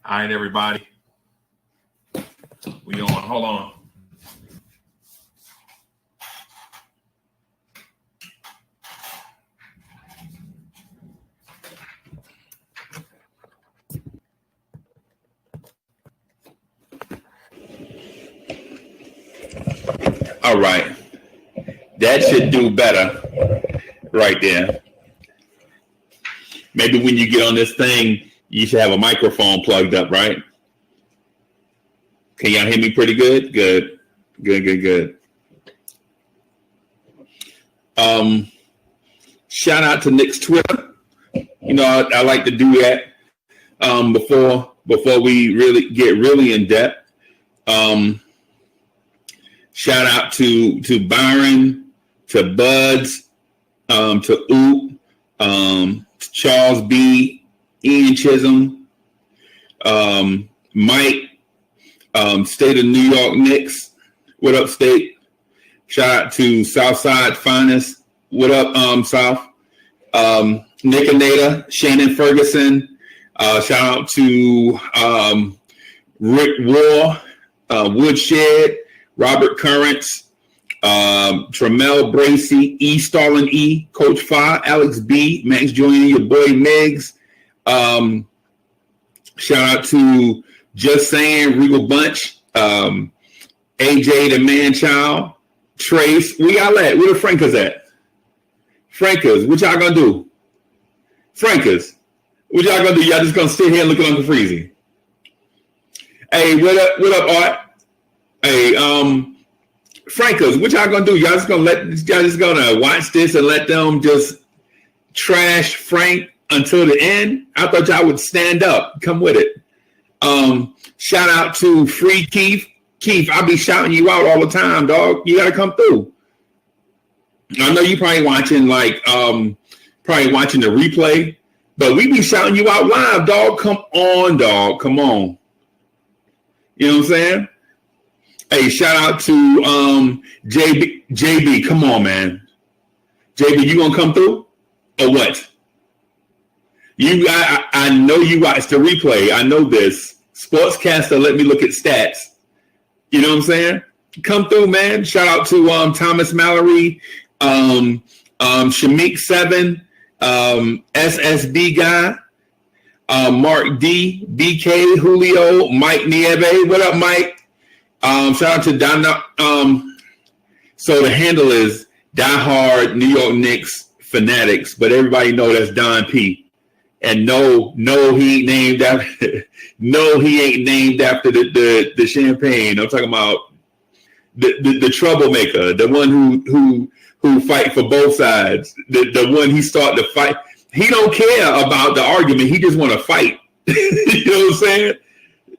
All right, everybody. We on. Hold on. All right. That should do better right there. Maybe when you get on this thing, you should have a microphone plugged up, right? Can y'all hear me pretty good? Good. Shout out to Knicks Twitter. You know, I like to do that before we really get in depth. Shout out to Byron, to Buds, to Oop, to Charles B, Ian Chisholm, Mike, State of New York Knicks. What up, State? Shout out to Southside Finest. What up, South? Nick Aneda, Shannon Ferguson. Shout out to Rick War, Woodshed, Robert Currents, Tramel Bracy, E. Starlin E, Coach Fa, Alex B, Max Jr., your boy Miggs. Shout out to Just Saying, Regal Bunch, AJ the Man Child, Trace. Where y'all at? Where the Frankers at? Frankers, what y'all gonna do? Frankers, what y'all gonna do? Y'all just gonna sit here and look at Uncle Freezie? Hey, what up, Art? Hey, Frankers, what y'all gonna do? Y'all just gonna watch this and let them just trash Frank until the end? I thought y'all would stand up, come with it. Shout out to Free Keith. Keith, I'll be shouting you out all the time, dog. You gotta come through. I know you probably watching the replay, but we be shouting you out live, dog. Come on, dog. Come on. You know what I'm saying? Hey, shout out to JB. Come on, man. JB, you gonna come through or what? I know you watched the replay. I know this. Sportscaster let me look at stats. You know what I'm saying? Come through, man. Shout out to Thomas Mallory, Shamik 7, SSB guy, Mark D, BK, Julio, Mike Nieve. What up, Mike? Shout out to Don. So the handle is Diehard New York Knicks Fanatics, but everybody know that's Don P. And no, he ain't named after. No, he ain't named after the champagne. I'm talking about the troublemaker, the one who fight for both sides, the one he started to fight. He don't care about the argument. He just want to fight. You know what I'm saying?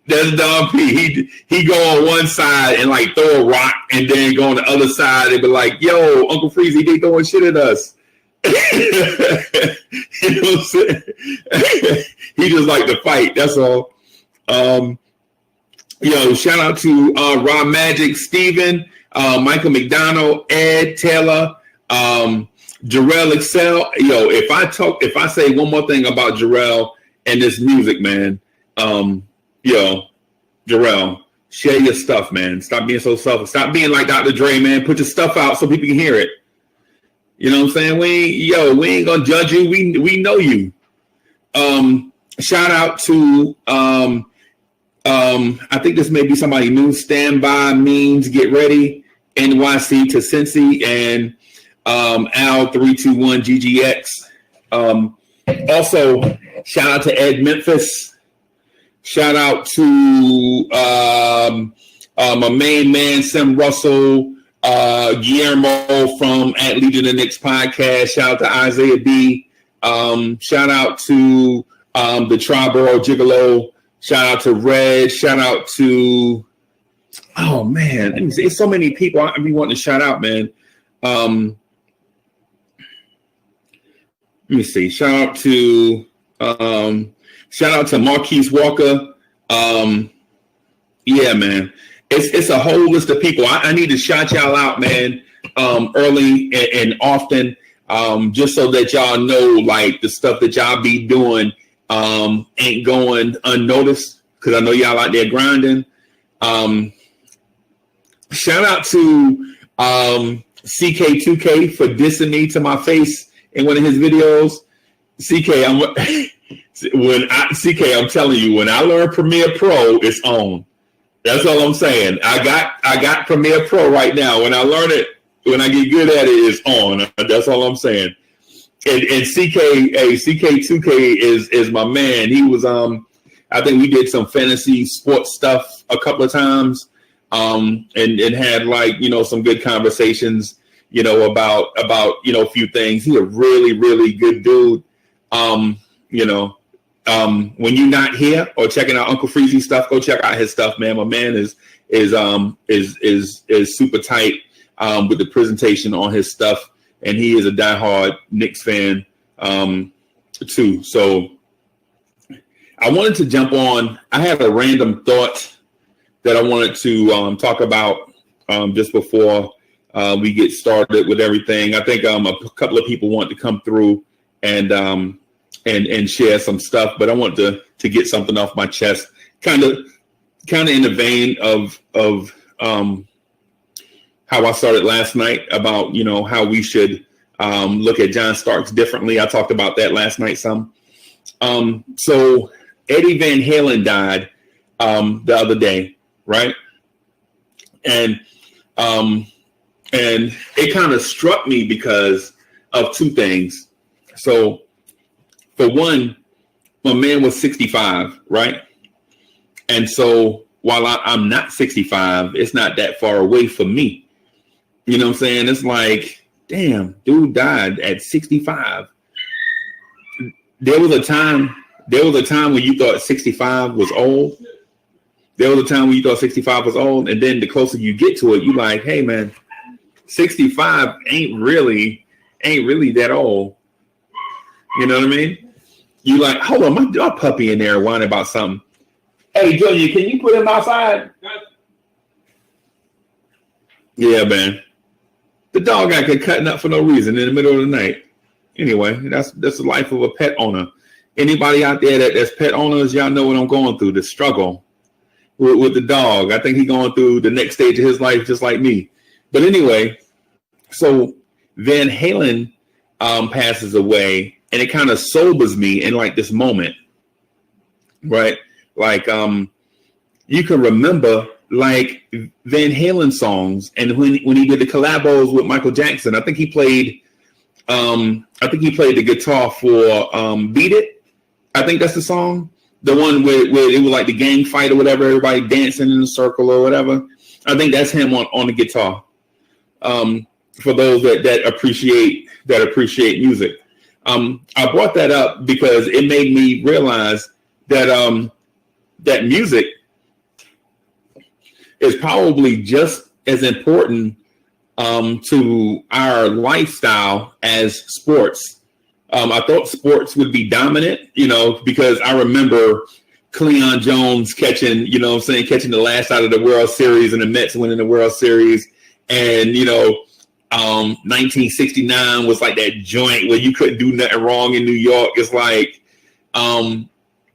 That's Don P. He go on one side and like throw a rock, and then go on the other side and be like, "Yo, Uncle Freezie, they throwing shit at us." You know what I'm saying? He just like to fight. That's all. Shout out to Rob Magic, Steven, Michael McDonald, Ed Taylor, Jarrell Excel. If I say one more thing about Jarrell and this music, man, Jarrell, share your stuff, man. Stop being so selfish. Stop being like Dr. Dre, man. Put your stuff out so people can hear it. You know what I'm saying? We ain't gonna judge you. We know you. Shout out to I think this may be somebody new. Standby means get ready. NYC to Cincy and Al321 GGX. Also, shout out to Ed Memphis. Shout out to my main man Sam Russell. Guillermo from At Legion of Knicks podcast. Shout out to Isaiah B. Shout out to the Triborough Gigolo. Shout out to Red. Shout out to it's so many people I be wanting to shout out, man. Let me see. Shout out to Marquise Walker. Yeah, man. It's a whole list of people. I need to shout y'all out, man, early and often, just so that y'all know, like, the stuff that y'all be doing ain't going unnoticed. because I know y'all out there grinding. Shout out to CK2K for dissing me to my face in one of his videos. I'm telling you, when I learn Premiere Pro, it's on. That's all I'm saying. I got Premiere Pro right now. When I learn it, when I get good at it, it's on. That's all I'm saying. And CK2K is my man. He was I think we did some fantasy sports stuff a couple of times, and had like, you know, some good conversations, you know, about you know, a few things. He's a really, really good dude. You know, when you're not here or checking out Uncle Freezie stuff, go check out his stuff, man. My man is super tight with the presentation on his stuff, and he is a diehard Knicks fan too. So I wanted to jump on. I had a random thought that I wanted to talk about just before we get started with everything. I think a couple of people want to come through and share some stuff, but I want to get something off my chest, kind of in the vein of how I started last night about, you know, how we should look at John Starks differently. I talked about that last night some. So Eddie Van Halen died the other day, right? And it kind of struck me because of two things. So for one, my man was 65, right? And so while I'm not 65, it's not that far away from me. You know what I'm saying? It's like, damn, dude died at 65. There was a time when you thought 65 was old. There was a time when you thought 65 was old, and then the closer you get to it, you like, hey man, 65 ain't really that old. You know what I mean? You like, hold on, my puppy in there whining about something. Hey, Junior, can you put him outside? Yeah, man. The dog got cutting up for no reason in the middle of the night. Anyway, that's the life of a pet owner. Anybody out there that's pet owners, y'all know what I'm going through, the struggle with the dog. I think he's going through the next stage of his life just like me. But anyway, so Van Halen passes away, and it kind of sobers me in like this moment, right? Like you can remember like Van Halen songs, and when he did the collabos with Michael Jackson, I think he played the guitar for Beat It. I think that's the song, the one where it was like the gang fight or whatever, everybody dancing in a circle or whatever. I think that's him on the guitar. For those that appreciate music, I brought that up because it made me realize that that music is probably just as important to our lifestyle as sports. I thought sports would be dominant, you know, because I remember Cleon Jones catching the last out of the World Series and the Mets winning the World Series. And, 1969 was like that joint where you couldn't do nothing wrong in New York. It's like,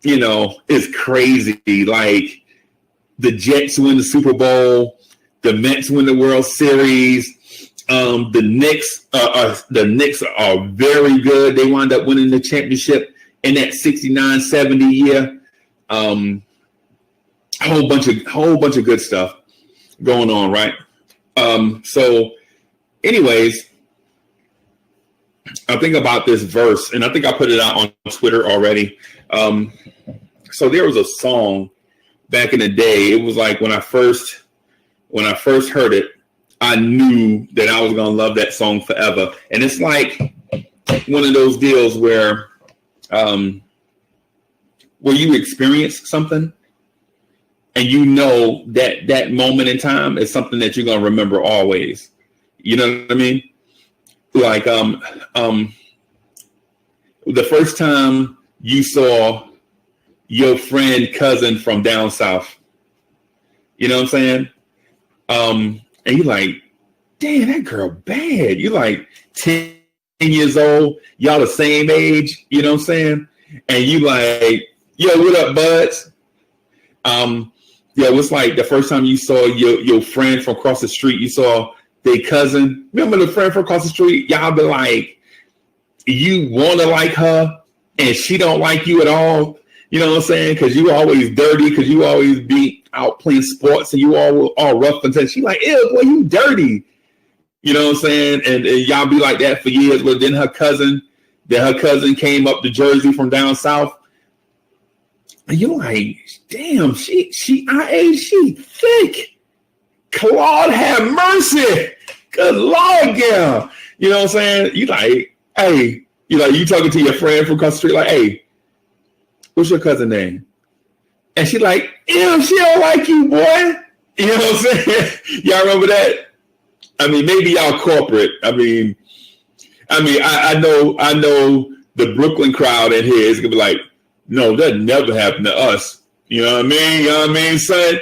it's crazy. Like the Jets win the Super Bowl, the Mets win the World Series. The Knicks are very good. They wound up winning the championship in that 69-70 year. Whole bunch of good stuff going on, right? So anyways, I think about this verse, and I think I put it out on Twitter already. So there was a song back in the day. It was like when I first heard it, I knew that I was going to love that song forever. And it's like one of those deals where you experience something and you know that moment in time is something that you're going to remember always. You know what I mean? Like the first time you saw your friend cousin from down south, you know what I'm saying? And you're like, damn, that girl bad. You're like 10 years old. Y'all the same age. You know what I'm saying? And you like, yo, what up, buds? Yeah, it was like the first time you saw your friend from across the street, you saw their cousin. Remember the friend from across the street? Y'all be like, you want to like her and she don't like you at all. You know what I'm saying? Because you always dirty, because you always be out playing sports and you all rough and tough. She like, ew, boy, you dirty. You know what I'm saying? And y'all be like that for years. But then her cousin came up to Jersey from down south. And you're like, damn, she our age, she thick. Claude have mercy. Good Lord, girl. You know what I'm saying? You like, hey, you talking to your friend from across the street, like, hey, what's your cousin name? And she like, ew, she don't like you, boy. You know what I'm saying? Y'all remember that? I mean, maybe y'all corporate. I mean, I know the Brooklyn crowd in here is gonna be like, no, that never happened to us. You know what I mean? You know what I mean, son?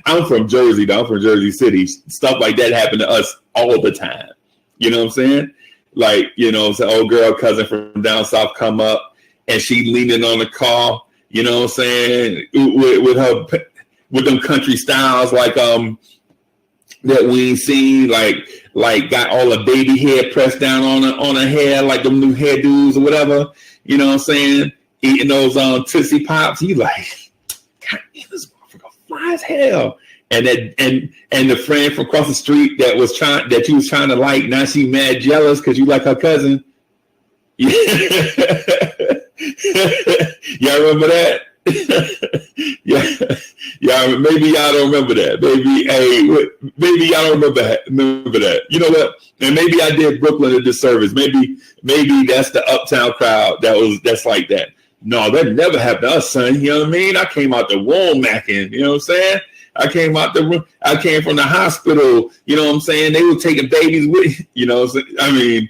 I'm from Jersey, though. I'm from Jersey City. Stuff like that happened to us all the time. You know what I'm saying? Like, so old girl cousin from down south come up and she leaning on the car, you know what I'm saying, with them country styles like that we ain't seen, like got all the baby hair pressed down on her hair, like them new hairdos or whatever. You know what I'm saying? Eating those Tootsie Pops. You like, God damn, this motherfucker fly as hell. And the friend from across the street that you was trying to like, now she mad jealous because you like her cousin. Yeah. Y'all remember that? Yeah, maybe y'all don't remember that. Maybe y'all don't remember that. You know what? And maybe I did Brooklyn a disservice. Maybe that's the uptown crowd that's like that. No, that never happened to us, son. You know what I mean? I came out the womb macking. You know what I'm saying? I came from the hospital. You know what I'm saying? They were taking babies with. You know, I mean,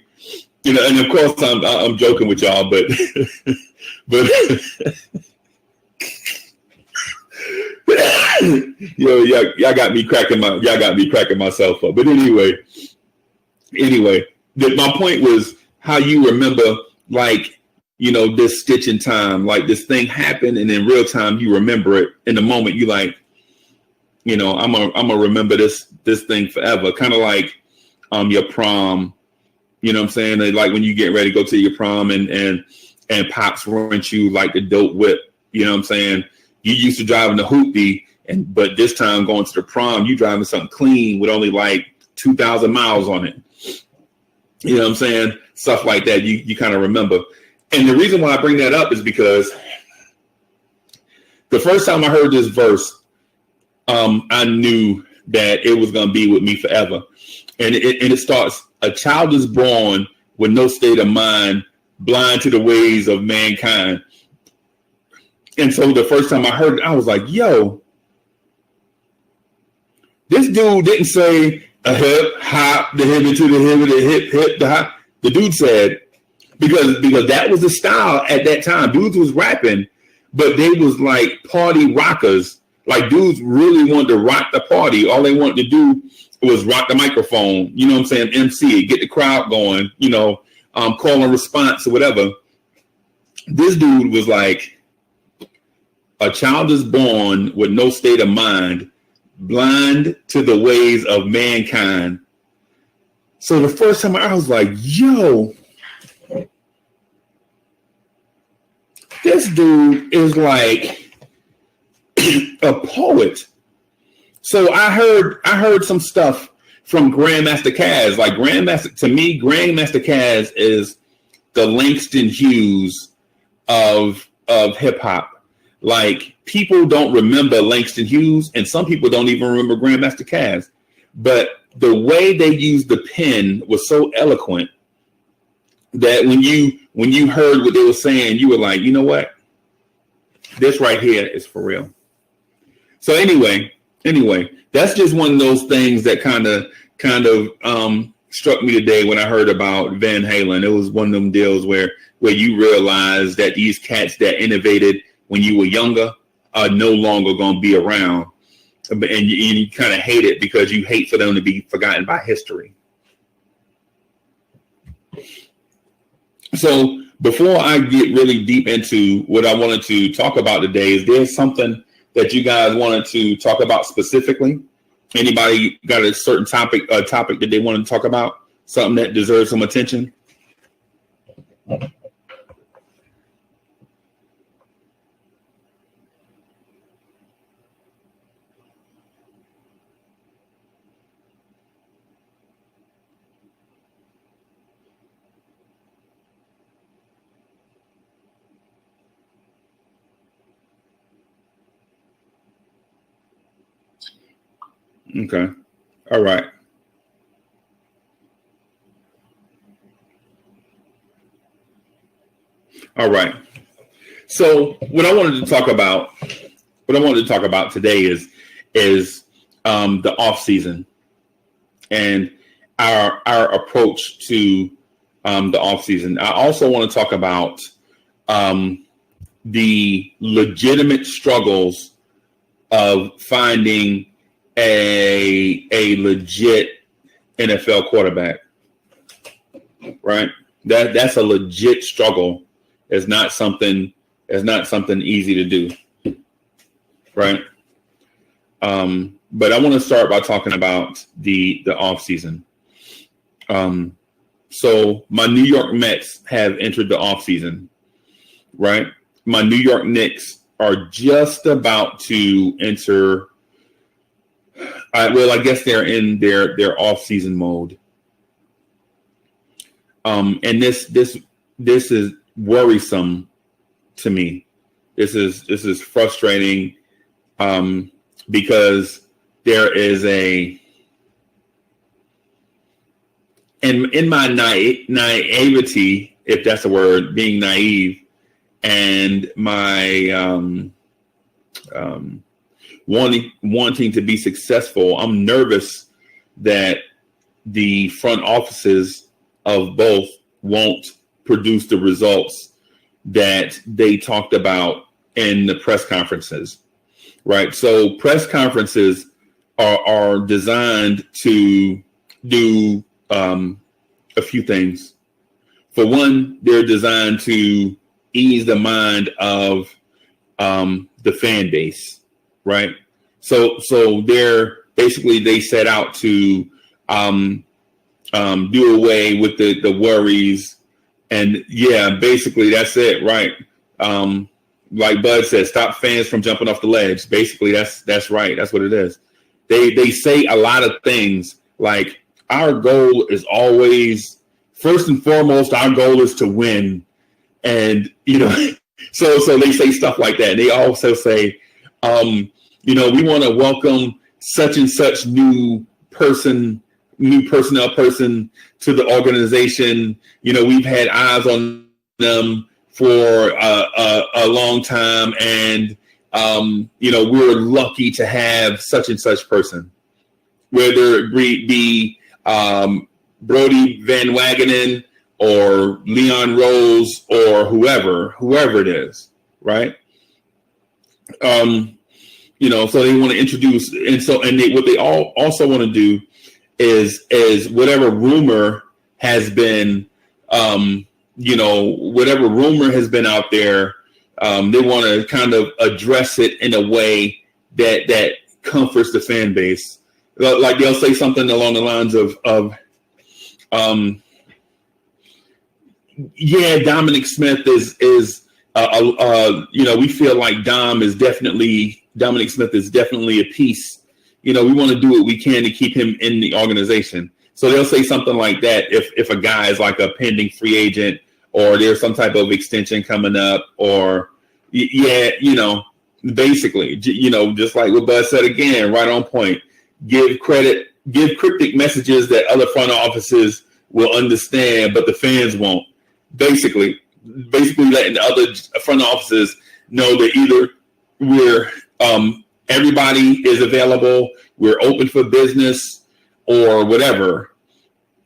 and of course I'm joking with y'all, but y'all got me cracking myself up. But anyway, my point was how you remember, like, this stitch in time, like this thing happened, and in real time you remember it. In the moment, you like, I'm gonna remember this thing forever. Kind of like your prom. You know what I'm saying? Like when you get ready to go to your prom and pops rent you like the dope whip. You know what I'm saying? You used to driving the hoopty, but this time going to the prom, you driving something clean with only like 2,000 miles on it. You know what I'm saying? Stuff like that. You kind of remember. And the reason why I bring that up is because the first time I heard this verse, I knew that it was going to be with me forever. And it starts, a child is born with no state of mind, blind to the ways of mankind. And so the first time I heard it, I was like, yo, this dude didn't say a hip, hop, the hip into the hip, the hip, the hop. The dude said, because that was the style at that time. Dudes was rapping, but they was like party rockers. Like dudes really wanted to rock the party. All they wanted to do was rock the microphone. You know what I'm saying? MC it, get the crowd going, call and response or whatever. This dude was like, a child is born with no state of mind, blind to the ways of mankind. So the first time I was like, yo, this dude is like a poet. So I heard some stuff from Grandmaster Caz. Like Grandmaster Caz is the Langston Hughes of hip hop. Like people don't remember Langston Hughes, and some people don't even remember Grandmaster Caz. But the way they used the pen was so eloquent that when you heard what they were saying, you were like, you know what? This right here is for real. So anyway, that's just one of those things that kind of struck me today when I heard about Van Halen. It was one of them deals where you realize that these cats that innovated when you were younger are no longer going to be around. And you kind of hate it because you hate for them to be forgotten by history. So Before I get really deep into what I wanted to talk about today, is there something that you guys wanted to talk about specifically? Anybody got a certain topic that they want to talk about? Something that deserves some attention? Okay. All right. All right. So what I wanted to talk about today is the off season and our approach to the off season. I also want to talk about the legitimate struggles of finding a legit NFL quarterback. Right? That's a legit struggle. It's not something easy to do. Right? But I want to start by talking about the off season. So my New York Mets have entered the off season, right? My New York Knicks are just about to enter. I guess they're in their off season mode. And this is worrisome to me. This is frustrating because there is in my naivety, if that's a word, being naive, and my wanting to be successful, I'm nervous that the front offices of both won't produce the results that they talked about in the press conferences, right? So press conferences are designed to do a few things. For one, they're designed to ease the mind of the fan base, right? So they set out to do away with the worries, and basically that's it, right? Like Bud said, stop fans from jumping off the ledge. Basically, that's right. That's what it is. They say a lot of things like our goal is always, first and foremost, our goal is to win, and so they say stuff like that. They also say, we want to welcome such and such new personnel person to the organization. We've had eyes on them for a long time, and we're lucky to have such and such person, whether it be Brody Van Wagenen or Leon Rose or whoever it is, right? So they want to introduce, what they all also want to do is whatever rumor has been, whatever rumor has been out there, they want to kind of address it in a way that comforts the fan base. Like they'll say something along the lines of Dominic Smith is we feel like Dominic Smith is definitely a piece. We want to do what we can to keep him in the organization. So they'll say something like that if a guy is like a pending free agent, or there's some type of extension coming up, or basically, just like what Bud said again, right on point. Give cryptic messages that other front offices will understand, but the fans won't. Basically letting the other front offices know that either we're everybody is available, we're open for business, or whatever.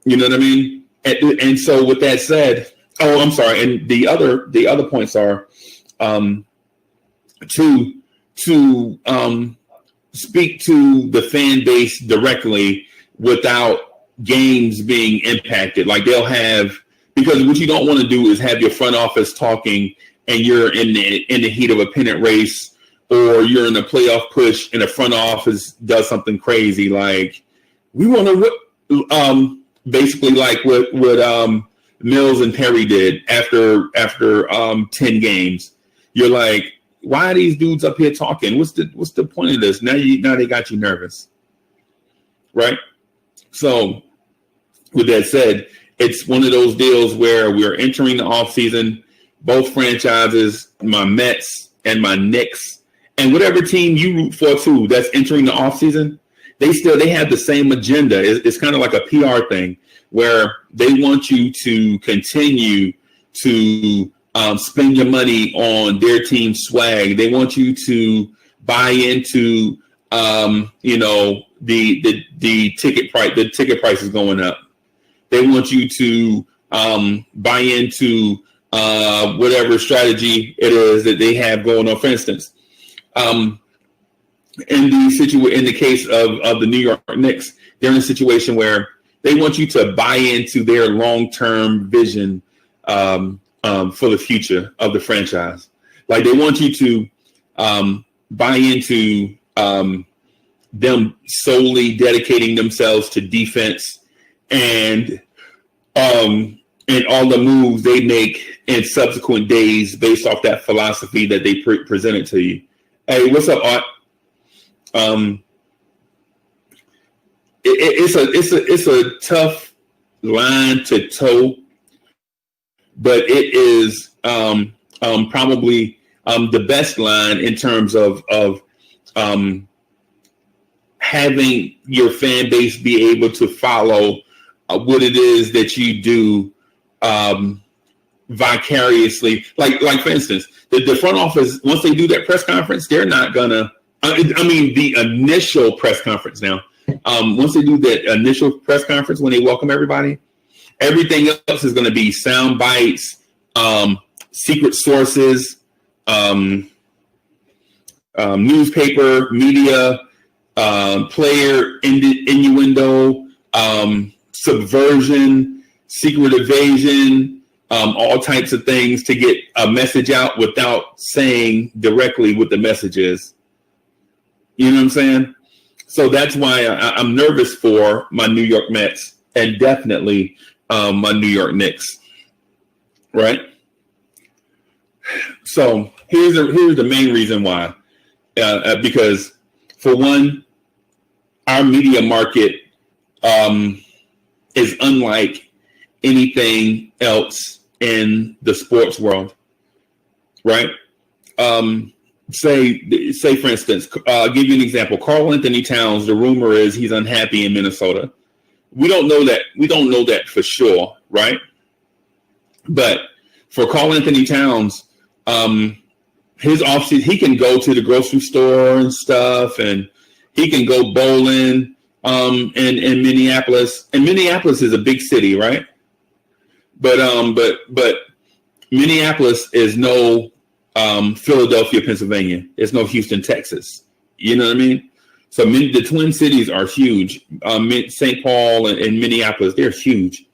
You know what I mean? And so with that said, I'm sorry. And the other points are to speak to the fan base directly without games being impacted. Like they'll have, Because what you don't want to do is have your front office talking and you're in the heat of a pennant race, or you're in a playoff push and the front office does something crazy like we want to basically like what Mills and Perry did after 10 games. You're like, why are these dudes up here talking? What's the point of this? Now they got you nervous, right? So with that said, it's one of those deals where we're entering the offseason, both franchises, my Mets and my Knicks, and whatever team you root for too, that's entering the offseason, they have the same agenda. It's kind of like a PR thing where they want you to continue to spend your money on their team swag. They want you to buy into the ticket price. The ticket price is going up. They want you to buy into whatever strategy it is that they have going on. For instance, in the case of the New York Knicks, they're in a situation where they want you to buy into their long-term vision for the future of the franchise. Like they want you to buy into them solely dedicating themselves to defense and all the moves they make in subsequent days based off that philosophy that they presented to you. Hey, what's up, Art? It's a tough line to toe, but it is probably the best line in terms of having your fan base be able to follow what it is that you do vicariously. Like for instance, the front office, once they do that press conference, they're not gonna. The initial press conference now. Once they do that initial press conference, when they welcome everybody, everything else is going to be sound bites, secret sources, newspaper, media, player innuendo, subversion, secret evasion, all types of things to get a message out without saying directly what the message is. You know what I'm saying? So that's why I'm nervous for my New York Mets and definitely my New York Knicks, right? So here's the main reason why. Because for one, our media market is unlike anything else in the sports world, right? Say for instance, I'll give you an example. Karl Anthony Towns, the rumor is he's unhappy in Minnesota. We don't know that. We don't know that for sure, right? But for Karl Anthony Towns, his offseason, he can go to the grocery store and stuff, and he can go bowling in Minneapolis. And Minneapolis is a big city, right? But Minneapolis is no Philadelphia, Pennsylvania. It's no Houston, Texas. You know what I mean? So the Twin Cities are huge. St. Paul and Minneapolis, they're huge,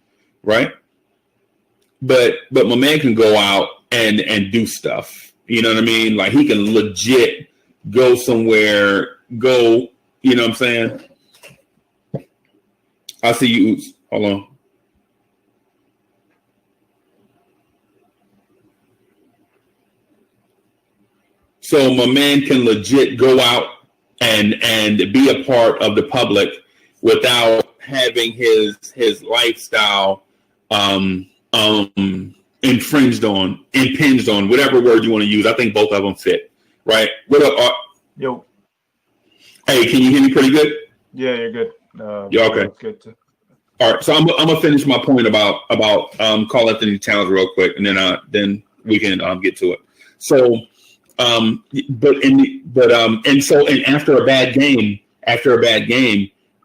right? But my man can go out and do stuff. You know what I mean? Like he can legit go somewhere, you know what I'm saying? I see you. Hold on. So my man can legit go out and be a part of the public without having his lifestyle impinged on, whatever word you want to use. I think both of them fit, right? What up, Art? Yo. Hey, can you hear me pretty good? Yeah, you're good. Yeah, okay. Good too. All right, so I'm gonna finish my point about Karl Anthony Towns real quick, and then we can get to it. So. And after a bad game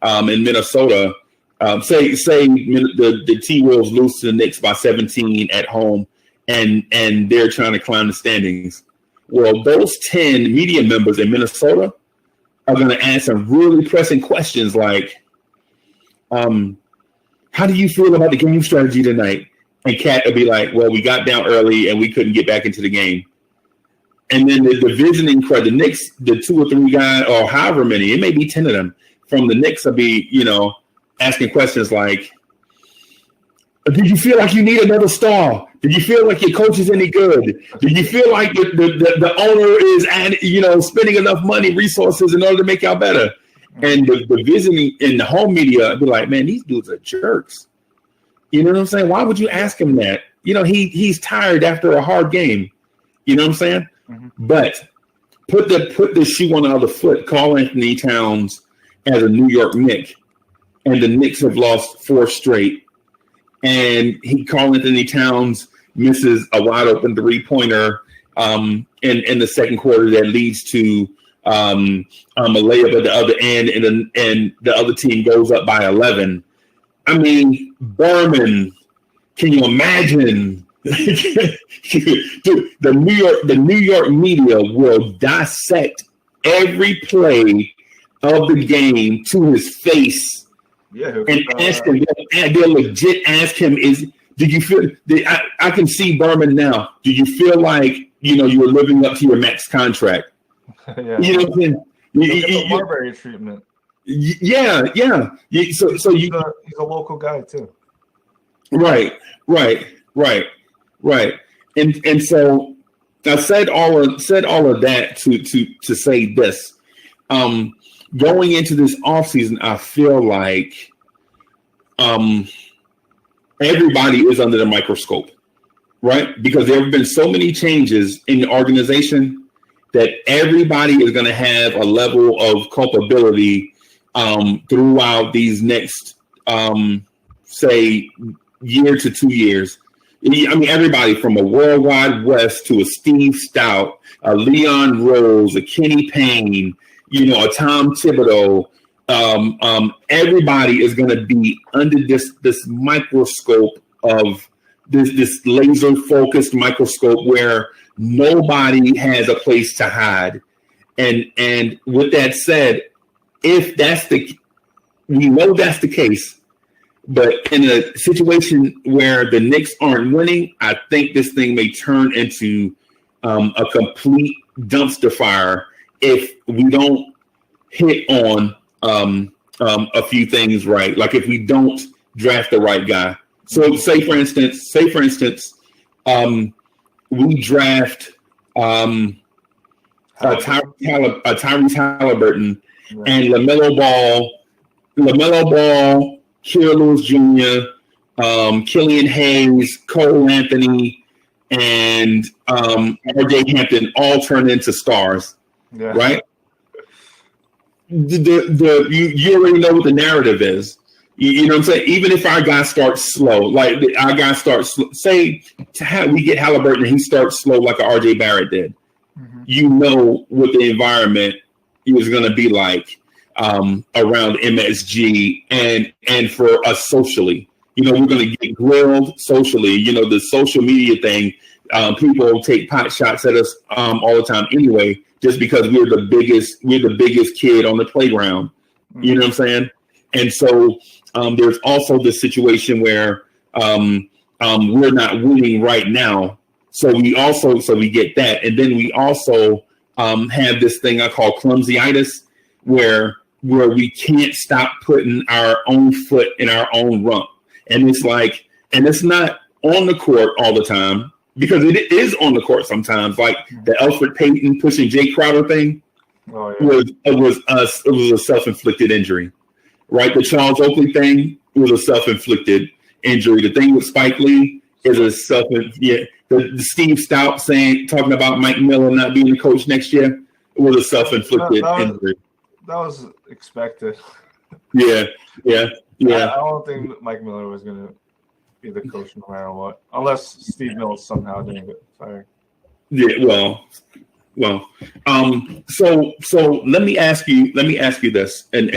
in Minnesota, say the T-Wolves lose to the Knicks by 17 at home, and they're trying to climb the standings. Well, those 10 media members in Minnesota are going to ask some really pressing questions like, how do you feel about the game strategy tonight? And Cat would be like, well, we got down early and we couldn't get back into the game. And then the visiting crowd, the Knicks, the 2 or 3 guys, or however many, it may be 10 of them from the Knicks will be, asking questions like, did you feel like you need another star? Did you feel like your coach is any good? Did you feel like the owner is spending enough money, resources in order to make y'all better? And the visiting in the home media be like, man, these dudes are jerks. You know what I'm saying? Why would you ask him that? He's tired after a hard game. You know what I'm saying? Mm-hmm. But put the shoe on the other foot. Call Anthony Towns as a New York Knick, and the Knicks have lost 4 straight. And Karl Anthony Towns misses a wide open 3-pointer in the second quarter that leads to a layup at the other end, and the other team goes up by 11. I mean, Berman, can you imagine? Dude, the New York media will dissect every play of the game to his face. Yeah, and ask him. They'll legit ask him, did you feel? I can see Berman now. Do you feel like you were living up to your max contract? Yeah. You know what I'm saying? The Marbury treatment. Yeah. So he's a local guy too. Right. And so I said all of that to say this. Going into this offseason, I feel like everybody is under the microscope, right? Because there have been so many changes in the organization that everybody is going to have a level of culpability throughout these next, say, year to 2 years. I mean, everybody from a Worldwide West to a Steve Stout, a Leon Rose, a Kenny Payne, a Tom Thibodeau. Everybody is going to be under this microscope of this laser focused microscope where nobody has a place to hide. And with that said, if we know that's the case, but in a situation where the Knicks aren't winning, I think this thing may turn into a complete dumpster fire if we don't hit on a few things right. Like if we don't draft the right guy. So say for instance, we draft Tyrese Halliburton and LaMelo Ball, Kira Lewis Jr., Killian Hayes, Cole Anthony, and R.J. Hampton all turn into stars, right? You already know what the narrative is. You know what I'm saying? Even if our guy starts slow, say we get Halliburton and he starts slow like R.J. Barrett did, you know what the environment is going to be like around MSG and for us socially. We're going to get grilled socially. The social media thing, people take pot shots at us all the time anyway, just because we're the biggest kid on the playground. You know what I'm saying? And so there's also this situation where we're not winning right now. So we get that. And then we also have this thing I call clumsyitis, where we can't stop putting our own foot in our own rump. And it's not on the court all the time, because it is on the court sometimes. Like the Elfrid Payton pushing Jay Crowder thing was a self-inflicted injury, right? The Charles Oakley thing was a self-inflicted injury. The thing with Spike Lee is the Steve Stout talking about Mike Miller not being the coach next year was a self-inflicted injury. That was expected. Yeah. I don't think Mike Miller was going to be the coach no matter what, unless Steve Mills somehow didn't get fired. Yeah, well. So let me ask you this, and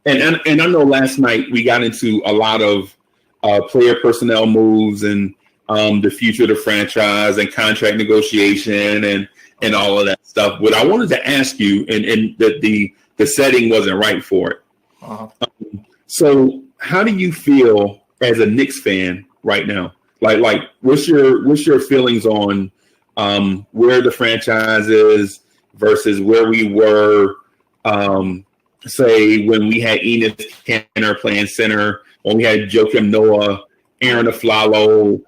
I know last night we got into a lot of player personnel moves and the future of the franchise and contract negotiation and all of that stuff. What I wanted to ask you, and that the setting wasn't right for it. So how do you feel as a Knicks fan right now? Like what's your feelings on where the franchise is versus where we were, say when we had Enes Kanter playing center, when we had Joakim Noah, Aaron Aflalo,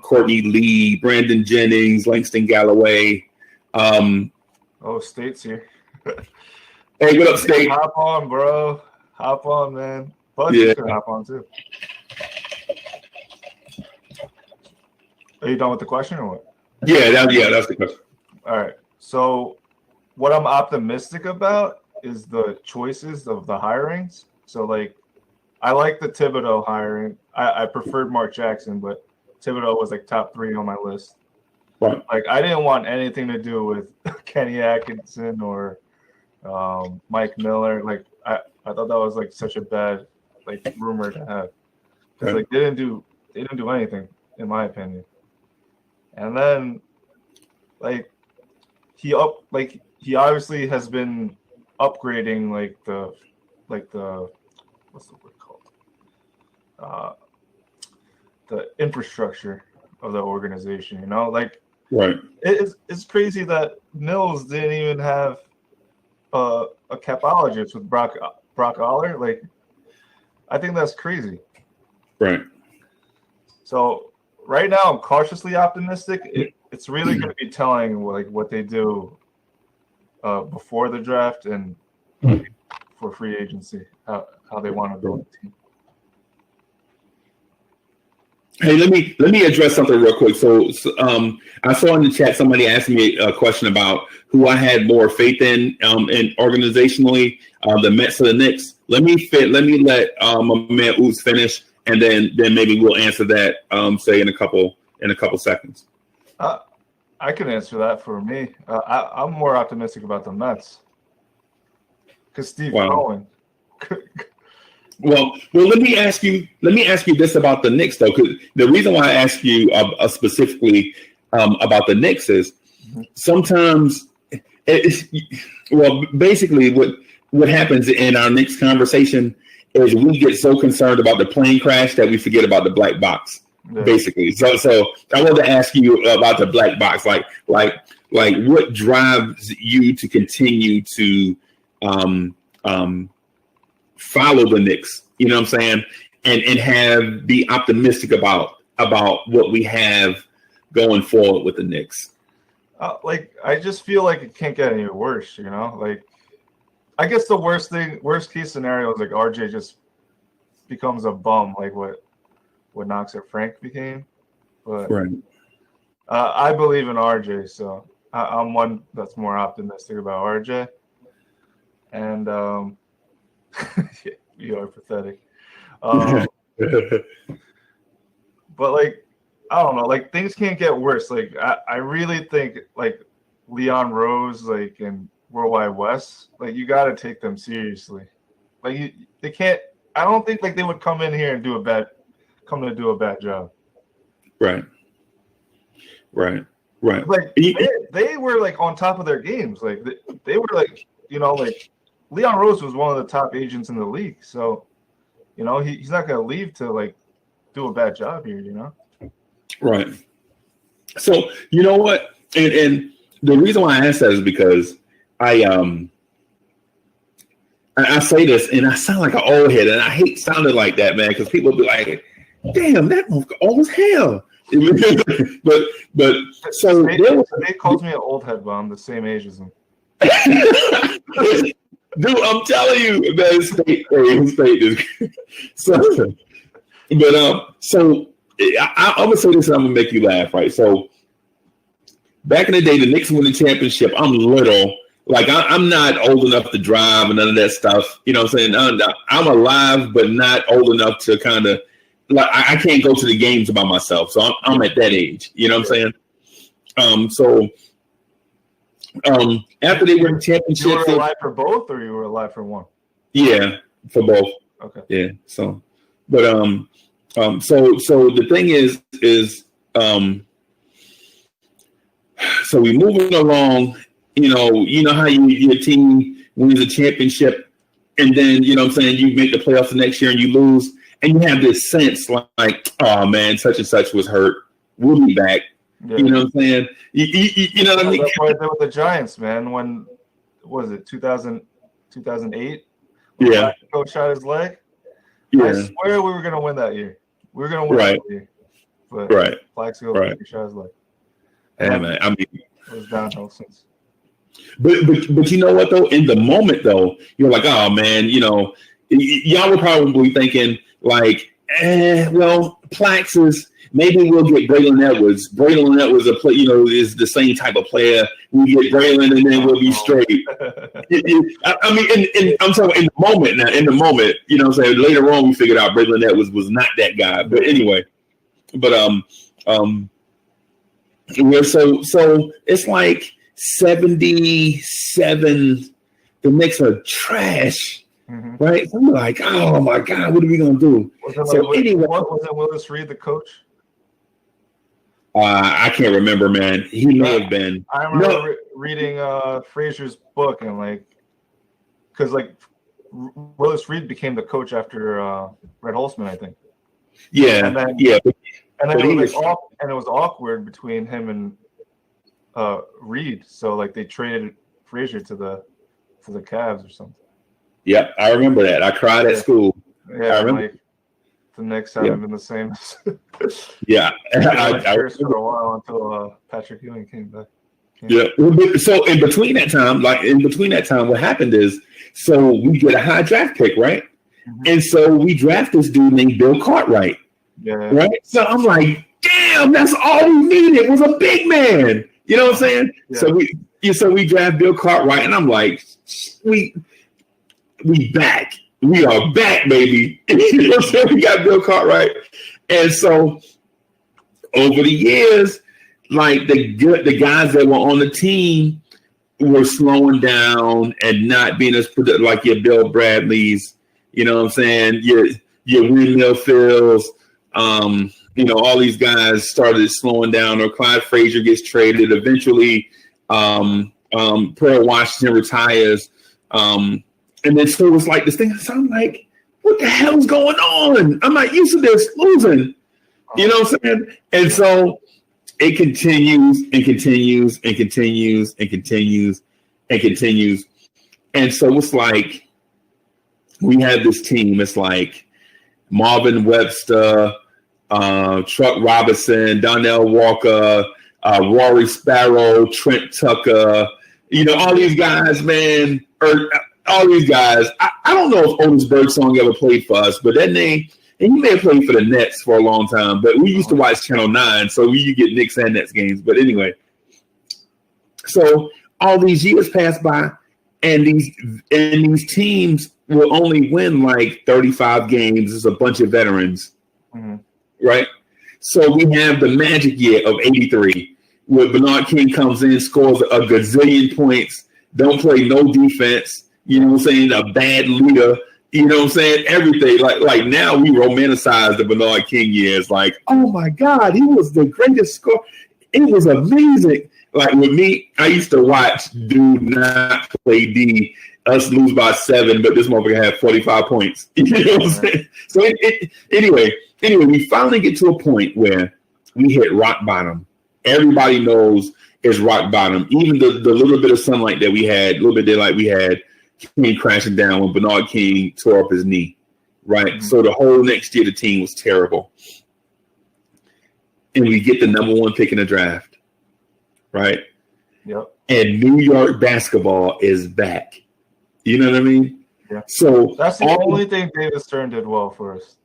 Courtney Lee, Brandon Jennings, Langston Galloway. State's here. Hey, what up, State? Hop on, bro. Hop on, man. Buzz can hop on too. Are you done with the question or what? Yeah, that's the question. All right. So what I'm optimistic about is the choices of the hirings. So like I like the Thibodeau hiring. I preferred Mark Jackson, but Thibodeau was like top 3 on my list. Right. Like I didn't want anything to do with Kenny Atkinson or Mike Miller. Like I thought that was like such a bad like rumor to have. Because like they didn't do anything, in my opinion. And then like he obviously has been upgrading like the what's the word called? The infrastructure of the organization, you know? Like right. It's crazy that Mills didn't even have a capologist with Brock Aller. Like I think that's crazy. Right. So right now I'm cautiously optimistic. It's really going to be telling like what they do before the draft and for free agency, how they want to build the team. Hey, let me address something real quick. So I saw in the chat somebody asked me a question about who I had more faith in organizationally, the Mets or the Knicks. Let me let my man Oots finish, and then maybe we'll answer that say in a couple seconds. I can answer that for me. I'm more optimistic about the Mets because Steve Cohen. Well, let me ask you this about the Knicks though, because the reason why I ask you specifically about the Knicks is sometimes basically what happens in our Knicks conversation is we get so concerned about the plane crash that we forget about the black box. Yeah. Basically, so I wanted to ask you about the black box, like what drives you to continue to follow the Knicks, you know what I'm saying, and be optimistic about what we have going forward with the Knicks. Like I just feel like it can't get any worse, you know. Like I guess the worst case scenario is like RJ just becomes a bum, like what Knox or Frank became. But right. I believe in RJ, so I'm one that's more optimistic about RJ. And you are pathetic. But like I don't know, like things can't get worse. Like I really think like Leon Rose, like in Worldwide West, like you got to take them seriously. Like they can't. I don't think like they would come in here and do a bad job. Right. Like they were like on top of their games. Like they were like, you know, like Leon Rose was one of the top agents in the league. So, you know, he's not going to leave to like do a bad job here, you know? Right. So, you know what? And the reason why I asked that is because I say this and I sound like an old head, and I hate sounding like that, man, because people be like, damn, that old as hell. but so they calls me an old head, but I'm the same age as him. Dude, I'm telling you, man, state is so. But so I'm gonna say this, and I'm gonna make you laugh, right? So back in the day, the Knicks won the championship. I'm little, like I'm not old enough to drive and none of that stuff. You know what I'm saying? I'm alive, but not old enough to kind of like I can't go to the games by myself. So I'm at that age. You know what I'm saying? So. After they win championships, you were alive for both, or you were alive for one? Yeah, for both. Okay. Yeah. So, but so the thing is, so we moving along. You know how your team wins a championship, and then you know what I'm saying you make the playoffs the next year and you lose. and you have this sense like, oh man, such and such was hurt. We'll be back. Yeah. You know what I'm saying? You know what I mean? That's what I did with the Giants, man. When what was it 2008? Yeah. Coach shot his leg. Yeah. I swear we were gonna win that year. We were gonna win that year. But Plaxico shot his leg. Yeah, man. I mean, it was downhill since. But you know what though? In the moment though, you're like, oh man, you know, y'all were probably thinking like, well, Plax is maybe we'll get Braylon Edwards. Braylon Edwards is the same type of player. We get Braylon and then we'll be straight. I mean, and I'm talking in the moment now. In the moment, you know what I'm saying? Later on, we figured out Braylon Edwards was not that guy. But anyway, so it's like 77. The Knicks are trash, right? So I'm like, oh my god, what are we gonna do? Anyway, wasn't Willis Reed the coach? I can't remember, man. He may have been. I remember reading Frazier's book and because Willis Reed became the coach after Red Holzman, I think. Yeah, and then, yeah. It was awkward between him and Reed, so they traded Frazier to the Cavs or something. Yep, I remember that. I cried at school. Yeah, I remember. The Knicks haven't been the same. Yeah, I for a while until Patrick Ewing came back. Yeah. So in between that time, what happened is, so we get a high draft pick, right? And so we draft this dude named Bill Cartwright. Yeah. Right. So I'm like, damn, that's all we needed was a big man. You know what I'm saying? Yeah. So we draft Bill Cartwright, and I'm like, we back. We are back, baby. You know what I'm saying? We got Bill Cartwright. And so over the years, the guys that were on the team were slowing down and not being as productive, like your Bill Bradleys, you know what I'm saying? Your Windmill Phils, all these guys started slowing down, or Clyde Frazier gets traded. Eventually, Pearl Washington retires. And then so it was like this thing. So I'm like, what the hell's going on? I'm not used to this losing. You know what I'm saying? And so it continues and continues and continues and continues and continues. And so it's like we have this team. It's like Marvin Webster, Truck Robinson, Donnell Walker, Rory Sparrow, Trent Tucker, all these guys, man, all these guys. I don't know if Otis Birdsong ever played for us, but that name, and he may have played for the Nets for a long time, but we used to watch Channel 9, so we get Knicks and Nets games. But anyway, so all these years pass by, and these teams will only win 35 games. It's a bunch of veterans, right? So we have the magic year of '83, where Bernard King comes in, scores a gazillion points, don't play no defense. You know what I'm saying? A bad leader. You know what I'm saying? Everything. Like now we romanticize the Bernard King years. Like, oh my God, he was the greatest scorer. It was amazing. Like with me, I used to watch dude not play D, us lose by 7, but this motherfucker had 45 points. You know what I'm saying? So anyway, we finally get to a point where we hit rock bottom. Everybody knows it's rock bottom. Even the little bit of sunlight that we had, came crashing down when Bernard King tore up his knee, right? So the whole next year, the team was terrible. And we get the number 1 pick in the draft, right? Yep. And New York basketball is back. You know what I mean? Yeah. So that's the only thing David Stern did well for us.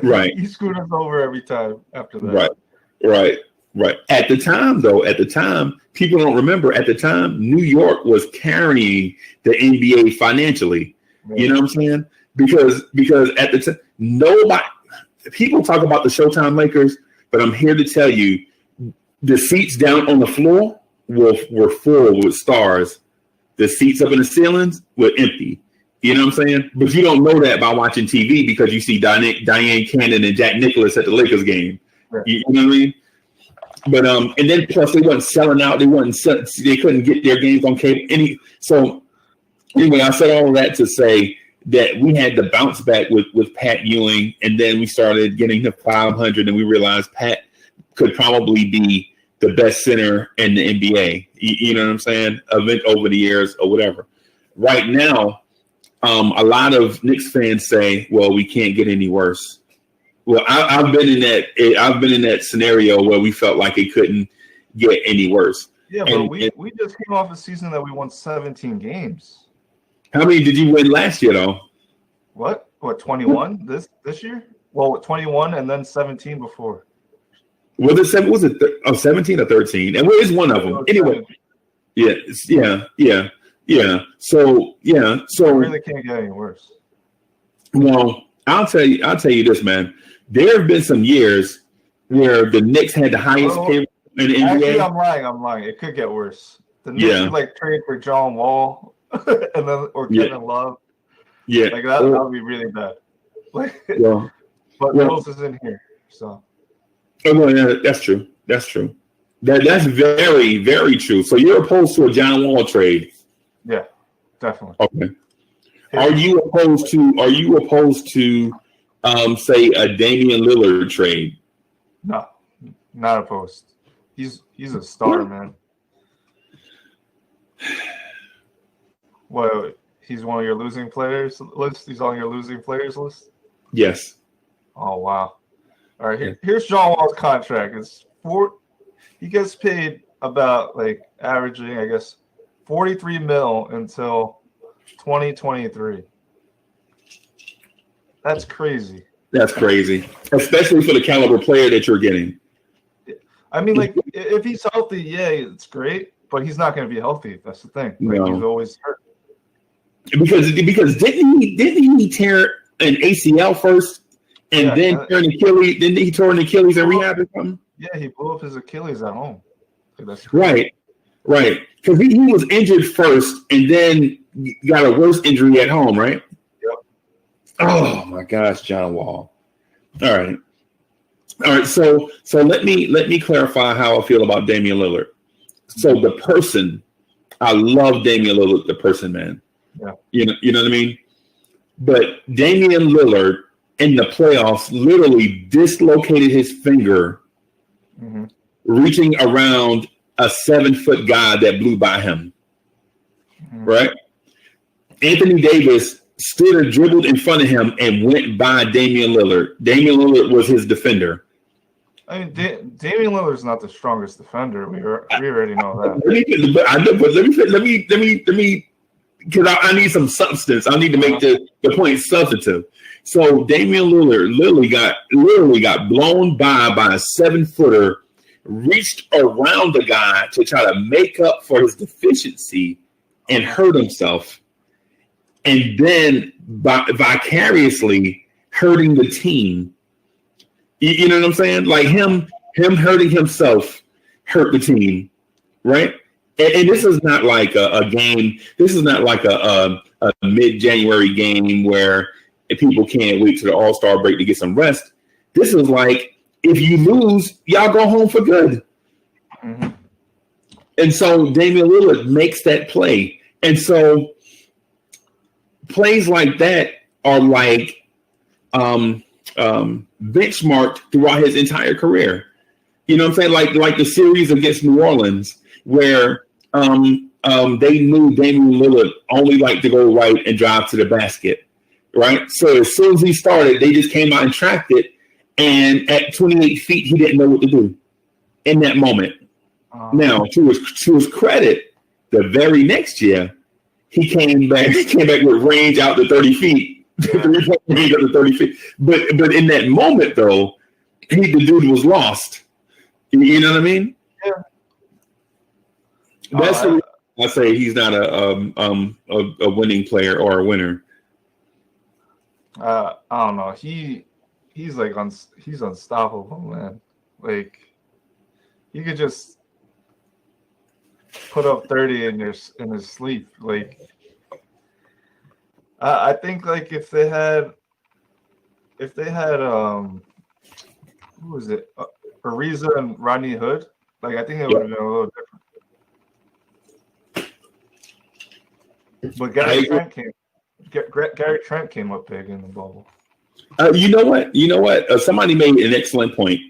Right. He screwed us over every time after that. Right. At the time, people don't remember, at the time, New York was carrying the NBA financially. Right. You know what I'm saying? Because at the time, people talk about the Showtime Lakers, but I'm here to tell you, the seats down on the floor were full with stars. The seats up in the ceilings were empty. You know what I'm saying? But you don't know that by watching TV, because you see Diane Cannon and Jack Nicklaus at the Lakers game. Right. You know what I mean? But and then plus they wasn't selling out. They couldn't get their games on cable. So anyway, I said all of that to say that we had to bounce back with Pat Ewing, and then we started getting to 500, and we realized Pat could probably be the best center in the NBA. You know what I'm saying? Over the years or whatever. Right now, a lot of Knicks fans say, "Well, we can't get any worse." Well, I've been in that scenario where we felt like it couldn't get any worse. Yeah, but we just came off a season that we won 17 games. How many did you win last year, though? What 21 this year? Well, 21 and then 17 before. Was it 17 or 13? And where is one of them? Anyway, yeah. So it really can't get any worse. Well, I'll tell you this, man. There have been some years where the Knicks had the highest payroll in the NBA. Actually, I'm lying. It could get worse. The Knicks would trade for John Wall and then Kevin Love. Yeah, that would be really bad. But Rose is in here, so. Oh, well, yeah, that's true. That's very, very true. So you're opposed to a John Wall trade? Yeah, definitely. Okay. Are you opposed to say a Damian Lillard trade? No, not opposed. He's a star, man. Well, he's one of your losing players list. He's on your losing players list. Yes. Oh wow! All right, here's John Wall's contract. He gets paid about averaging, I guess, $43 million until 2023. That's crazy. That's crazy, especially for the caliber player that you're getting. I mean, if he's healthy, yeah, it's great, but he's not going to be healthy. That's the thing. He's always hurt. Because didn't he tear an ACL first and then turn Achilles? Didn't he tore an Achilles in rehab or something? Yeah, he blew up his Achilles at home. That's right. Because he was injured first and then got a worse injury at home, right? Yep. Oh my gosh, John Wall. All right. So let me clarify how I feel about Damian Lillard. So the person, I love Damian Lillard, the person, man. Yeah. You know what I mean? But Damian Lillard in the playoffs literally dislocated his finger, reaching around a 7-foot guy that blew by him. Right? Anthony Davis stood or dribbled in front of him and went by Damian Lillard. Damian Lillard was his defender. I mean, Damian Lillard's not the strongest defender. We already know that. Let me, because I need some substance. I need to make the point substantive. So Damian Lillard literally got blown by a 7-footer, reached around the guy to try to make up for his deficiency and hurt himself, and then vicariously hurting the team. You know what I'm saying? Like him hurting himself hurt the team, right? And this is not like a game. This is not like a mid-January game where people can't wait to the All-Star break to get some rest. This is like, if you lose, y'all go home for good. And so Damian Lillard makes that play. And so plays like that are benchmarked throughout his entire career. You know what I'm saying? Like the series against New Orleans, where they knew Damian Lillard only liked to go right and drive to the basket, right? So as soon as he started, they just came out and tracked it. And at 28 feet, he didn't know what to do in that moment. Now, to his credit, the very next year, he came back with range out to 30 feet. Range out to 30 feet. But in that moment, though, the dude was lost. You know what I mean? Yeah. That's the reason I say he's not a winning player or a winner. I don't know. He's he's unstoppable, man. Like he could just put up 30 in his sleep. Like I think like if they had who was it? Freezie and Rodney Hood, like I think it would have been a little different. But Gary Trent Gary Trent came up big in the bubble. You know what? Somebody made an excellent point.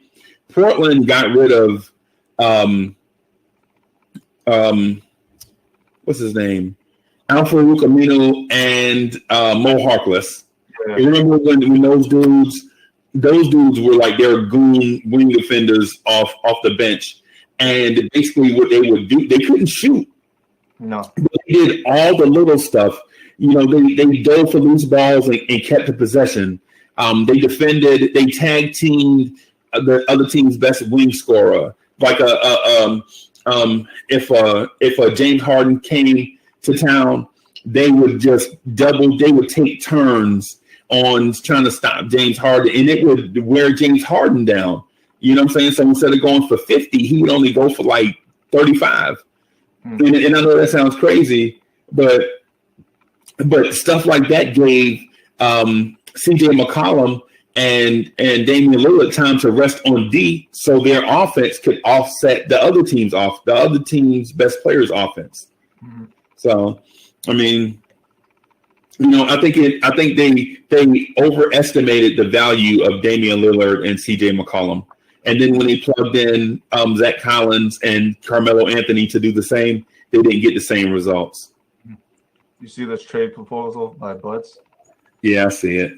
Portland got rid of what's his name? Al-Farouq Aminu and Mo Harkless. Yeah. You remember when those dudes were like their goon wing defenders off the bench, and basically what they would do, they couldn't shoot. No, they did all the little stuff. You know, they dove for loose balls and kept the possession. They defended. They tag teamed the other team's best wing scorer. Like if James Harden came to town, they would just double. They would take turns on trying to stop James Harden, and it would wear James Harden down. You know what I'm saying? So instead of going for 50, he would only go for like 35. Mm-hmm. And I know that sounds crazy, but stuff like that gave CJ McCollum and Damian Lillard time to rest on D, so their offense could offset the other team's best players' offense. Mm-hmm. So, I mean, you know, I think they overestimated the value of Damian Lillard and CJ McCollum, and then when they plugged in Zach Collins and Carmelo Anthony to do the same, they didn't get the same results. You see this trade proposal by Buds? Yeah, I see it.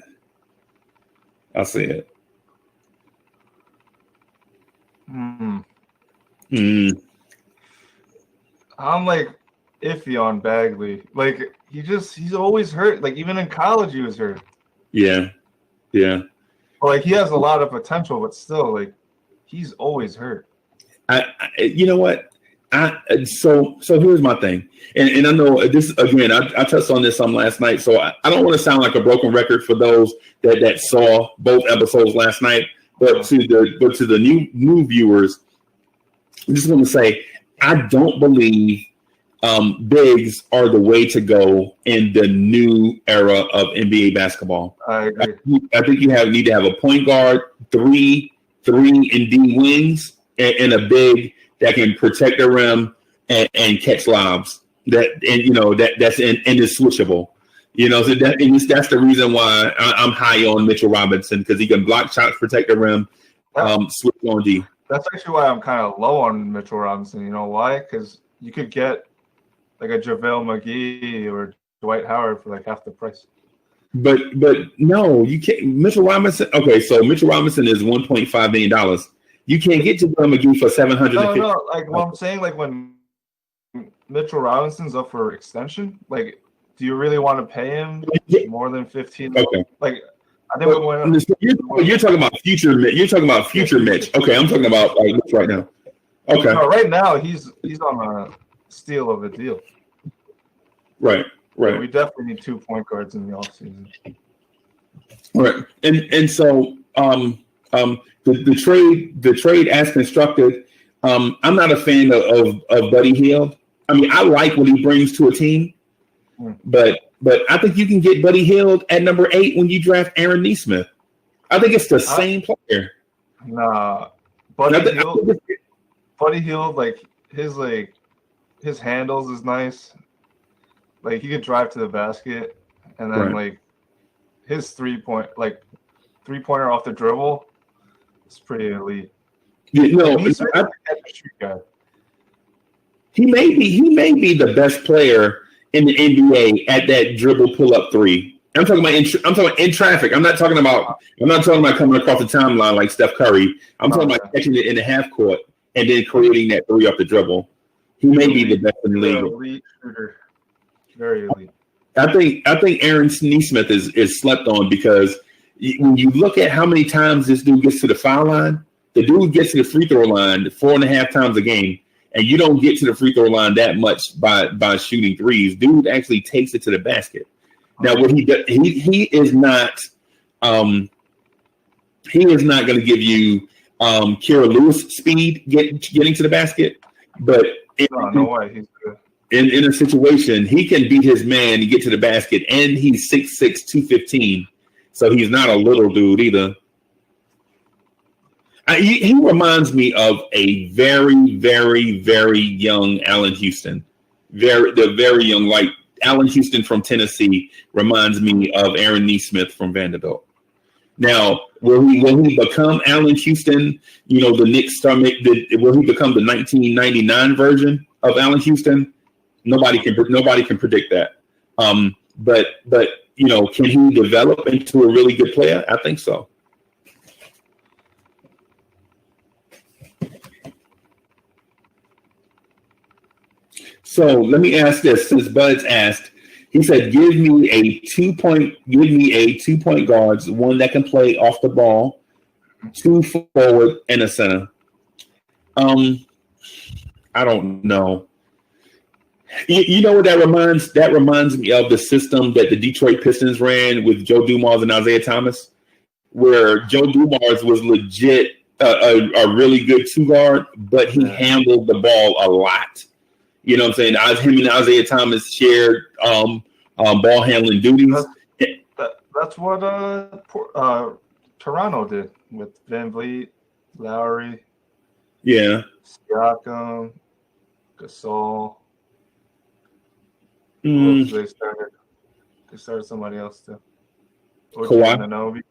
I'm like iffy on Bagley. Like he's always hurt. Like even in college he was hurt. Yeah. Like he has a lot of potential, but still, like he's always hurt. You know what? So here's my thing, and I know this again. I touched on this some last night, so I don't want to sound like a broken record for those that saw both episodes last night. But to the new viewers, I just want to say I don't believe bigs are the way to go in the new era of NBA basketball. I agree. I think you need to have a point guard, three and D wings, and a big that can protect the rim and catch lobs. That's switchable. You know, so that's the reason why I'm high on Mitchell Robinson, because he can block shots, protect the rim, switch on D. That's actually why I'm kind of low on Mitchell Robinson. You know why? Because you could get like a JaVale McGee or Dwight Howard for like half the price. But no, you can't. Mitchell Robinson. Okay, so Mitchell Robinson is $1.5 million. You can't get JaVale McGee for $750. No. Like what I'm saying, like when Mitchell Robinson's up for extension, like, do you really want to pay him more than 15? Okay. Like, I think you're talking about future. You're talking about future Mitch. Okay, I'm talking about like Mitch right now. Okay. No, right now he's on a steal of a deal. Right. We definitely need 2 point guards in the offseason. Right, and so the trade as constructed, I'm not a fan of Buddy Hield. I mean, I like what he brings to a team, but I think you can get Buddy Hield at number 8 when you draft Aaron Nesmith. I think it's the same player. Nah, Buddy Hield, like his handles is nice. Like he could drive to the basket, and then like his 3-pointer off the dribble is pretty elite. Yeah, no, he may be the best player in the NBA at that dribble pull up 3. I'm talking about in traffic. I'm not talking about coming across the timeline like Steph Curry. I'm talking about catching it in the half court and then creating that 3 off the dribble. He may be the best in the league. Elite shooter. Very elite. I think Aaron Nesmith is slept on, because when you look at how many times this dude gets to the foul line, the dude gets to the free throw line 4.5 times a game, and you don't get to the free throw line that much by shooting threes. Dude actually takes it to the basket. Now, what he does, he is not going to give you Kira Lewis speed getting to the basket, but no way. He's good. In a situation, he can beat his man and get to the basket, and he's 6'6", 215, so he's not a little dude either. He reminds me of a very, very, very young Allen Houston, very young, like Allen Houston from Tennessee reminds me of Aaron Nesmith from Vanderbilt. Now, will he become Allen Houston? You know, the Knicks will he become the 1999 version of Allen Houston? Nobody can predict that. But you know, can he develop into a really good player? I think so. So let me ask this: since Bud's asked, he said, "Give me a 2-point guards, one that can play off the ball, 2 forward and a center." I don't know. You know what that reminds? That reminds me of the system that the Detroit Pistons ran with Joe Dumars and Isaiah Thomas, where Joe Dumars was legit a really good 2-guard, but he handled the ball a lot. You know what I'm saying? Him and Isaiah Thomas shared ball handling duties. That's what Toronto did with Van Vliet, Lowry, Siakam, Gasol. They started somebody else too. Kawhi.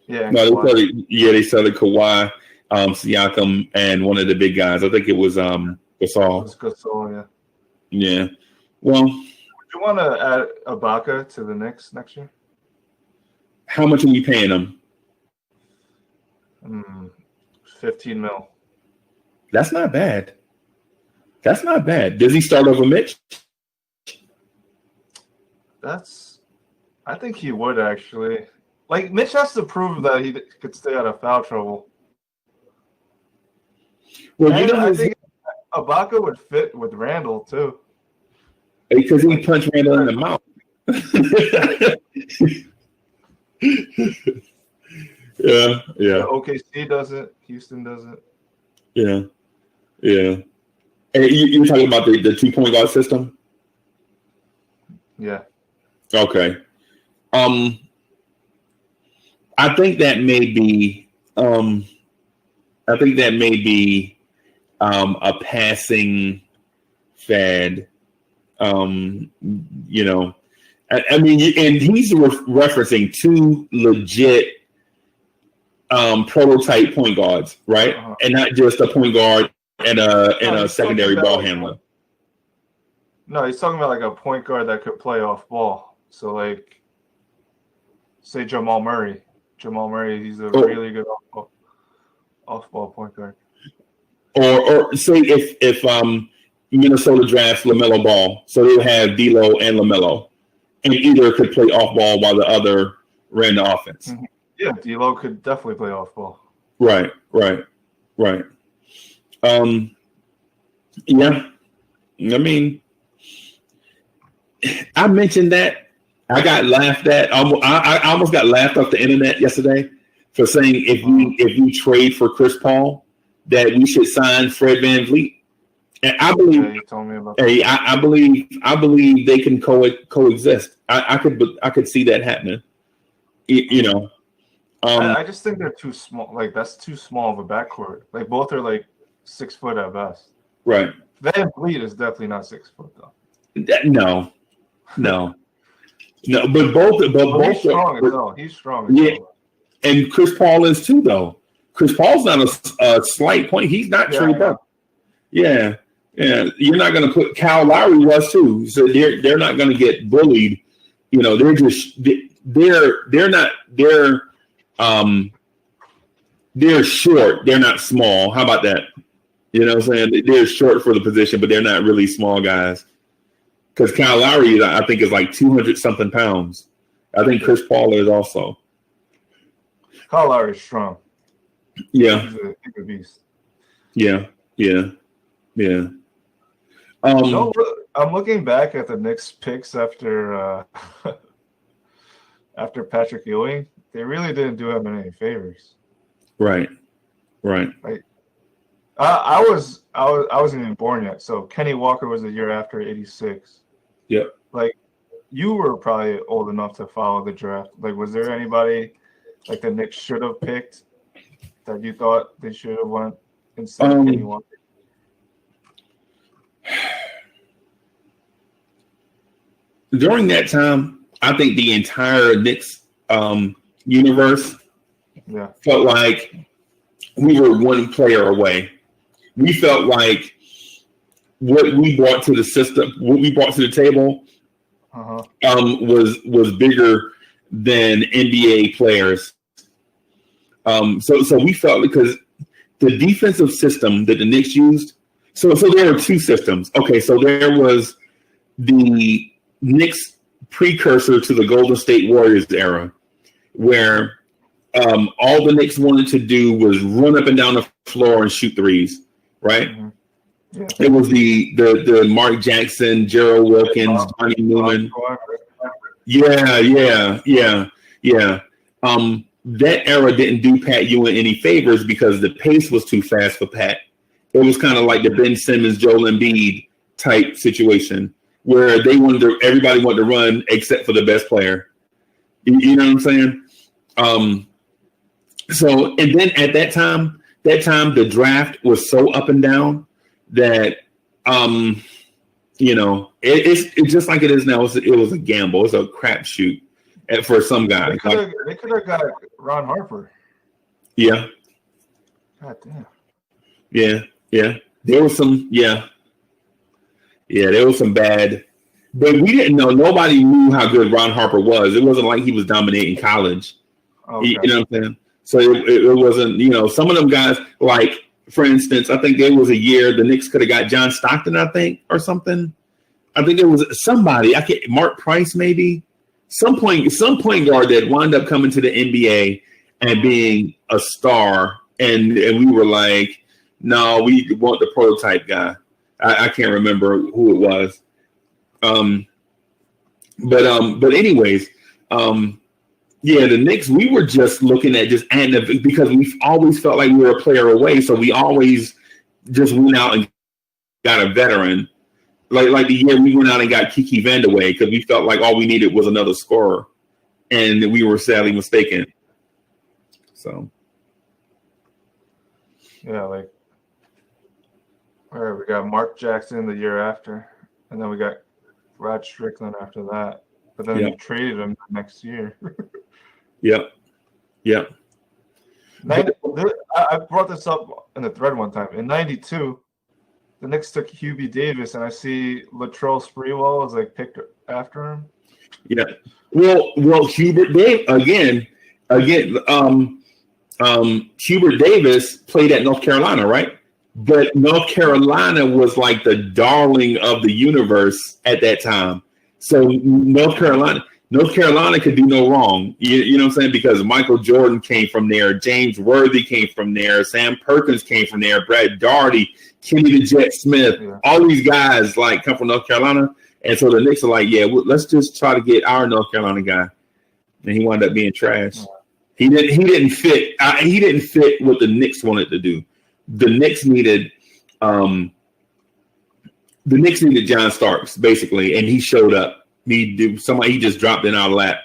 Yeah, Kawhi. They started Kawhi, Siakam, and one of the big guys. I think it was Gasol. It was Gasol, yeah. Yeah. Well, would you want to add Ibaka to the Knicks next year? How much are we paying him? 15 mil. That's not bad. Does he start over Mitch? I think he would actually. Like, Mitch has to prove that he could stay out of foul trouble. Well, and I think Ibaka would fit with Randall too. Because he punched Randall in the mouth. Yeah. OKC does it. Houston does it. Yeah. And you're talking about the 2-point guard system? Yeah. Okay. I think that may be a passing fad. You know, I mean, and he's referencing 2 legit prototype point guards, right? Uh-huh. And not just a point guard and a secondary ball handler. No, he's talking about like a point guard that could play off ball. So, like, say Jamal Murray. He's a really good off ball point guard. Or say if Minnesota drafts LaMelo Ball, so they'll have D'Lo and LaMelo, and either could play off ball while the other ran the offense. Mm-hmm. Yeah, D'Lo could definitely play off ball. Right. Yeah. I mean, I mentioned that. I got laughed at. I almost got laughed off the internet yesterday for saying if we trade for Chris Paul, that we should sign Fred VanVleet. And I believe, you told me about that. I believe they can coexist. I could see that happening. You know, I just think they're too small. Like, that's too small of a backcourt. Like, both are like 6 foot at best. Right. VanVleet is definitely not 6 foot though. No. But both he's strong as well. He's strong. Yeah, and Chris Paul is too, though. Chris Paul's not a slight point. He's not Trey Burke. Yeah. You're not going to put Kyle Lowry was too. So they're not going to get bullied. You know, they're short. They're not small. How about that? You know what I'm saying? They're short for the position, but they're not really small guys. Because Kyle Lowry, I think, is like 200-something pounds. I think Chris Paul is also. Kyle Lowry is strong. Yeah. He's a beast. Yeah. I'm looking back at the Knicks picks after Patrick Ewing. They really didn't do him any favors. Right. Like, I wasn't even born yet. So Kenny Walker was a year after, 86. Yep. Like, you were probably old enough to follow the draft. Like, was there anybody like the Knicks should have picked that you thought they should have went instead of Kenny Walker? during that time, I think the entire Knicks universe felt like we were one player away. We felt like what we brought to the system, what we brought to the table, was bigger than NBA players. So we felt because the defensive system that the Knicks used. So there were two systems. Okay, so there was the Knicks precursor to the Golden State Warriors era, where all the Knicks wanted to do was run up and down the floor and shoot threes, right? Mm-hmm. Yeah. It was the Mark Jackson, Gerald Wilkins, Johnny Newman. Yeah. That era didn't do Pat Ewing any favors because the pace was too fast for Pat. It was kind of like the Ben Simmons, Joel Embiid type situation where everybody wanted to run except for the best player. You know what I'm saying? So, and then at that time, the draft was so up and down that, it's just like it is now. It was a gamble. It's a crapshoot for some guys. They could have got Ron Harper. Yeah. God damn. Yeah. There was some. Yeah. There was some bad. But we didn't know. Nobody knew how good Ron Harper was. It wasn't like he was dominating college. Okay. You know what I'm saying? So it wasn't, some of them guys, like, for instance, I think there was a year the Knicks could have got John Stockton, I think, or something. I think there was somebody, Mark Price maybe, some point guard that wound up coming to the NBA and being a star. And we were like, no, we want the prototype guy. I can't remember who it was. But anyways, the Knicks, we were just looking at because we always felt like we were a player away. So we always just went out and got a veteran. Like the year we went out and got Kiki Vandeweghe because we felt like all we needed was another scorer. And we were sadly mistaken. So. Yeah, like, all right, we got Mark Jackson the year after. And then we got Rod Strickland after that. But then we traded him the next year. Yep. I brought this up in the thread one time. In '92, the Knicks took Hubie Davis, and I see Latrell Sprewell was like picked after him. Yeah. Well, Hubert Davis Hubert Davis played at North Carolina, right? But North Carolina was like the darling of the universe at that time. So North Carolina could do no wrong. You know what I'm saying? Because Michael Jordan came from there. James Worthy came from there. Sam Perkins came from there. Brad Daugherty, Kenny the Jet Smith. Yeah. All these guys come from North Carolina. And so the Knicks are like, let's just try to get our North Carolina guy. And he wound up being trash. He didn't fit. He didn't fit what the Knicks wanted to do. The Knicks needed John Starks, basically, and he showed up. He just dropped in our lap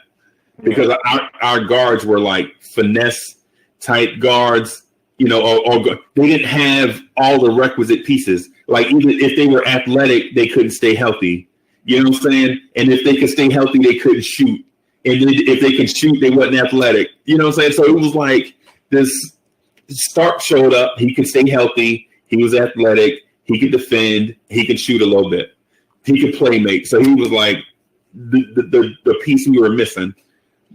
because our guards were like finesse type guards, or they didn't have all the requisite pieces. Like even if they were athletic, they couldn't stay healthy. You know what I'm saying? And if they could stay healthy, they couldn't shoot. And if they can shoot, they wasn't athletic. You know what I'm saying? So it was like this. Stark showed up. He could stay healthy. He was athletic. He could defend. He could shoot a little bit. He could play make. So he was like the piece we were missing.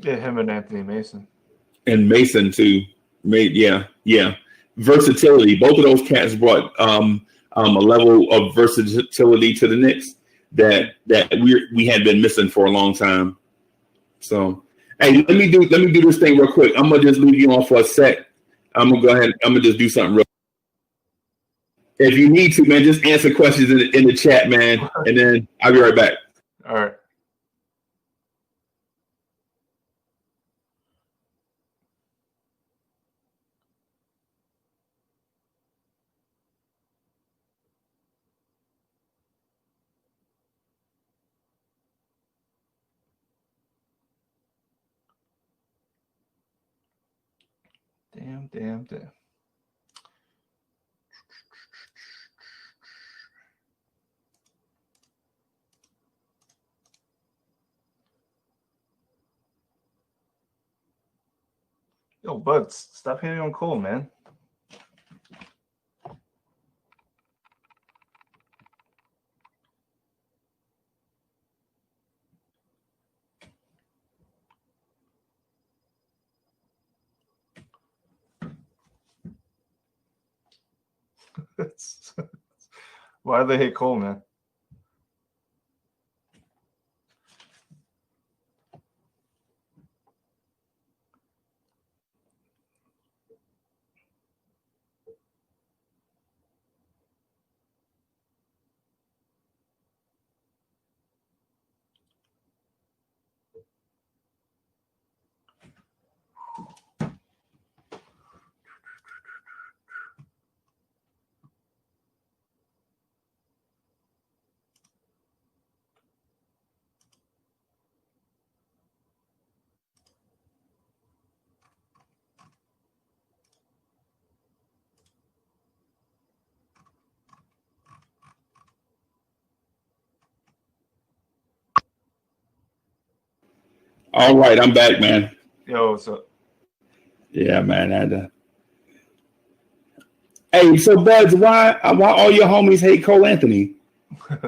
Yeah, him and Anthony Mason. And Mason too. Versatility. Both of those cats brought a level of versatility to the Knicks that we had been missing for a long time. So hey, let me do this thing real quick. I'm gonna just leave you on for a sec. I'm gonna go ahead. I'm gonna just do something real. If you need to, man, just answer questions in the chat, man, and then I'll be right back. All right. Damn. Yo, Bud, stop hitting on Cole, man. Why do they hate Cole, man? All right, I'm back, man. Yo, what's up? Yeah, man. I had to... Hey, so Buds, why all your homies hate Cole Anthony?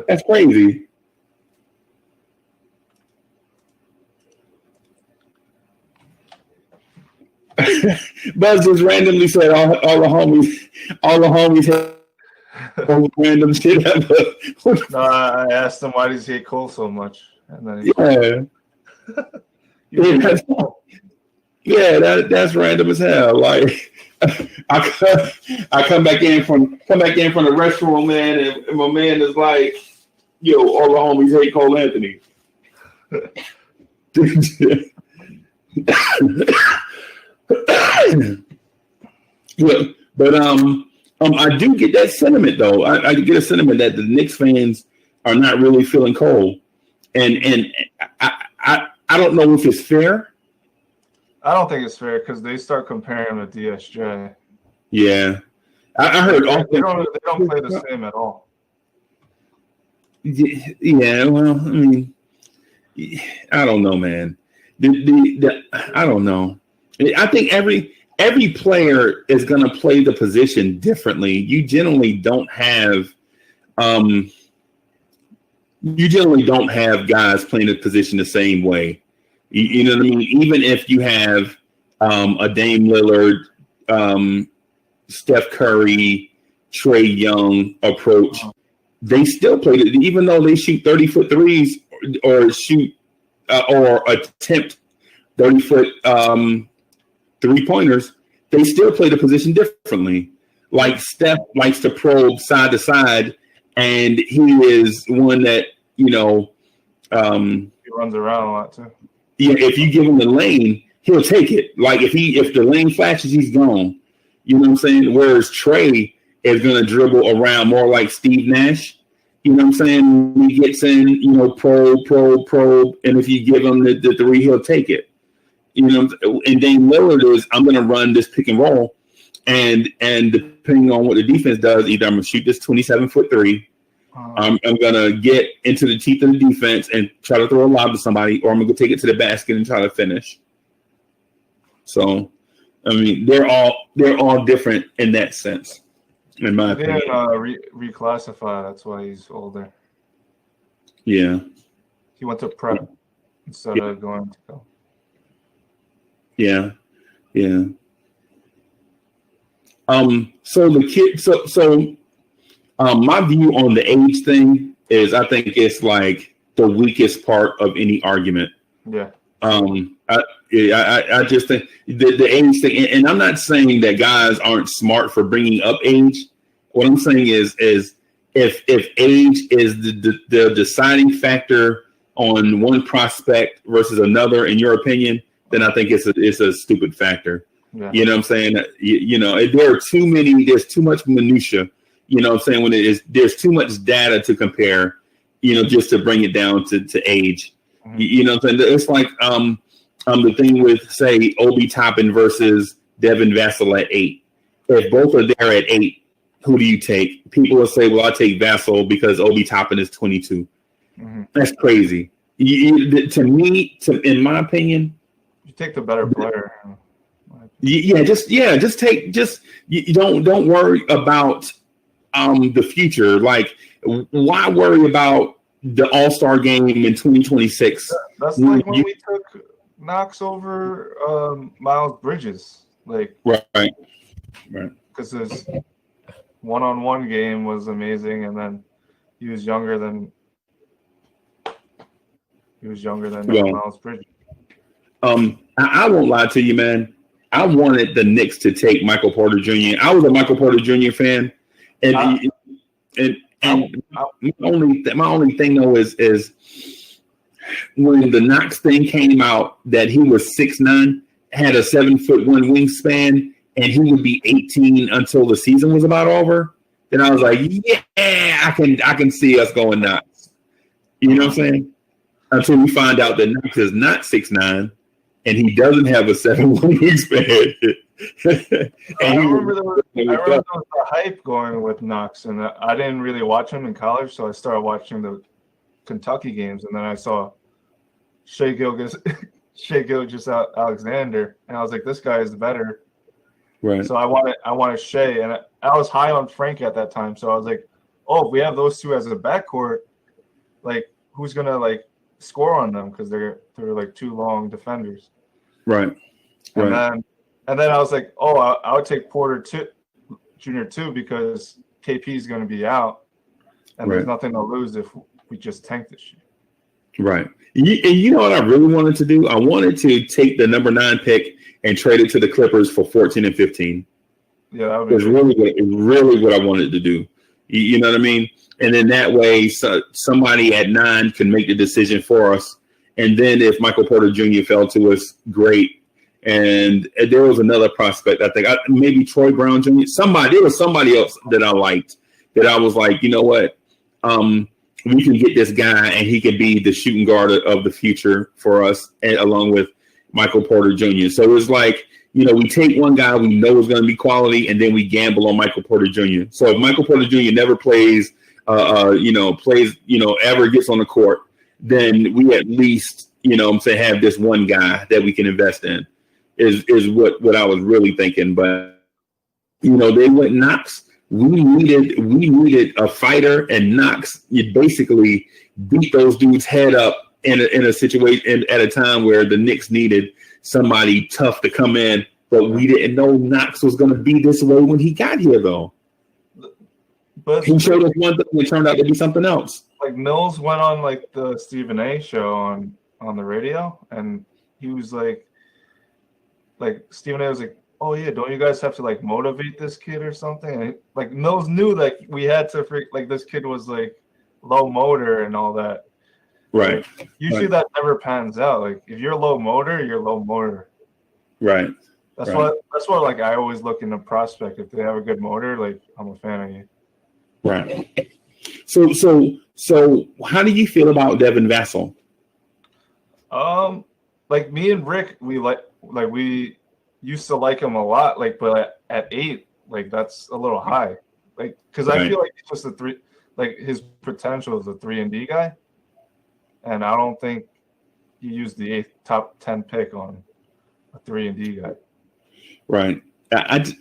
That's crazy. Buzz just randomly said all the homies hate random shit ever. No, I asked him why does he hate Cole so much, and then he that's random as hell. Like I come back in from the restroom, man, and my man is like, "Yo, all the homies hate Cole Anthony." Yeah, but I do get that sentiment though. I get a sentiment that the Knicks fans are not really feeling Cole, and I don't know if it's fair. I don't think it's fair because they start comparing him to DSJ. Yeah, I heard they don't play the same at all. Yeah, well, I mean, I don't know, man. I don't know. I think every player is going to play the position differently. You generally don't have guys playing the position the same way. You know what I mean? Even if you have a Dame Lillard, Steph Curry, Trae Young approach, they still play it. Even though they shoot 30-foot threes or shoot or attempt 30-foot 3-pointers, they still play the position differently. Like Steph likes to probe side to side, and he is one that, he runs around a lot too. Yeah, if you give him the lane, he'll take it. Like if the lane flashes, he's gone. You know what I'm saying? Whereas Trae is going to dribble around more like Steve Nash. You know what I'm saying? He gets in, probe, and if you give him the three, he'll take it. You know, and Dame Lillard is, I'm going to run this pick and roll, and depending on what the defense does, either I'm going to shoot this 27-foot three, I'm going to get into the teeth of the defense and try to throw a lob to somebody, or I'm going to go take it to the basket and try to finish. So, I mean, they're all different in that sense, in my opinion. They didn't reclassify. That's why he's older. Yeah. He went to prep instead of going to go. Yeah. So the kid, my view on the age thing is I think it's like the weakest part of any argument. Yeah. I just think the age thing, and I'm not saying that guys aren't smart for bringing up age. What I'm saying is if age is the deciding factor on one prospect versus another, in your opinion, then I think it's a stupid factor. Yeah. You know what I'm saying? There's too much minutia. You know what I'm saying? There's too much data to compare, just to bring it down to age. Mm-hmm. You know what I'm saying? It's like the thing with, say, Obi Toppin versus Devin Vassell at 8. If both are there at 8, who do you take? People will say, well, I'll take Vassell because Obi Toppin is 22. Mm-hmm. That's crazy. In my opinion, you take the better player. You don't worry about the future. Like, why worry about the All-Star game in 2026? That's like when we took Knox over Miles Bridges, like right. Because his one-on-one game was amazing, and then he was younger than Miles Bridges. I won't lie to you, man. I wanted the Knicks to take Michael Porter Jr. I was a Michael Porter Jr. fan, and my only thing though is when the Knox thing came out that he was 6'9", had a 7'1" wingspan, and he would be 18 until the season was about over. Then I was like, yeah, I can see us going nuts. You know what I'm saying? Until we find out that Knox is not 6'9", and he doesn't have a 7'1" wingspan. I remember there was the hype going with Knox, and I didn't really watch him in college, so I started watching the Kentucky games, and then I saw Shai Gilgeous-Alexander, and I was like, this guy is better. Right. So I wanted Shai, and I was high on Frank at that time, so I was like, oh, if we have those two as a backcourt, like who's gonna like score on them because they're like two long defenders. Right. And then I was like, oh, I would take Porter Jr. too because KP is going to be out, and there's nothing to lose if we just tank this shit. Right. And you know what I really wanted to do? I wanted to take the number 9 pick and trade it to the Clippers for 14 and 15. Yeah, that would be really what I wanted to do. You know what I mean? And then that way, somebody at 9 can make the decision for us. And then if Michael Porter Jr. fell to us, great. And there was another prospect, I think, maybe Troy Brown Jr. There was somebody else that I liked that I was like, you know what? We can get this guy and he can be the shooting guard of the future for us, and along with Michael Porter Jr. So it was like, you know, we take one guy we know is going to be quality, and then we gamble on Michael Porter Jr. So if Michael Porter Jr. never plays, ever gets on the court, then we at least, have this one guy that we can invest in is what I was really thinking. But, they went Knox. We needed a fighter, and Knox, you basically beat those dudes head up in a situation at a time where the Knicks needed somebody tough to come in, but we didn't know Knox was going to be this way when he got here, though. But he showed us one thing and it turned out to be something else. Like Mills went on like the Stephen A. show on the radio, and he was like Stephen A. was like, "Oh yeah, don't you guys have to like motivate this kid or something?" And like Mills knew like we had to this kid was like low motor and all that. Right. Like, usually that never pans out. Like if you're low motor, you're low motor. Right. That's what like I always look in a prospect. If they have a good motor, like I'm a fan of you. Right. So how do you feel about Devin Vassell? Like me and Rick, we used to like him a lot. Like, but at 8, like that's a little high. Like, because I feel like he's just a 3. Like his potential is a 3-and-D guy, and I don't think he used the top 10 pick on a 3-and-D guy. Right. It's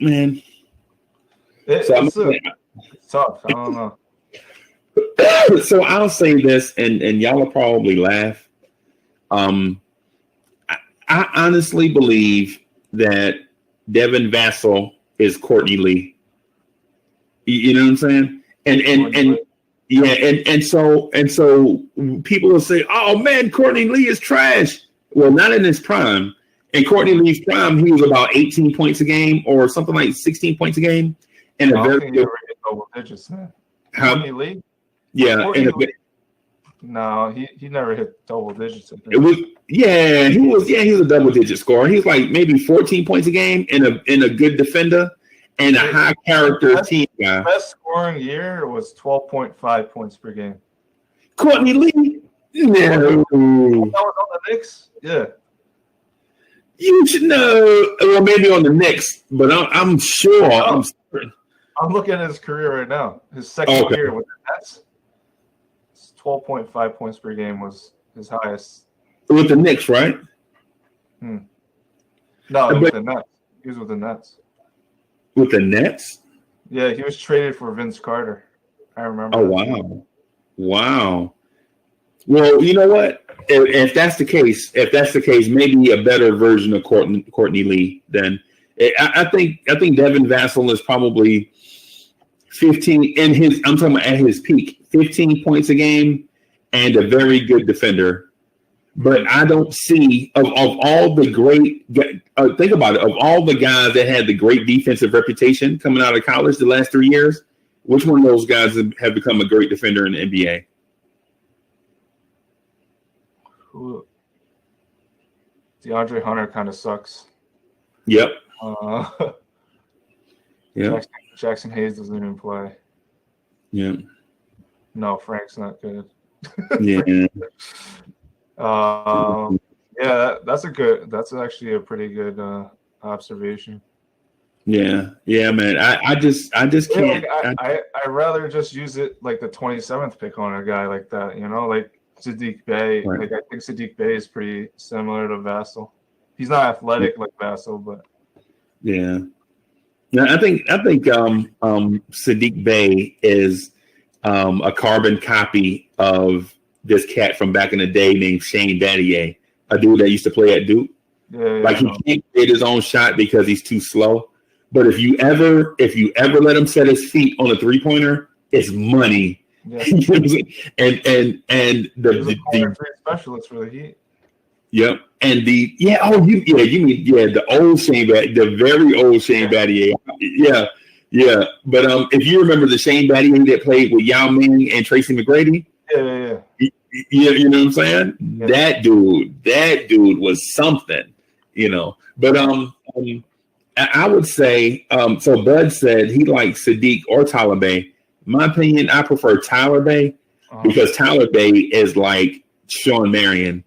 tough. I don't know. So I'll say this, and y'all will probably laugh. I honestly believe that Devin Vassell is Courtney Lee. You know what I'm saying? And so people will say, "Oh man, Courtney Lee is trash." Well, not in his prime. In Courtney Lee's prime, he was about 18 points a game or something like 16 points a game. And I don't think he ever hit double digits, man. Courtney Lee? Yeah. No, he never hit double digits. He was a double digit scorer. He was like maybe 14 points a game and a good defender and a high character team guy. Best scoring year was 12.5 points per game. Courtney Lee? No. That was on the Knicks? Yeah. You should know. Well, maybe on the Knicks, but I'm sure. I'm looking at his career right now. His second year with the Nets, 12.5 points per game was his highest. With the Knicks, right? No, with the Nets. He was with the Nets. With the Nets? Yeah, he was traded for Vince Carter. I remember. Oh, wow. Wow. Well, you know what? If that's the case, maybe a better version of Courtney Lee. Then I think Devin Vassell is probably 15 in his. I'm talking about at his peak, 15 points a game, and a very good defender. But I don't see of all the great. Think about it. Of all the guys that had the great defensive reputation coming out of college the last 3 years, which one of those guys have become a great defender in the NBA? DeAndre Hunter kind of sucks. Yep. Yeah. Jackson Hayes doesn't even play. Yeah. No, Frank's not good. Yeah. Yeah, that's actually a pretty good observation. Yeah, man. I just can't. I'd rather just use it like the 27th pick on a guy like that, like Sadiq Bey. Right. Like I think Sadiq Bey is pretty similar to Vassell. He's not athletic like Vassell, but yeah. No, I think Sadiq Bey is a carbon copy of this cat from back in the day named Shane Battier, a dude that used to play at Duke. Yeah, he can't get his own shot because he's too slow. But if you ever let him set his feet on a 3-pointer, it's money. Yeah. and the specialist for the Heat. Yep. And the old Shane the very old Shane Battier. Yeah. But if you remember the Shane Battier that played with Yao Ming and Tracy McGrady, you know what I'm saying? Yeah. That dude was something, But I would say so. Bud said he likes Sadiq or Tyler Bey. In my opinion, I prefer Tyler Bey because Tyler Bey is like Sean Marion.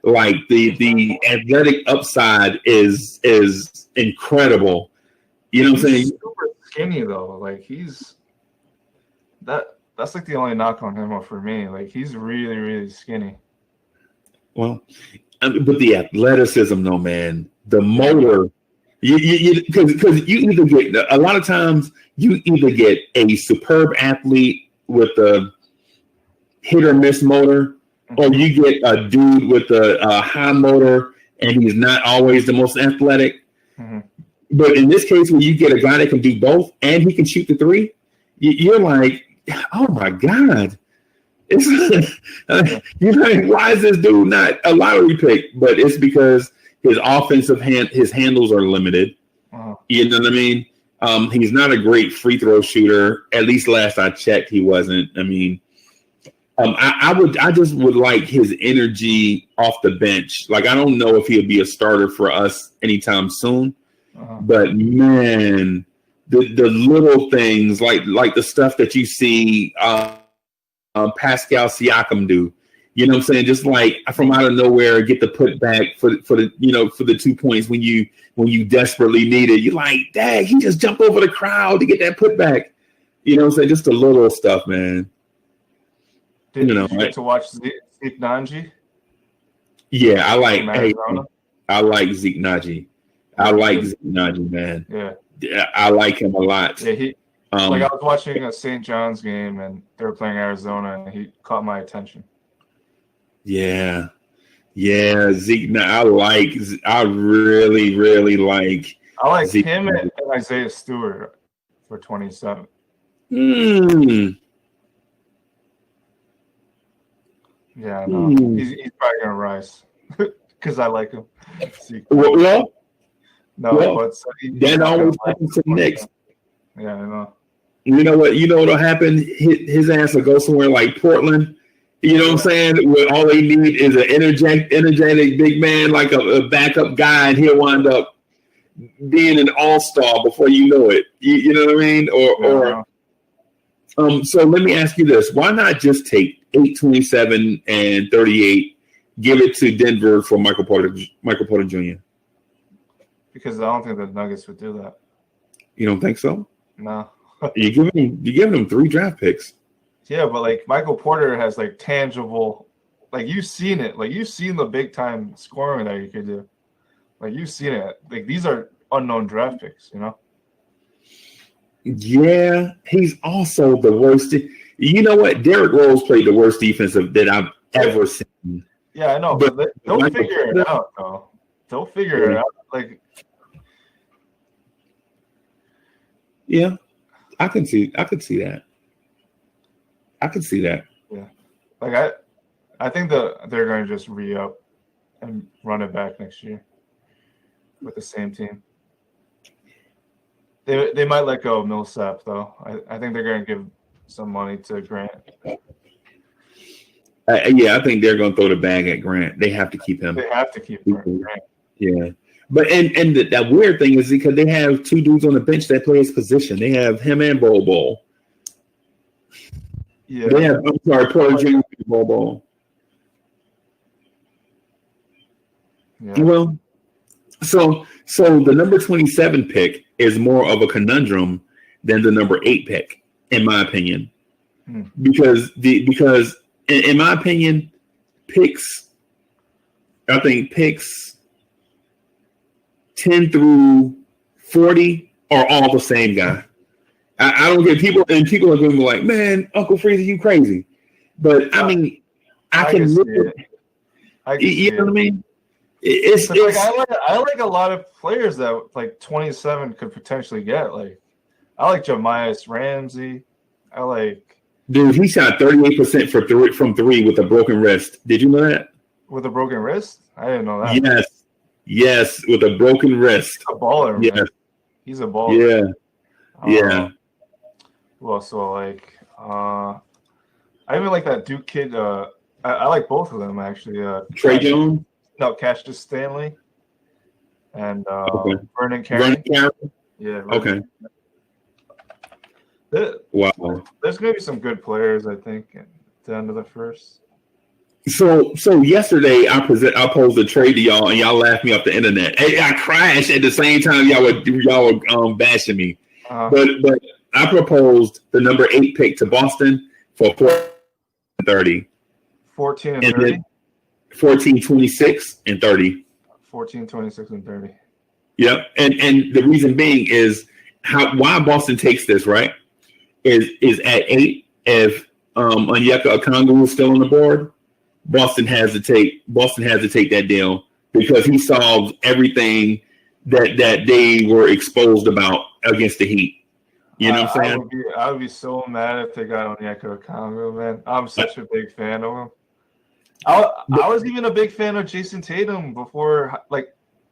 Like the athletic upside is incredible. You know what I'm saying? Super skinny though. Like that's like the only knock on him for me. Like he's really, really skinny. Well, but the athleticism, though, man, the motor. Because you either get a lot of times you either get a superb athlete with a hit or miss motor, or you get a dude with a high motor and he's not always the most athletic. Mm-hmm. But in this case, when you get a guy that can do both and he can shoot the three, you're like, oh my God. You're like, why is this dude not a lottery pick? But it's because his offensive his handles are limited. Wow. You know what I mean? He's not a great free throw shooter. At least last I checked, he wasn't. I mean, I just would like his energy off the bench. Like, I don't know if he'll be a starter for us anytime soon. But man, the little things like the stuff that you see Pascal Siakam do. You know what I'm saying? Just like from out of nowhere, get the putback for the 2 points when you desperately need it. You're like, dang, he just jumped over the crowd to get that putback. You know what I'm saying? Just the little stuff, man. Did you get to watch Zeke Naji? Yeah, I like Zeke Naji. I like Zeke Naji, man. Yeah, I like him a lot. Yeah, I was watching a St. John's game and they were playing Arizona, and he caught my attention. Yeah, Zeke. I really, really like. I like Zeke him and Isaiah Stewart for 27. Yeah, I know. He's probably gonna rise because I like him. Well, but that always happens to the Knicks. Yeah, I know. You know what'll happen? His ass will go somewhere like Portland. You know what I'm saying? Where all they need is an energetic big man, like a backup guy, and he'll wind up being an all-star before you know it. You know what I mean? So let me ask you this: why not just take 8, 27, and 38, give it to Denver for Michael Porter Jr.? Because I don't think the Nuggets would do that. You don't think so? No. You're giving them 3 draft picks. Yeah, but like Michael Porter has like tangible, like you've seen it, like you've seen the big time scoring that you could do, like you've seen it. Like these are unknown draft picks, you know? Yeah, he's also the worst. You know what? Derrick Rose played the worst defensive that I've ever seen. Yeah, I know, but they'll figure it out, though. They'll figure it out. Like, yeah, I could see that. I could see that. Yeah, like I think that they're going to just re-up and run it back next year with the same team. They might let go of Millsap though. I think they're going to give some money to Grant. Yeah, I think they're going to throw the bag at Grant. They have to keep him. They have to keep Grant. Yeah, but and that weird thing is because they have two dudes on the bench that play his position. They have him and Bol. Yeah, they have. I'm sorry, Porter Jr. and Bol. Yeah. Well, so the number 27 pick is more of a conundrum than the number 8 pick, in my opinion, because in my opinion, picks 10 through 40 are all the same guy. I don't get people, and people are going to be like, man, Uncle Freezie, you crazy. But I mean, I can look at it. You know what I mean? It's like I like a lot of players that like 27 could potentially get. Like I like Jamias Ramsey. I like dude. He shot 38% from three with a broken wrist. Did you know that? With a broken wrist? I didn't know that. Yes, with a broken wrist. He's a baller. Yes. Man. He's a baller. Yeah. Well, so like I even like that Duke kid. I like both of them actually. Trey Jones. No, Cassius Stanley and Vernon Carey. Yeah. Okay. Wow. There's going to be some good players, I think, at the end of the first. So yesterday I posed a trade to y'all, and y'all laughed me off the internet. I crashed at the same time y'all were bashing me. But I proposed the number 8 pick to Boston for 30. 14 and 30. 14, 26, and 30. 14, 26, and 30. Yep. And the reason being is why Boston takes this, right? Is at 8, if Onyeka Okongwu is still on the board, Boston has to take that deal because he solves everything that they were exposed about against the Heat. You know what I'm saying? I would be so mad if they got Onyeka Okongwu, man. I'm such a big fan of him. I was even a big fan of Jason Tatum before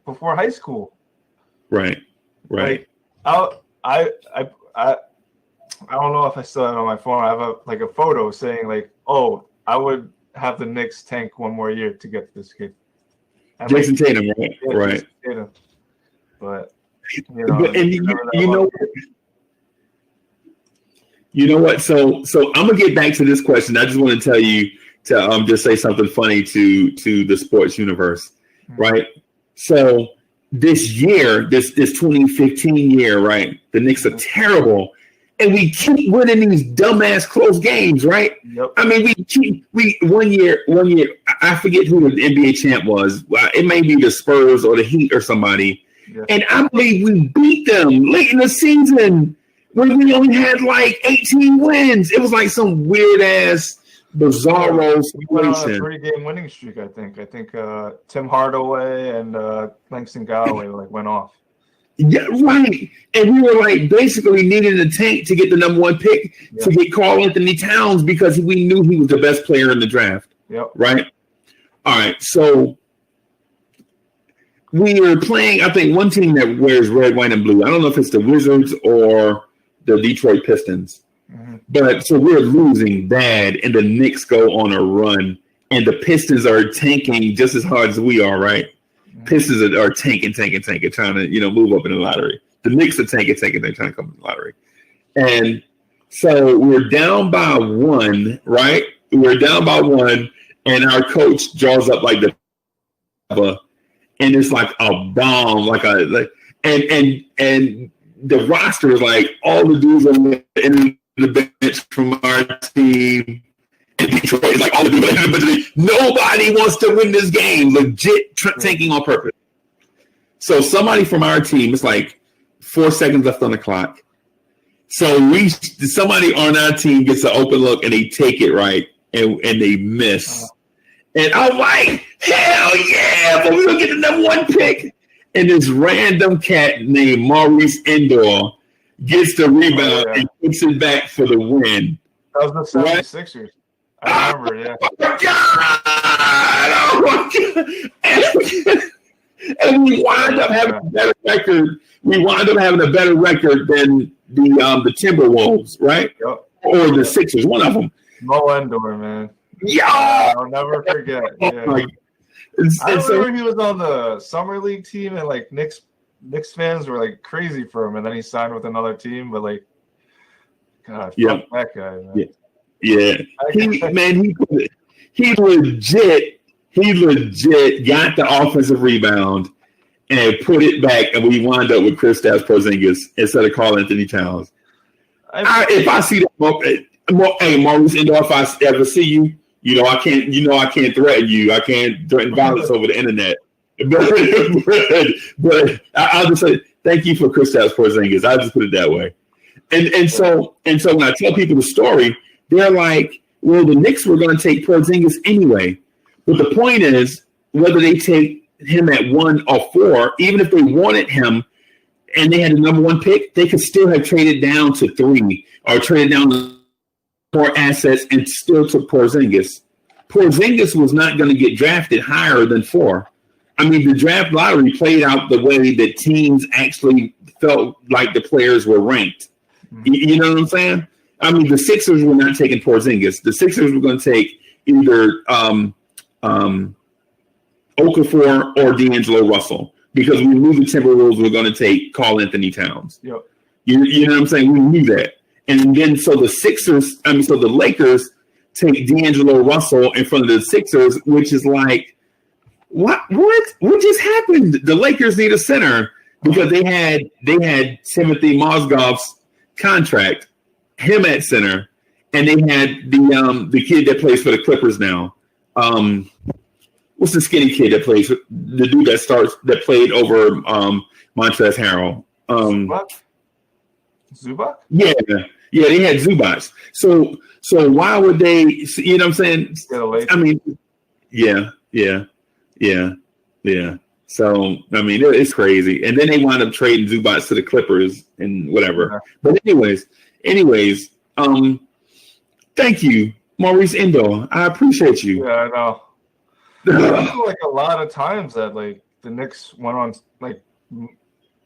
high school. Right. Like, I don't know if I still have it on my phone. I have a photo saying like, oh, I would have the Knicks tank one more year to get this kid. And Jason Tatum, right? Yeah, right. Jason Tatum. But you know what? So I'm gonna get back to this question. I just want to tell you to just say something funny to the sports universe, right? So this year, this 2015 year, right? The Knicks are terrible, and we keep winning these dumbass close games, right? Yep. I mean, we one year. I forget who the NBA champ was. It may be the Spurs or the Heat or somebody, and I believe we beat them late in the season when we only had like 18 wins. It was like some weird ass. Bizarro situation. We went on a 3-game winning streak, I think. I think Tim Hardaway and Langston Galloway went off. Yeah, right. And we were like basically needing a tank to get the number 1 pick to get Karl Anthony Towns because we knew he was the best player in the draft. Yep. Right? All right. So we were playing, I think, one team that wears red, white, and blue. I don't know if it's the Wizards or the Detroit Pistons. But so we're losing bad, and the Knicks go on a run, and the Pistons are tanking just as hard as we are, right? Pistons are tanking, trying to move up in the lottery. The Knicks are tanking, they're trying to come in the lottery. And so we're down by 1, right? We're down by 1, and our coach draws up like and it's like a bomb, and the roster is like all the dudes are in the bench from our team in Detroit. It's like all the dudes. Nobody wants to win this game. Legit tanking on purpose. So somebody from our team, it's like 4 seconds left on the clock. So somebody on our team gets an open look and they take it right and they miss. And I'm like, hell yeah, but we're going to get the number 1 pick. And this random cat named Maurice Indoor gets the rebound and puts it back for the win. That was the 76ers. I remember, yeah. Oh, my God. And we wind up having a better record. We wind up having a better record than the Timberwolves, right? Yep. Or the Sixers, one of them. Mo Endor, man. Yeah, I'll never forget. Yeah. I remember he was on the summer league team, and like Knicks fans were like crazy for him, and then he signed with another team. But like, God, fuck that guy, man. Yeah. He legit got the offensive rebound and put it back, and we wound up with Kristaps Porzingis instead of Karl Anthony Towns. If I see that, hey, Maurice Indoor, if I ever see you, I can't threaten you. I can't threaten violence over the internet. But I'll just say thank you for Kristaps Porzingis. I'll just put it that way. And so when I tell people the story, they're like, well, the Knicks were going to take Porzingis anyway. But the point is, whether they take him at 1 or 4, even if they wanted him and they had the number 1 pick, they could still have traded down to 3 or traded down to 4 assets and still took Porzingis. Porzingis was not going to get drafted higher than 4. I mean, the draft lottery played out the way that teams actually felt like the players were ranked. You know what I'm saying? I mean, the Sixers were not taking Porzingis. The Sixers were going to take either Okafor or D'Angelo Russell because we knew the Timberwolves were going to take Karl Anthony Towns. Yep. You know what I'm saying? We knew that. And then so the Lakers take D'Angelo Russell in front of the Sixers, which is like, what just happened? The Lakers need a center because they had Timothy Mozgov's contract, him at center, and they had the kid that plays for the Clippers now. What's the skinny kid that plays? The dude that played over Montrezl Harrell. Zubac? Yeah, they had Zubac. So why would they? You know what I'm saying? I mean, yeah. So I mean, it's crazy. And then they wound up trading Zubac to the Clippers and whatever. Yeah. But anyways, thank you, Maurice Indoor. I appreciate you. Yeah, I know. There's like a lot of times that like the Knicks went on like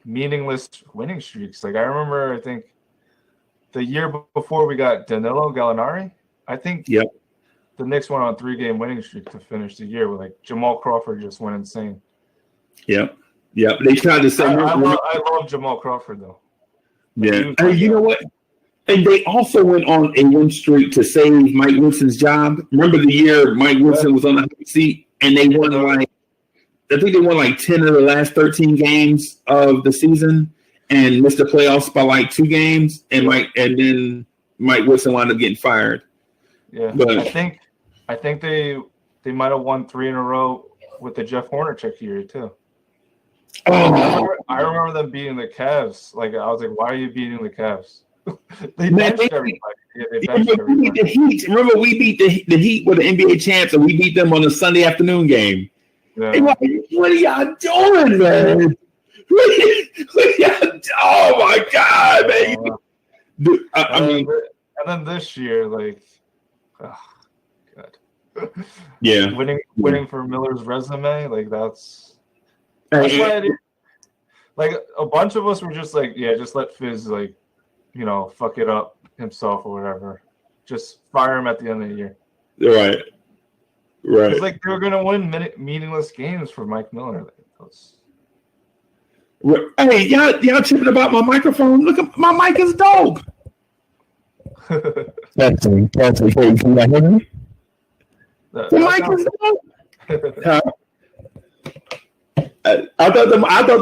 meaningless winning streaks. Like I remember, I think the year before we got Danilo Gallinari, I think the Knicks went on a 3-game winning streak to finish the year with like Jamal Crawford just went insane. Yep. They tried to say. I love Jamal Crawford though. Yeah, and you know what? And they also went on a win streak to save Mike Wilson's job. Remember the year Mike Wilson was on the hot seat, and they won I think they won like 10 of the last 13 games of the season, and missed the playoffs by like 2 games, and then Mike Wilson wound up getting fired. Yeah, but I think they might have won 3 in a row with the Jeff Hornacek year too. Oh, I remember them beating the Cavs. Like I was like, why are you beating the Cavs? They benched everybody. Yeah, they benched everybody. We beat the Heat. Remember, we beat the Heat with the NBA champs, and we beat them on a Sunday afternoon game. Yeah. Like, what are y'all doing, man? Oh my God, man! I mean, and then this year, like, oh, God. Yeah, winning for Miller's resume, like that's why I did. Like a bunch of us were just like, yeah, just let Fizz like, fuck it up himself or whatever. Just fire him at the end of the year. Right. It's like they were gonna win meaningless games for Mike Miller. Hey, y'all tripping about my microphone? Look, my mic is dope. Testing. Hey, can you hear me? The mic is dope. I thought the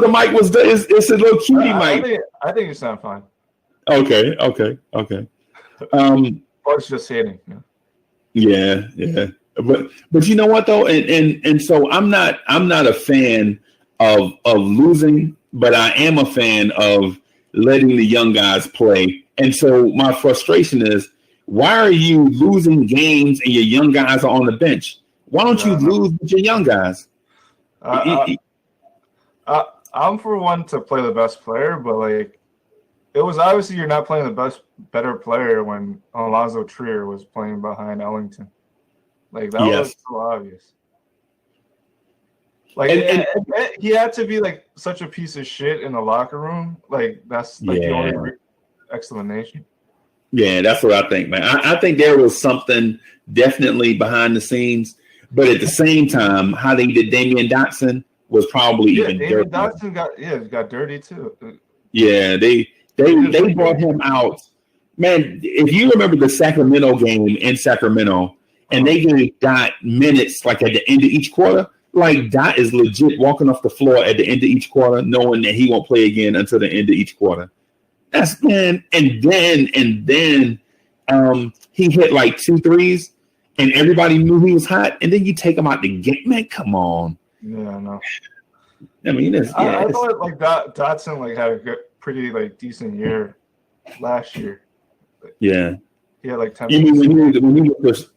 mic was it's a little cutie mic. I think you sound fine. Okay. Or it's just hitting. Yeah. But you know what though, and so I'm not a fan of losing, but I am a fan of letting the young guys play. And so my frustration is, why are you losing games and your young guys are on the bench? Why don't you lose with your young guys? I'm for one to play the best player, but like it was obviously you're not playing the better player when Alonzo Trier was playing behind Ellington. Like that was so obvious. Like he had to be like such a piece of shit in the locker room. Like that's like the only explanation. Yeah, that's what I think, man. I think there was something definitely behind the scenes, but at the same time, how they did Damian Dotson was probably even dirty. Damian Dotson got dirty too. Yeah, they brought him out. Man, if you remember the Sacramento game in Sacramento, and they gave Dot minutes like at the end of each quarter, like Dot is legit walking off the floor at the end of each quarter, knowing that he won't play again until the end of each quarter. That's man, and then he hit like 2 threes, and everybody knew he was hot. And then you take him out the game, man. Come on. Yeah, no. I mean, I thought like Dotson like had a pretty like decent year last year. Yeah, he had like 10. You mean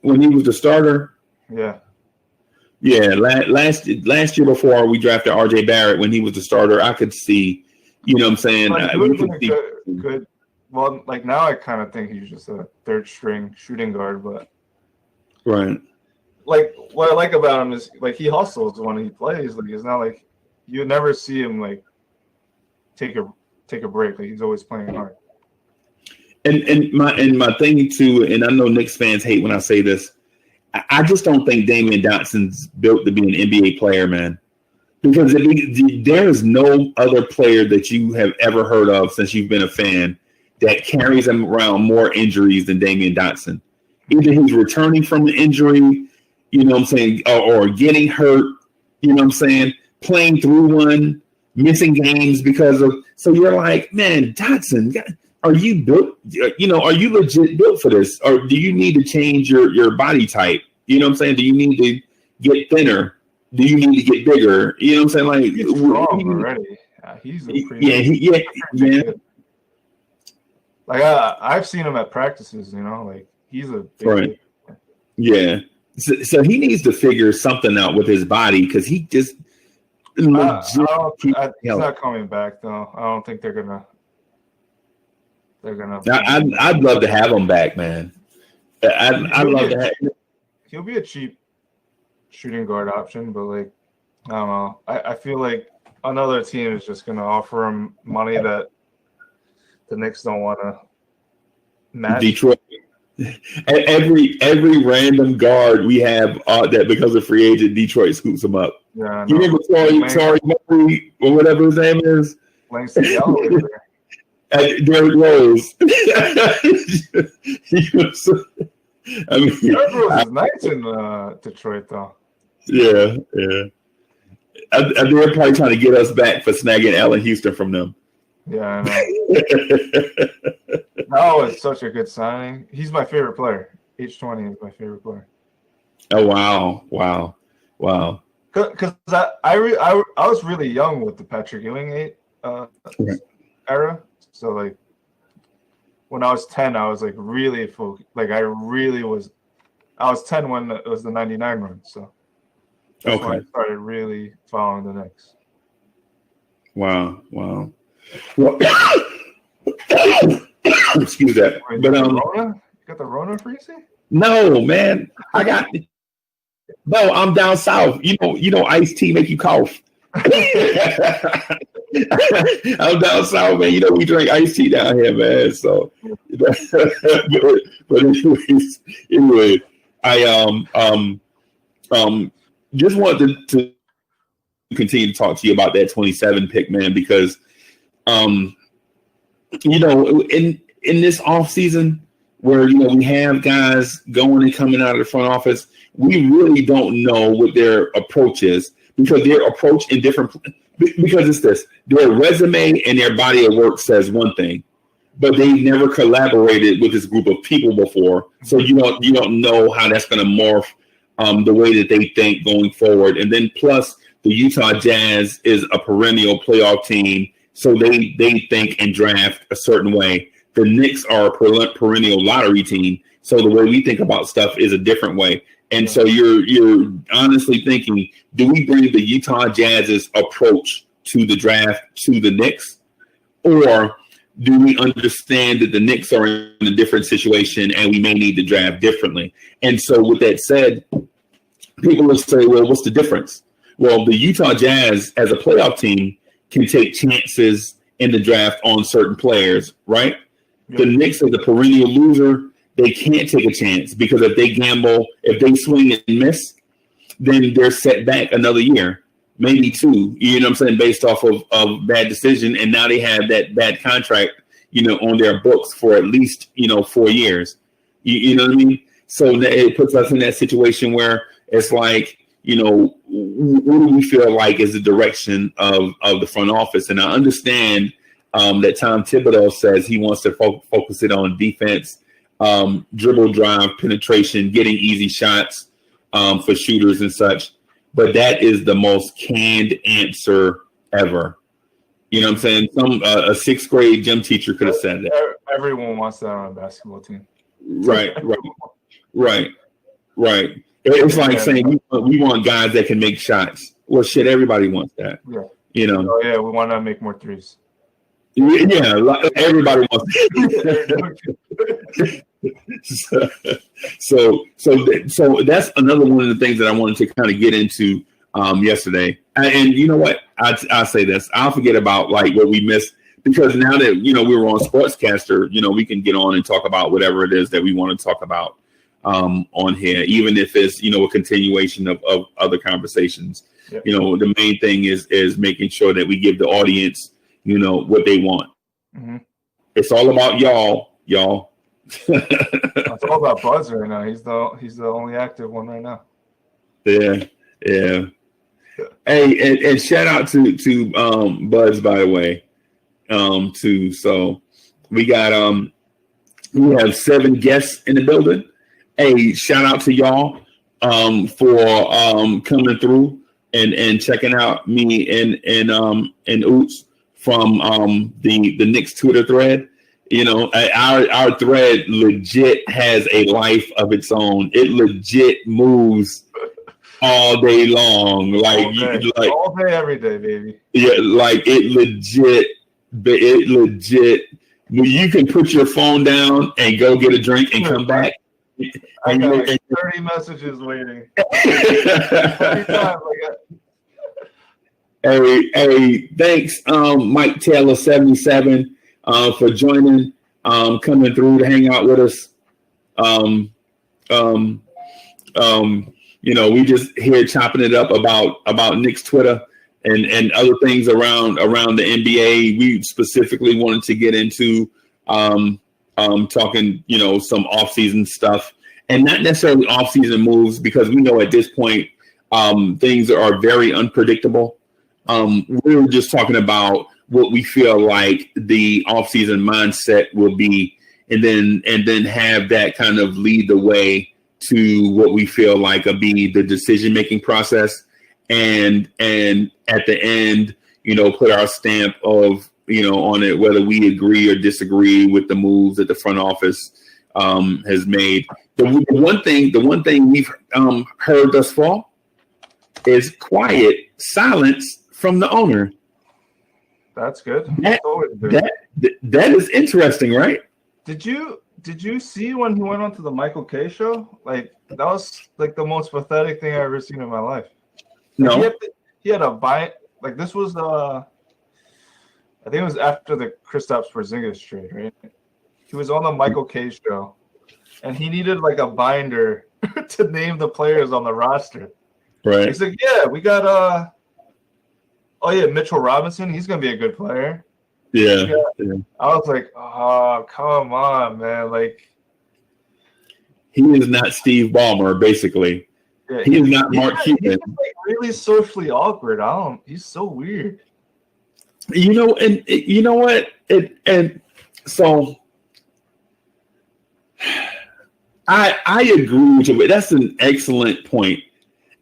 when he was the starter? Yeah. Yeah, last year before we drafted RJ Barrett, when he was the starter, I could see. You know what I'm saying? Good. Well, like now I kind of think he's just a third string shooting guard, but right. Like what I like about him is like he hustles when he plays. Like it's not like you never see him like take a break. Like he's always playing hard. And my thing too, and I know Knicks fans hate when I say this, I just don't think Damian Dotson's built to be an NBA player, man. Because there is no other player that you have ever heard of since you've been a fan that carries him around more injuries than Damian Dotson. Either he's returning from an injury, you know what I'm saying, or getting hurt, you know what I'm saying, playing through one, missing games because of. So you're like, man, Dotson, are you built? You know, are you legit built for this, or do you need to change your body type? You know what I'm saying? Do you need to get thinner? Do you need to get bigger? You know what I'm saying? Like he's strong already. He's yeah. Like I've seen him at practices. You know, like he's a big right. Yeah. So he needs to figure something out with his body because he just. He's not coming back though. I don't think they're gonna. I'd love to have him back, man. I'd love to have. He'll be a cheap shooting guard option, but like I don't know. I feel like another team is just gonna offer him money that the Knicks don't want to match. Detroit. Every random guard we have that becomes a free agent, Detroit scoops him up. Yeah, you remember Sorry Murray or whatever his name is? Langston Galloway. Derrick Rose. I mean, Derrick Rose is nice in Detroit, though. Yeah. They're probably trying to get us back for snagging Allen Houston from them. Yeah, I know. That was such a good signing. He's my favorite player. H20 is my favorite player. Oh wow! Because I was really young with the Patrick Ewing era. So like when I was 10, I was like really focused. Like I was 10 when it was the 99 run. So that's when I started really following the Knicks. Wow. Well, excuse that. Wait, but you got the Rona Freezie? No, man. I'm down south. You know, iced tea make you cough. I'm down south, man. You know we drink iced tea down here, man. So, but anyway, I just wanted to continue to talk to you about that 27 pick, man, because you know, in this off season where we have guys going and coming out of the front office, we really don't know what their approach is, because their approach in different. Because it's this, their resume and their body of work says one thing, but they've never collaborated with this group of people before. So you don't know how that's going to morph the way that they think going forward. And then plus the Utah Jazz is a perennial playoff team, so they think and draft a certain way. The Knicks are a perennial lottery team, so the way we think about stuff is a different way. And so you're honestly thinking, do we bring the Utah Jazz's approach to the draft to the Knicks, or do we understand that the Knicks are in a different situation and we may need to draft differently? And so with that said, people will say, well, what's the difference? Well, the Utah Jazz as a playoff team can take chances in the draft on certain players, right? The Knicks as a perennial loser, they can't take a chance because if they gamble, if they swing and miss, then they're set back another year, maybe two, you know what I'm saying, based off of bad decision. And now they have that bad contract, on their books for at least, 4 years. You know what I mean? So it puts us in that situation where it's like, what do we feel like is the direction of the front office? And I understand that Tom Thibodeau says he wants to focus it on defense, dribble drive, penetration, getting easy shots for shooters and such. But that is the most canned answer ever. You know what I'm saying? A sixth grade gym teacher could have said that. Everyone wants that on a basketball team. Right. It's like saying we want guys that can make shots. Well, shit, everybody wants that. Yeah. Oh, yeah, we want to make more threes. Yeah, everybody wants so that's another one of the things that I wanted to kind of get into yesterday. And you know what? I say this. I'll forget about like what we missed because now that we were on Sportscaster, we can get on and talk about whatever it is that we want to talk about on here, even if it's a continuation of other conversations. Yep. The main thing is making sure that we give the audience what they want. Mm-hmm. It's all about y'all. It's all about Buzz right now. He's the only active one right now. Yeah. Hey, and shout out to Buzz, by the way, too. So we got we have 7 guests in the building. Hey, shout out to y'all for coming through and checking out me and Oots from the Knicks Twitter thread. Our thread legit has a life of its own. It legit moves all day long, all day, every day, baby. Yeah, like it legit. You can put your phone down and go get a drink and come back. I got 30 messages waiting. Hey, thanks, Mike Taylor 77, for joining, coming through to hang out with us. We just here chopping it up about Knicks Twitter and other things around the NBA. We specifically wanted to get into talking, some offseason stuff and not necessarily offseason moves because we know at this point things are very unpredictable. We were just talking about what we feel like the offseason mindset will be, and then have that kind of lead the way to what we feel like will be the decision-making process. And at the end, put our stamp of, on it, whether we agree or disagree with the moves that the front office has made. The one thing we've heard thus far is quiet silence from the owner. That's good. That is interesting, right? Did you see when he went on to the Michael K show? Like that was like the most pathetic thing I've ever seen in my life. No, he had a bind. Like this was I think it was after the Kristaps Porzingis trade, right? He was on the Michael K show, and he needed like a binder to name the players on the roster. Right. He's like, yeah, we got Mitchell Robinson. He's gonna be a good player. Yeah. I was like, oh, come on, man. Like he is not Steve Ballmer, basically. Yeah, he is not Mark Cuban. He's like really socially awkward. He's so weird. And you know what? So I agree with you, but that's an excellent point.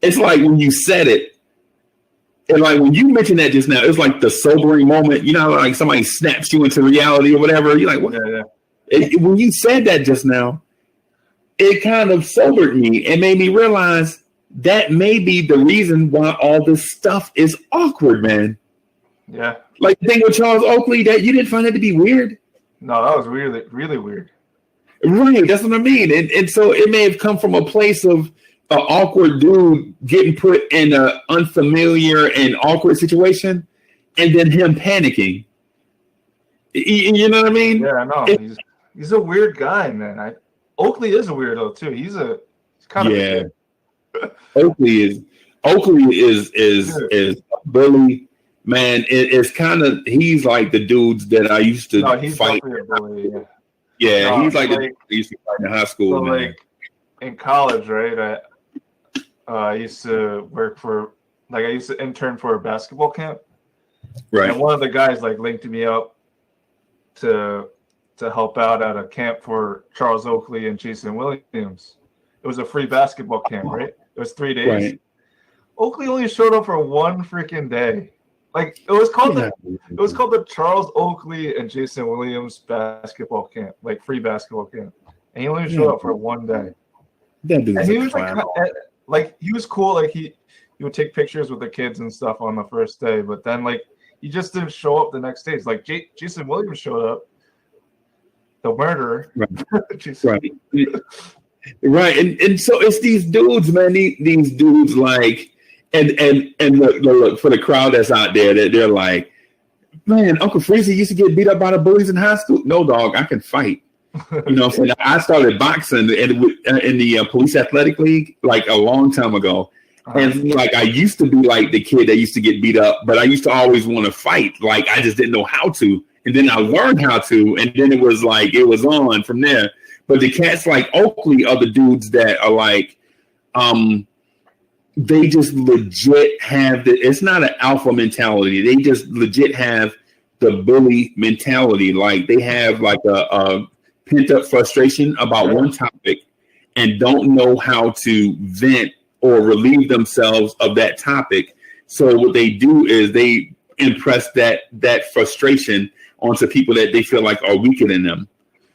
It's like when you said it, And like when you mentioned that just now, it's like the sobering moment. You know, like somebody snaps you into reality or whatever. You're like, what? Yeah. When you said that just now, it kind of sobered me and made me realize that may be the reason why all this stuff is awkward, man. Yeah. Like the thing with Charles Oakley, that you didn't find it to be weird? No, that was really, really weird. Right, that's what I mean. And so it may have come from a place of an awkward dude getting put in an unfamiliar and awkward situation, and then him panicking. You know what I mean? Yeah, no, he's a weird guy, man. Oakley is a weirdo too. He's kind of Oakley is a bully, man. It's kind of he's like the dudes that I used to fight. A bully, yeah, he's like the dude I used to fight in high school. So man. like in college, right? I used to I used to intern for a basketball camp. Right. And one of the guys like linked me up to help out at a camp for Charles Oakley and Jason Williams. It was a free basketball camp, right? It was 3 days. Right. Oakley only showed up for one freaking day. Like it was called the Charles Oakley and Jason Williams basketball camp, like free basketball camp. And he only showed up for one day. That dude's and he a was clown. like he was cool. Like he would take pictures with the kids and stuff on the first day, but then like he just didn't show up the next day. It's like Jason Williams showed up, the murderer. Right. Right. And so it's these dudes, man. These dudes like and look for the crowd that's out there that they're like, man, Uncle Freezie used to get beat up by the bullies in high school. No, dog, I can fight. You know what I'm saying? I started boxing in the police athletic league like a long time ago. And like I used to be like the kid that used to get beat up, but I used to always want to fight. Like I just didn't know how to. And then I learned how to, and then it was on from there. But the cats like Oakley are the dudes that are like, they just legit have it's not an alpha mentality. They just legit have the bully mentality. Like they have like a pent up frustration about one topic and don't know how to vent or relieve themselves of that topic. So what they do is they impress that frustration onto people that they feel like are weaker than them.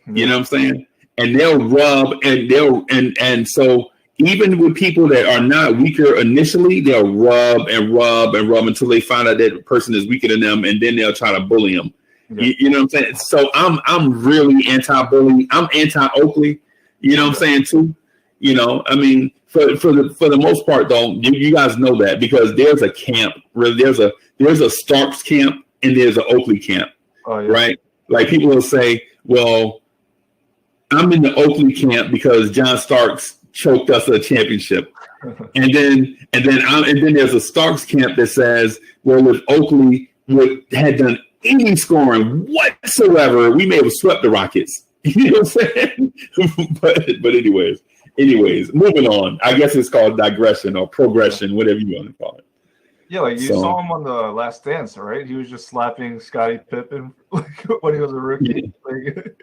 You know what I'm saying? And they'll rub and so even with people that are not weaker initially, they'll rub until they find out that person is weaker than them, and then they'll try to bully them. Yeah. You know what I'm saying? So I'm really anti-bully. I'm anti-Oakley. You know what I'm saying too? You know, I mean, for the most part, though, you guys know that because there's a camp. There's a Starks camp and there's an Oakley camp, right? Like people will say, "Well, I'm in the Oakley camp because John Starks choked us at a championship," and then there's a Starks camp that says, "Well, if Oakley had done any scoring whatsoever, we may have swept the Rockets." You know what I'm saying? but anyways, moving on. I guess it's called digression or progression, whatever you want to call it. Yeah, like you saw him on The Last Dance, right? He was just slapping Scottie Pippen when he was a rookie.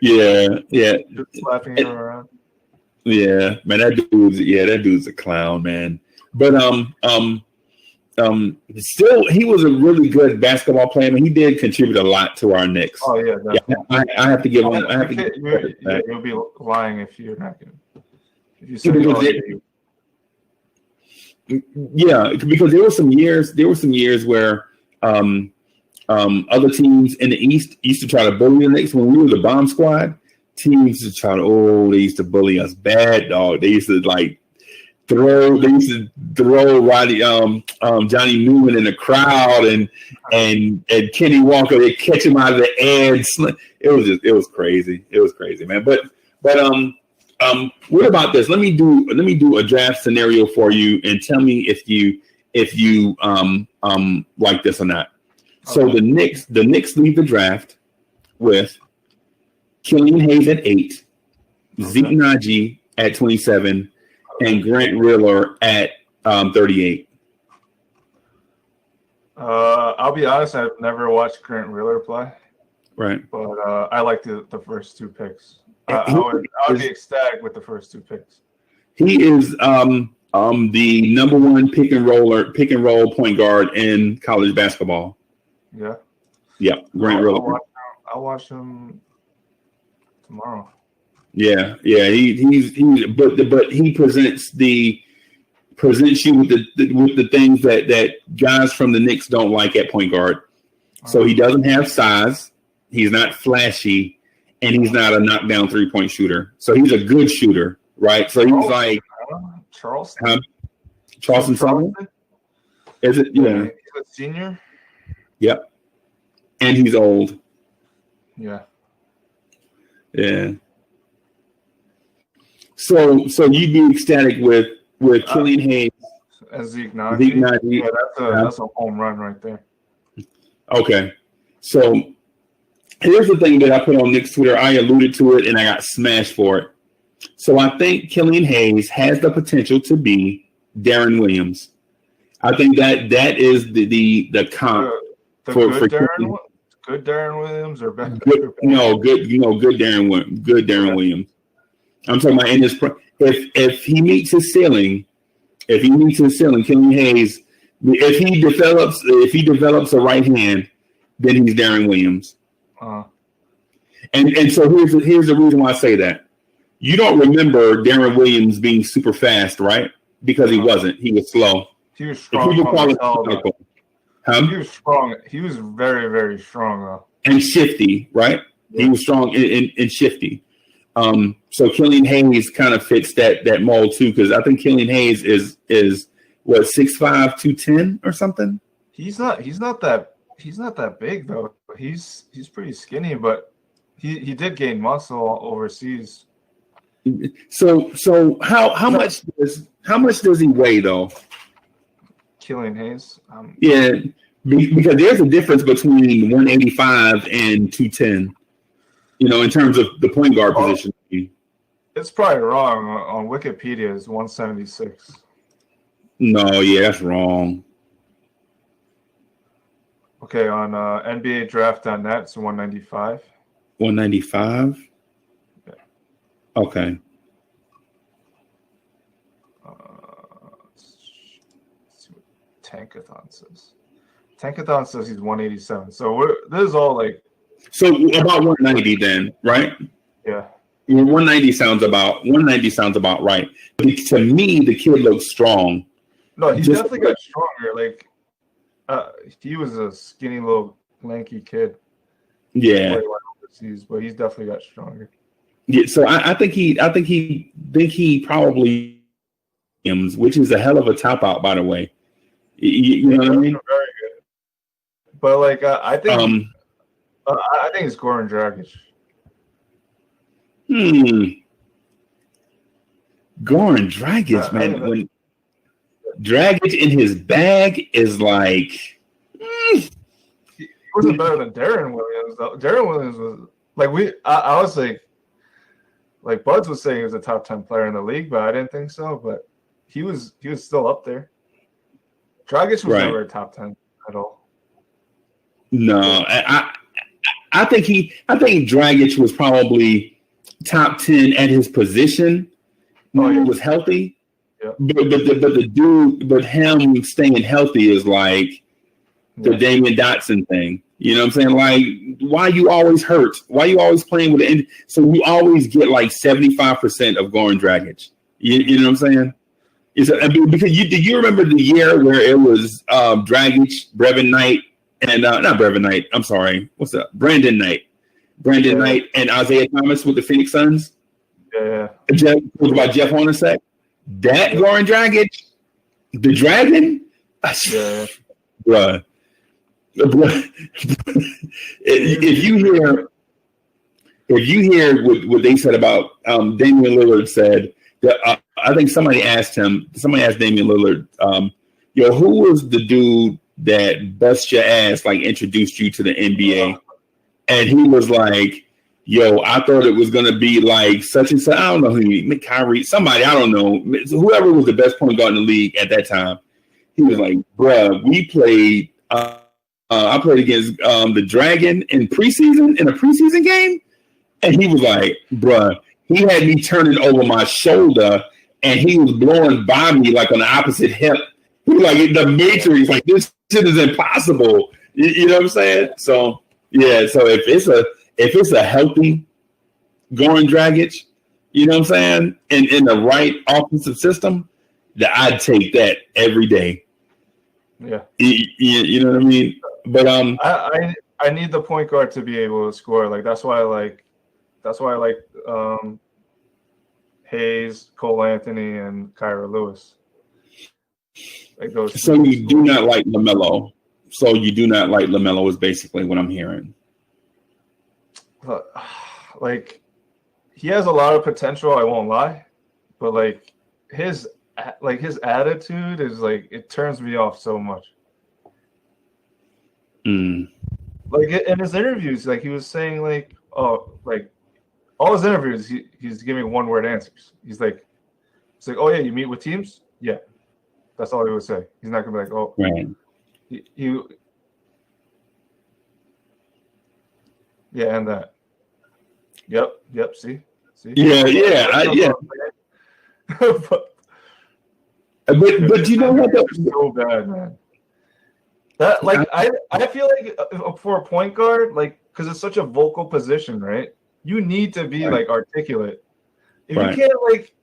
Just slapping him around. Yeah, man, that dude's a clown, man. But still, he was a really good basketball player. I mean, he did contribute a lot to our Knicks. Oh yeah, I have to give him. You'll be lying if you're not going. If you say yeah, because there were some years where other teams in the East used to try to bully the Knicks. When we were the bomb squad, teams used to they used to bully us bad, dog. They used to throw Roddy, Johnny Newman in the crowd and Kenny Walker. They catch him out of the air. It was crazy. It was crazy, man. But what about this? Let me do a draft scenario for you and tell me if you like this or not. So the Knicks leave the draft with Killian Hayes at 8, Zeke Naji at 27, and Grant Riller at 38. I'll be honest, I've never watched Grant Riller play. Right. But I like the first two picks. I would be ecstatic with the first two picks. He is The number one pick and roll point guard in college basketball. Yeah. Yep. Grant Riller. I'll watch him tomorrow. Yeah. But he presents you with the things that guys from the Knicks don't like at point guard. So he doesn't have size. He's not flashy, and he's not a knockdown 3-point shooter. So he's a good shooter, right? So he's like Charleston. Charleston Southern? Is it? Yeah. He's a senior. Yep. And he's old. Yeah. Yeah. So you'd be ecstatic with Killian Hayes and Zeke Nnaji. Yeah, that's a home run right there. Okay. So here's the thing that I put on Knicks Twitter. I alluded to it and I got smashed for it. So I think Killian Hayes has the potential to be Darren Williams. I think that is the comp for good Darren Williams or bad? Good Darren Williams. I'm talking about in his if he meets his ceiling, Killian Hayes, if he develops a right hand, then he's Darren Williams. And so here's the reason why I say that. You don't remember Darren Williams being super fast, right? Because he wasn't. He was slow. He was strong. He was strong. He was very, very strong, though. And shifty, right? Yeah. He was strong and shifty. So Killian Hayes kind of fits that mold too, because I think Killian Hayes is what 6'5", 210 or something. He's not that big though. He's pretty skinny, but he did gain muscle overseas. So how much does he weigh though? Killian Hayes. Yeah, because there's a difference between 185 and 210. In terms of the point guard position. It's probably wrong. On Wikipedia, it's 176. No, yeah, that's wrong. Okay, on NBA Draft.net, it's 195. 195? Yeah. Okay. Let's see what Tankathon says. Tankathon says he's 187. So this is all like. So about 190 then, right? Yeah. 190 sounds about right. But to me, the kid looks strong. No, he definitely got stronger. Like he was a skinny little lanky kid. Yeah. Overseas, but he's definitely got stronger. Yeah, so I think he probably, which is a hell of a top out, by the way. You know what I mean? Very good. But like I think it's Goran Dragic. Goran Dragic, man. When Dragic in his bag is like. He wasn't better than Darren Williams, though. Darren Williams was I was like Buds was saying he was a top 10 player in the league, but I didn't think so. But he was still up there. Dragic was never a top 10 at all. No, I think Dragic was probably top 10 at his position when he was healthy. Yeah. But him staying healthy is like the Damian Dotson thing. You know what I'm saying? Like, why you always hurt? Why you always playing with the so you always get like 75% of Goran Dragic. You know what I'm saying? Because you remember the year where it was Dragic, Brevin Knight, and not Brevin Knight. I'm sorry. What's up? Brandon Knight, and Isaiah Thomas with the Phoenix Suns. Yeah. It was about Jeff Hornacek. That Goran Dragic, the Dragon. Yeah. Bruh. If you hear what they said about Damian Lillard said that I think somebody asked Damian Lillard, who was the dude that bust your ass, like introduced you to the NBA? And he was like, I thought it was gonna be like such and such. I don't know who Kyrie, somebody, I don't know, whoever was the best point guard in the league at that time. He was like, bruh, we played I played against the Dragon in a preseason game. And he was like, bruh, he had me turning over my shoulder and he was blowing by me like on the opposite hip. He was like in the Matrix, like this shit is impossible. You know what I'm saying? So yeah, so if it's a healthy Goran Dragic, you know what I'm saying, in the right offensive system, that I'd take that every day. Yeah, you know what I mean. But I need the point guard to be able to score. Like that's why I like Hayes, Cole Anthony, and Kyra Lewis. Like those. So you do not like LaMelo. So you do not like LaMelo is basically what I'm hearing. Like he has a lot of potential. I won't lie, but like his attitude is like it turns me off so much. Like in his interviews, like he was saying, like, oh, like all his interviews, he's giving 1-word answers. He's like, oh yeah, you meet with teams, yeah, that's all he would say. He's not gonna be like, oh, right. Yeah, and that. Yep. See. Yeah. But you know what? So bad, man. That like I feel like for a point guard, like because it's such a vocal position, right? You need to be like articulate. If you can't like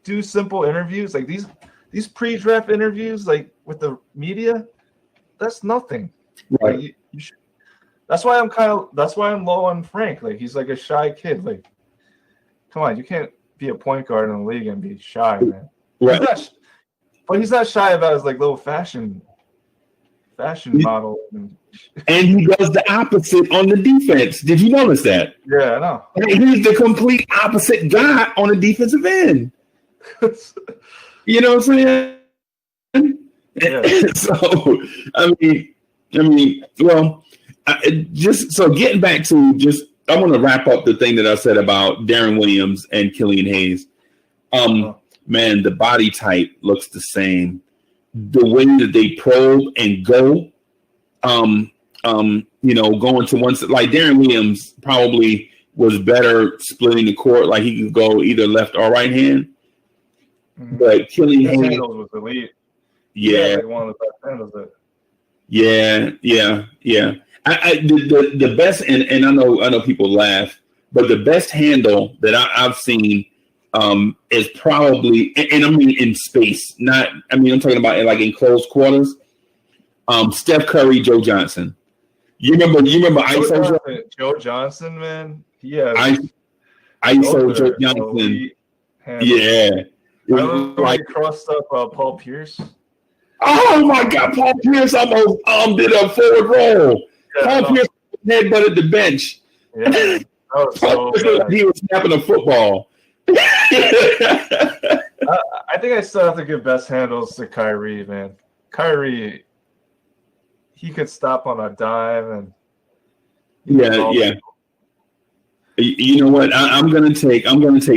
do simple interviews, like these pre-draft interviews, like with the media, that's nothing. Right. Like, you should, that's why I'm low on Frank. Like he's like a shy kid. Like, come on, you can't be a point guard in the league and be shy, man. Right. He's not shy about his like little fashion model. And he does the opposite on the defense. Did you notice that? Yeah, I know. He's the complete opposite guy on the defensive end. You know what I'm saying? Yeah. So, I mean, well, just so getting back to I want to wrap up the thing that I said about Darren Williams and Killian Hayes. Man, the body type looks the same. The way that they probe and go, going to one side, like Darren Williams probably was better splitting the court, like he could go either left or right hand. Mm-hmm. But Killian Hayes handles was elite. Yeah, like one of the best handles. Yeah. The best, and I know people laugh, but the best handle that I've seen is probably, and I mean in space, I'm talking about like in close quarters. Steph Curry, Joe Johnson. You remember Joe Johnson, man. Yeah. ISO Joe Johnson. Yeah. I remember like he crossed up Paul Pierce. Oh my God, Paul Pierce almost did a forward roll. Yeah, Paul Pierce headbutted the bench. Yeah, that was so bad. He was snapping a football. I think I still have to give best handles to Kyrie, man. Kyrie, he could stop on a dime and yeah. You know what? I'm gonna take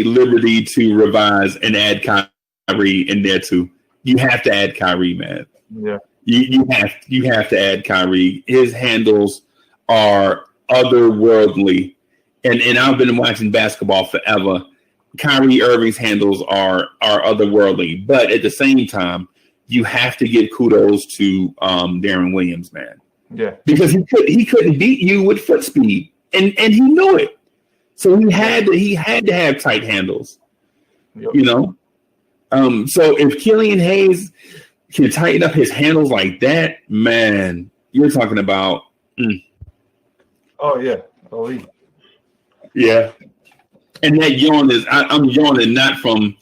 liberty to revise and add Kyrie in there too. You have to add Kyrie, man. Yeah. You have to add Kyrie. His handles are otherworldly. And I've been watching basketball forever. Kyrie Irving's handles are otherworldly. But at the same time, you have to give kudos to Darren Williams, man. Yeah. Because he couldn't beat you with foot speed. And he knew it. So he had to have tight handles. Yep. You know? So if Killian Hayes can tighten up his handles like that, man, you're talking about. Oh yeah, elite. Yeah, and that yawn is I'm yawning not from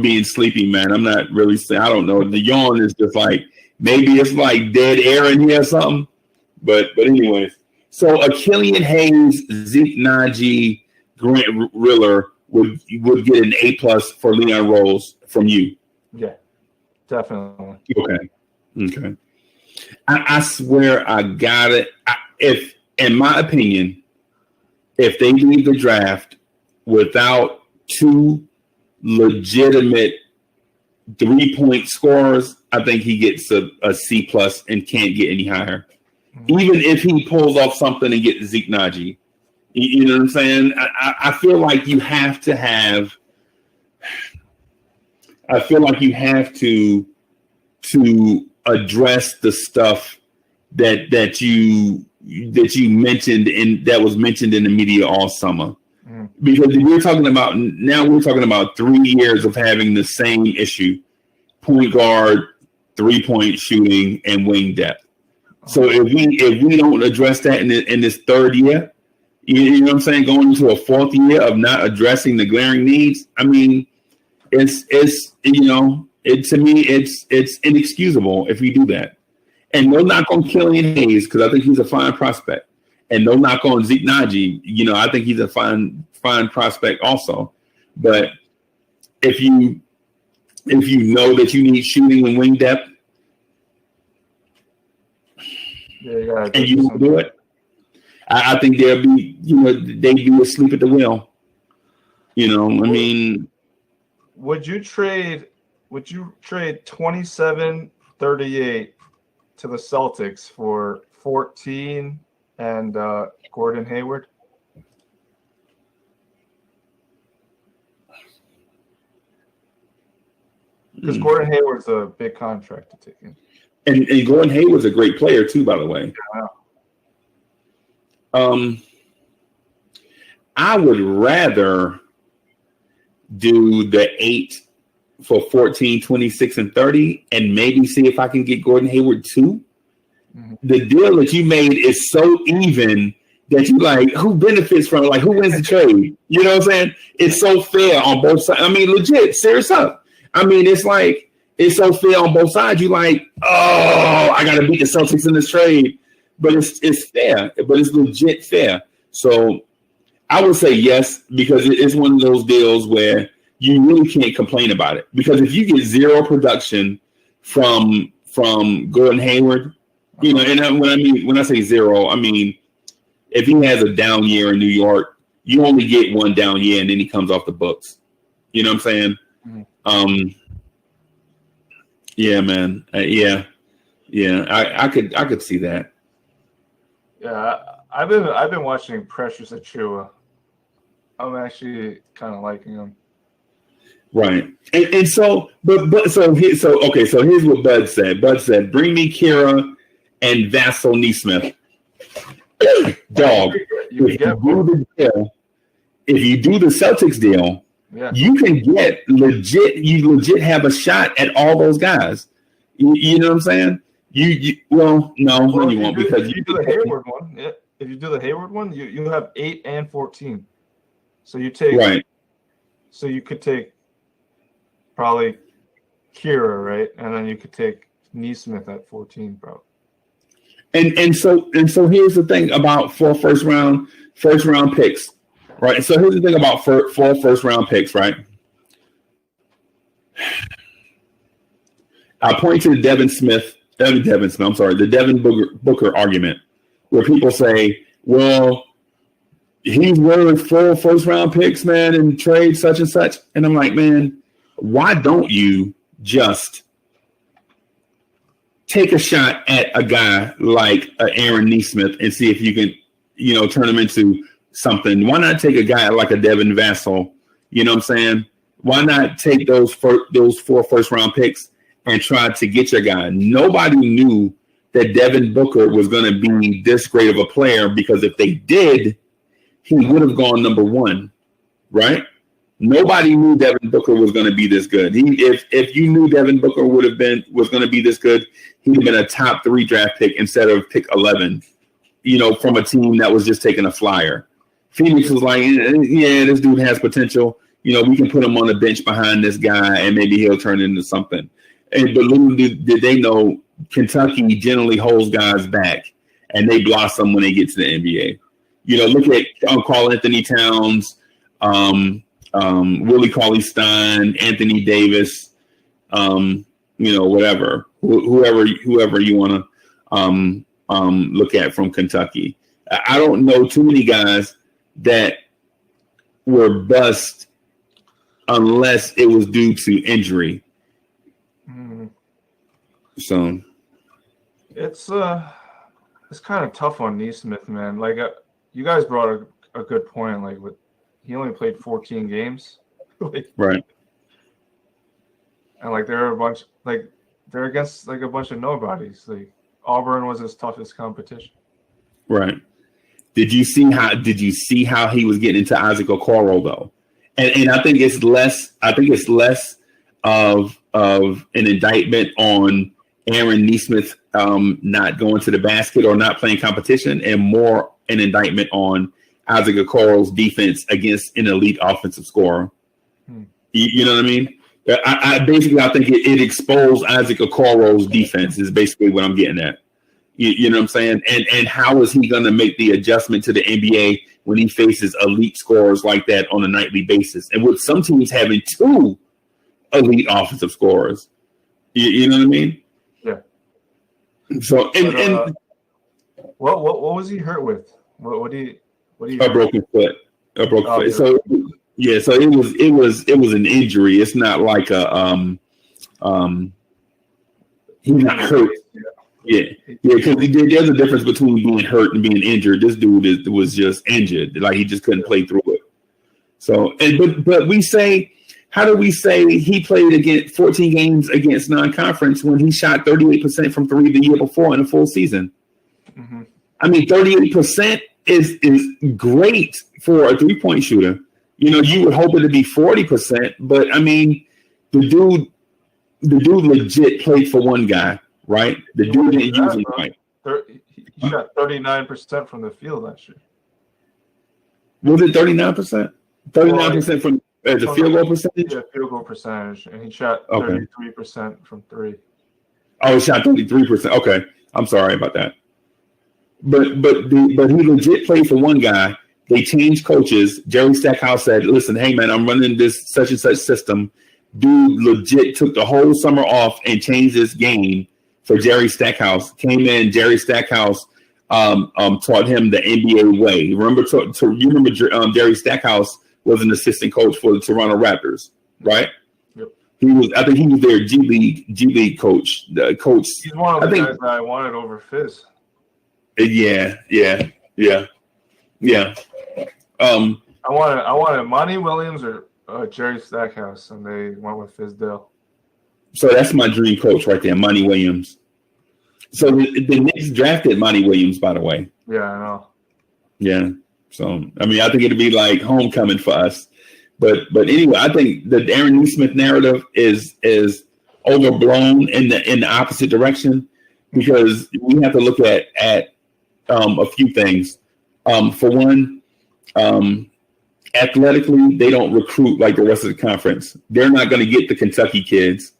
being sleepy, man. I'm not really saying, I don't know. The yawn is just like maybe it's like dead air in here or something. But anyways, so a Killian Hayes, Zeke Naji, Grant Riller would get an A+ for Leon Rose from you. Yeah, definitely. Okay. I swear I got it. If, in my opinion, if they leave the draft without two legitimate 3-point scorers, I think he gets a C+ and can't get any higher. Mm-hmm. Even if he pulls off something and gets Zeke Naji. You know what I'm saying? I feel like you have to have I feel like you have to address the stuff that you mentioned that was mentioned in the media all summer. Because we're talking about 3 years of having the same issue: point guard, 3-point shooting, and wing depth. So if we don't address that in this third year, you know what I'm saying, going into a fourth year of not addressing the glaring needs, I mean, it's to me it's inexcusable if we do that. And no knock on Killian Hayes, because I think he's a fine prospect. And no knock on Zeke Naji, I think he's a fine prospect also. But if you know that you need shooting and wing depth, and you don't do it, I think they'd be asleep at the wheel. I mean, would you trade 27-38 to the Celtics for 14 and Gordon Hayward? Because Gordon Hayward's a big contract to take in. And Gordon Hayward's a great player too, by the way. Yeah. I would rather do the 8 for 14, 26, and 30, and maybe see if I can get Gordon Hayward too. Mm-hmm. The deal that you made is so even that you like, who benefits from it? Like, who wins the trade? You know what I'm saying? It's so fair on both sides. I mean, legit, serious up. I mean, it's like, it's so fair on both sides. You like, oh, I got to beat the Celtics in this trade. But it's fair, but it's legit fair. So I would say yes, because it's one of those deals where you really can't complain about it. Because if you get zero production from Gordon Hayward, and when I say zero, I mean if he has a down year in New York, you only get one down year and then he comes off the books. You know what I'm saying? Mm-hmm. Yeah, man. Yeah. I could see that. Yeah, I've been watching Precious Achiuwa. I'm actually kind of liking him. Right, and so here's what Bud said. Bud said, "Bring me Kira and Vassal Neesmith." Dog, if you do the Celtics deal, you can get legit. You legit have a shot at all those guys. You know what I'm saying? You won't because if you do the Hayward one. Yeah, if you do the Hayward one, you have 8 and 14. So you take right. So you could take probably Kira, right, and then you could take Neesmith at 14, bro. And so here's the thing about 4 first round picks, right? So here's the thing about 4 first round picks, right? I point to the Devin Booker argument, where people say, well, he's worth 4 first round picks, man, and trade such and such. And I'm like, man, why don't you just take a shot at a guy like Aaron Neesmith and see if you can, turn him into something? Why not take a guy like a Devin Vassell? You know what I'm saying? Why not take those 4 first round picks and try to get your guy? Nobody knew that Devin Booker was going to be this great of a player, because if they did, he would have gone number 1, right? Nobody knew Devin Booker was going to be this good. If you knew Devin Booker was going to be this good, he'd have been a top 3 draft pick instead of pick 11, from a team that was just taking a flyer. Phoenix was like, yeah, this dude has potential. We can put him on the bench behind this guy and maybe he'll turn into something. But little did they know, Kentucky generally holds guys back and they blossom when they get to the NBA. Look at Karl Anthony Towns, Willie Cauley-Stein, Anthony Davis, whatever, whoever you want to look at from Kentucky. I don't know too many guys that were bust unless it was due to injury. So it's kind of tough on Neesmith, man. Like you guys brought a good point. Like he only played 14 games. Right. and like they're against like a bunch of nobodies. Like Auburn was his toughest competition. Right. Did you see how he was getting into Isaac Okoro though? And I think it's less of an indictment on Aaron Nesmith not going to the basket or not playing competition, and more an indictment on Isaac Okoro's defense against an elite offensive scorer. You know what I mean? I think it exposed Isaac Okoro's defense is basically what I'm getting at. You know what I'm saying? And how is he going to make the adjustment to the NBA when he faces elite scorers like that on a nightly basis? And with some teams having two elite offensive scorers, you know what I mean? Yeah. So what was he hurt with? What do you? A broken foot. Foot. So yeah, so it was an injury. It's not like he's not hurt. Yeah, because there's a difference between being hurt and being injured. This dude was just injured, like he just couldn't play through it. So, but we say, how do we say he played against 14 games against non-conference when he shot 38% from three the year before in a full season? Mm-hmm. I mean, 38% is great for a 3-point shooter. You know, you would hope it to be 40%, but I mean, the dude legit played for one guy. Right, the dude didn't use him right. He shot 39% from the field last year. Was it 39%? 39% from as a field goal percentage. Yeah, field goal percentage, and he shot 33% from three. Oh, he shot 33%. Okay, I'm sorry about that. But he legit played for one guy. They changed coaches. Jerry Stackhouse said, "Listen, hey man, I'm running this such and such system." Dude legit took the whole summer off and changed his game. For Jerry Stackhouse, came in. Jerry Stackhouse taught him the NBA way. Remember, Jerry Stackhouse was an assistant coach for the Toronto Raptors, right? Yep. I think he was their G League coach. The coach. He's one of the guys that I wanted over Fizz. Yeah. I wanted Monty Williams or Jerry Stackhouse, and they went with Fizdale. So that's my dream coach right there, Monty Williams. So the Knicks drafted Monty Williams, by the way. Yeah, I know. Yeah. So, I mean, I think it'd be like homecoming for us. But anyway, I think the Aaron Nesmith narrative is overblown in the opposite direction, because we have to look at a few things. For one, athletically, they don't recruit like the rest of the conference. They're not going to get the Kentucky kids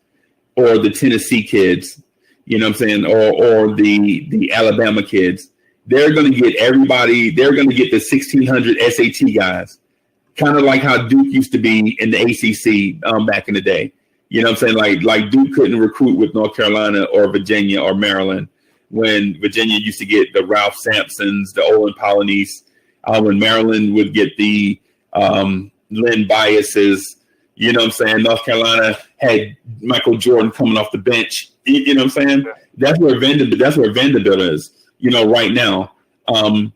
or the Tennessee kids, you know what I'm saying, or the Alabama kids. They're going to get everybody. They're going to get the 1,600 SAT guys, kind of like how Duke used to be in the ACC back in the day. You know what I'm saying? Like Duke couldn't recruit with North Carolina or Virginia or Maryland, when Virginia used to get the Ralph Sampsons, the Olin Polynice, when Maryland would get the Lynn Biases. You know what I'm saying? North Carolina had Michael Jordan coming off the bench. You know what I'm saying? That's where Vanderbilt is, you know, right now. And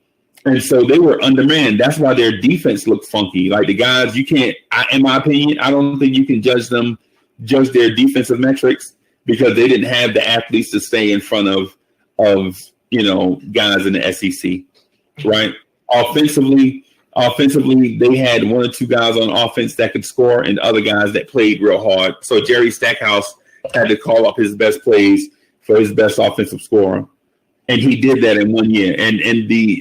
so they were undermanned. That's why their defense looked funky. Like the guys, you can't, in my opinion, I don't think you can judge their defensive metrics, because they didn't have the athletes to stay in front of you know, guys in the SEC, right? Offensively, they had one or two guys on offense that could score, and other guys that played real hard. So Jerry Stackhouse had to call up his best plays for his best offensive scorer, and he did that in 1 year. And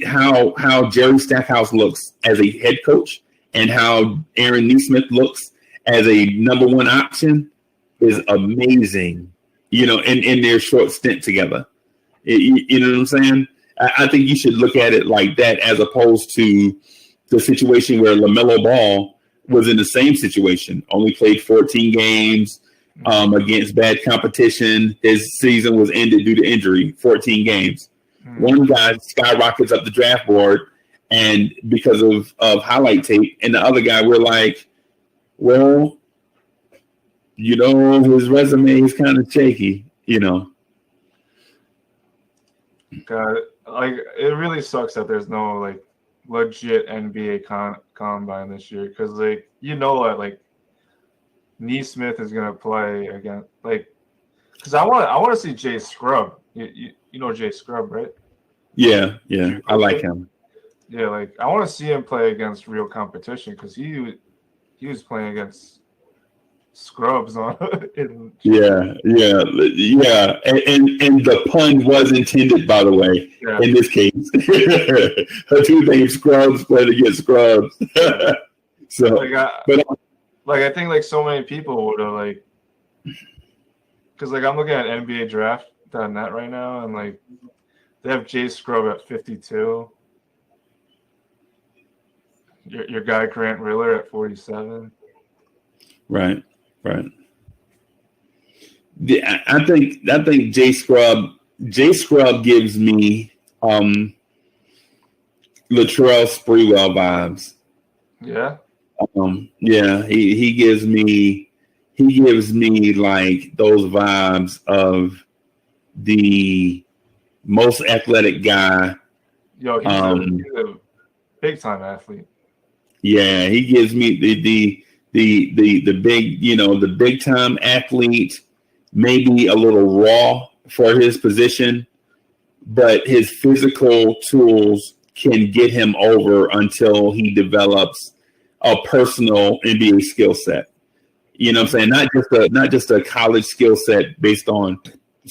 how Jerry Stackhouse looks as a head coach, and how Aaron Nesmith looks as a number one option is amazing. You know, in their short stint together, you know what I'm saying? I think you should look at it like that, as opposed to the situation where LaMelo Ball was in the same situation, only played 14 games against bad competition. His season was ended due to injury, 14 games. One guy skyrockets up the draft board and because of highlight tape, and the other guy, we're like, well, you know, his resume is kind of shaky, you know. God, like, it really sucks that there's no like legit NBA combine this year, because like, you know what, like Neesmith is gonna play again, like, because I want to see Jay Scrub. You know Jay Scrub, right? Yeah, I like him. Yeah, like I want to see him play against real competition because he was playing against scrubs on. Yeah. And the pun was intended, by the way, in this case. Two named Scrubs played against Scrubs. So, I think like so many people would have like, because like I'm looking at NBA Draft.net right now, and like they have Jay Scrub at 52. Your guy Grant Riller at 47. Right. I think Jay Scrub gives me Latrell Sprewell vibes. Yeah. He gives me like those vibes of the most athletic guy. Yo, he's a big time athlete. Yeah, he gives me the big, the big time athlete, maybe a little raw for his position, but his physical tools can get him over until he develops a personal NBA skill set. You know what I'm saying? Not just a college skill set based on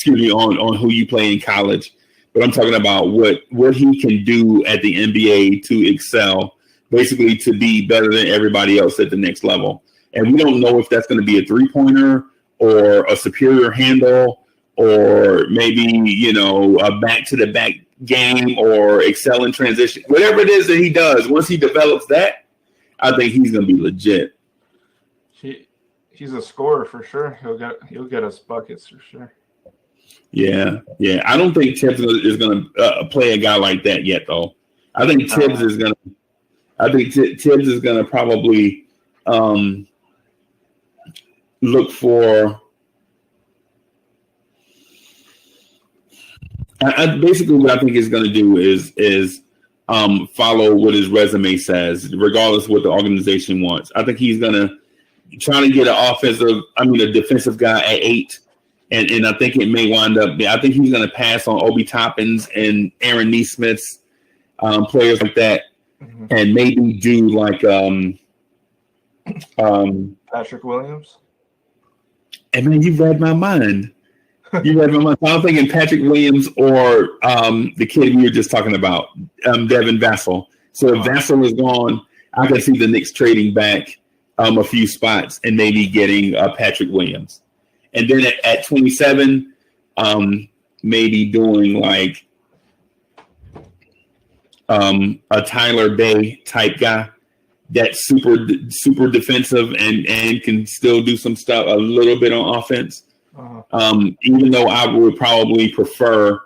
who you play in college, but I'm talking about what he can do at the NBA to excel, basically to be better than everybody else at the next level. And we don't know if that's going to be a 3-pointer or a superior handle or maybe, a back to the back game or excel in transition. Whatever it is that he does, once he develops that, I think he's going to be legit. He's a scorer for sure. He'll get us buckets for sure. Yeah. I don't think Tibbs is going to play a guy like that yet, though. I think Tibbs is going to probably look for. Basically, what I think he's going to do is follow what his resume says, regardless of what the organization wants. I think he's going to try to get a defensive guy at 8. And I think it may wind up. I think he's going to pass on Obi Toppins and Aaron Neesmith's players like that, and maybe do like Patrick Williams. And man, you read my mind. So I'm thinking Patrick Williams or the kid we were just talking about, Devin Vassell. So if Vassell is gone, I can see the Knicks trading back a few spots and maybe getting Patrick Williams. And then at 27, maybe doing like a Tyler Bay type guy that's super defensive and can still do some stuff a little bit on offense. Even though I would probably prefer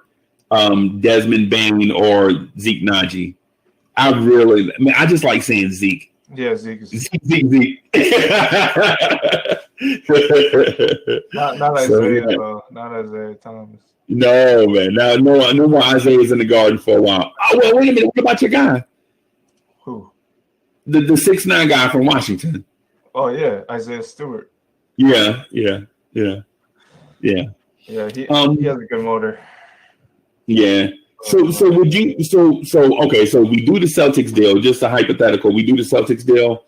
Desmond Bain or Zeke Naji. I just like saying Zeke. Yeah, Zeke. Zeke. Not Isaiah, though. Not Isaiah Thomas. No, man. No more Isaiah's in the Garden for a while. Oh, well, wait a minute. What about your guy? Who? The 6'9" guy from Washington. Oh, yeah. Isaiah Stewart. Yeah. Yeah, he has a good motor. Yeah. So would you okay, so we do the Celtics deal, just a hypothetical. We do the Celtics deal,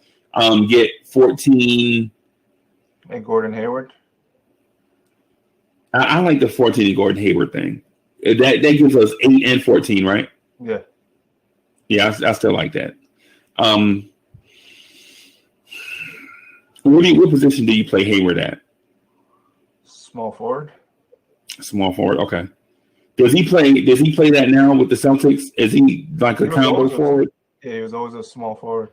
get 14 and Gordon Hayward. I like the 14 and Gordon Hayward thing. That gives us 8 and 14, right? Yeah. Yeah, I still like that. What position do you play Hayward at? Small forward. Small forward, okay. Does he play that now with the Celtics? Is he like a combo forward? Yeah, he was always a small forward.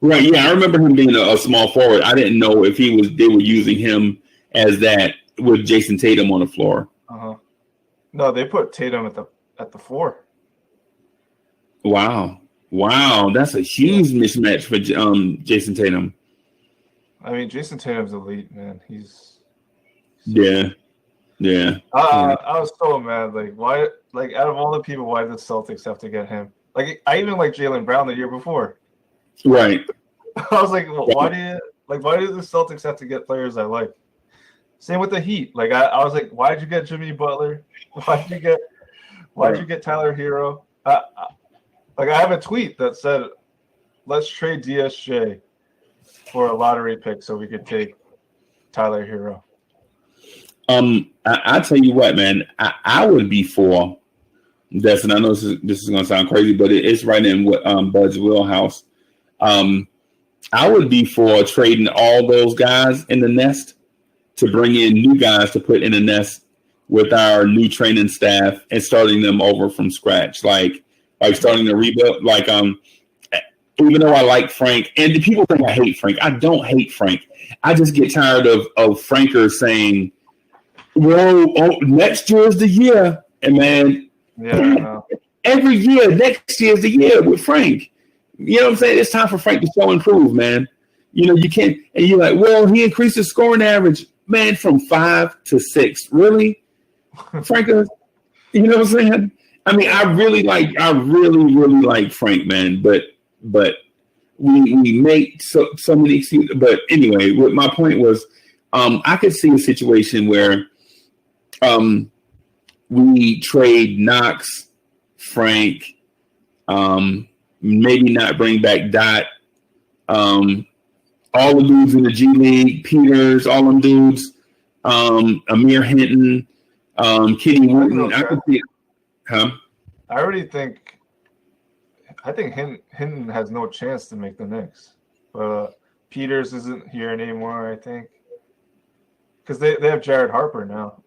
Right, yeah, I remember him being a small forward. I didn't know if they were using him as that with Jason Tatum on the floor. No, they put Tatum at the 4. Wow, that's a huge mismatch for Jason Tatum. I mean, Jason Tatum's elite, man. Yeah. I was so mad. Like, why? Like, out of all the people, why did the Celtics have to get him? Like, I even liked Jaylen Brown the year before. Right. I was like, well, why do you Like, why do the Celtics have to get players I like? Same with the Heat. Like, I was like, why'd you get Jimmy Butler? Why'd you get Tyler Hero? Like, I have a tweet that said, let's trade DSJ for a lottery pick so we could take Tyler Hero. I tell you what, man, I would be for this, and I know this is going to sound crazy, but it's right in Bud's wheelhouse. I would be for trading all those guys in the nest to bring in new guys to put in the nest with our new training staff and starting them over from scratch, like starting to rebuild. Like, even though I like Frank, and the people think I hate Frank, I don't hate Frank. I just get tired of Frankers saying, "Well, next year is the year," and man, every year, next year is the year with Frank. You know what I'm saying? It's time for Frank to show and prove, man. You know, you can't, and you're like, well, he increased his scoring average, man, from 5 to 6. Really? Frank, you know what I'm saying? I mean, I really like Frank, man, but we make so many excuses. But anyway, what my point was, I could see a situation where we trade Knox, Frank, maybe not bring back Dot, all the dudes in the G League, Peters, all them dudes, Amir Hinton, Kenny Wooten. I could see it. Huh? I think Hinton has no chance to make the Knicks. Peters isn't here anymore, I think. Because they have Jared Harper now.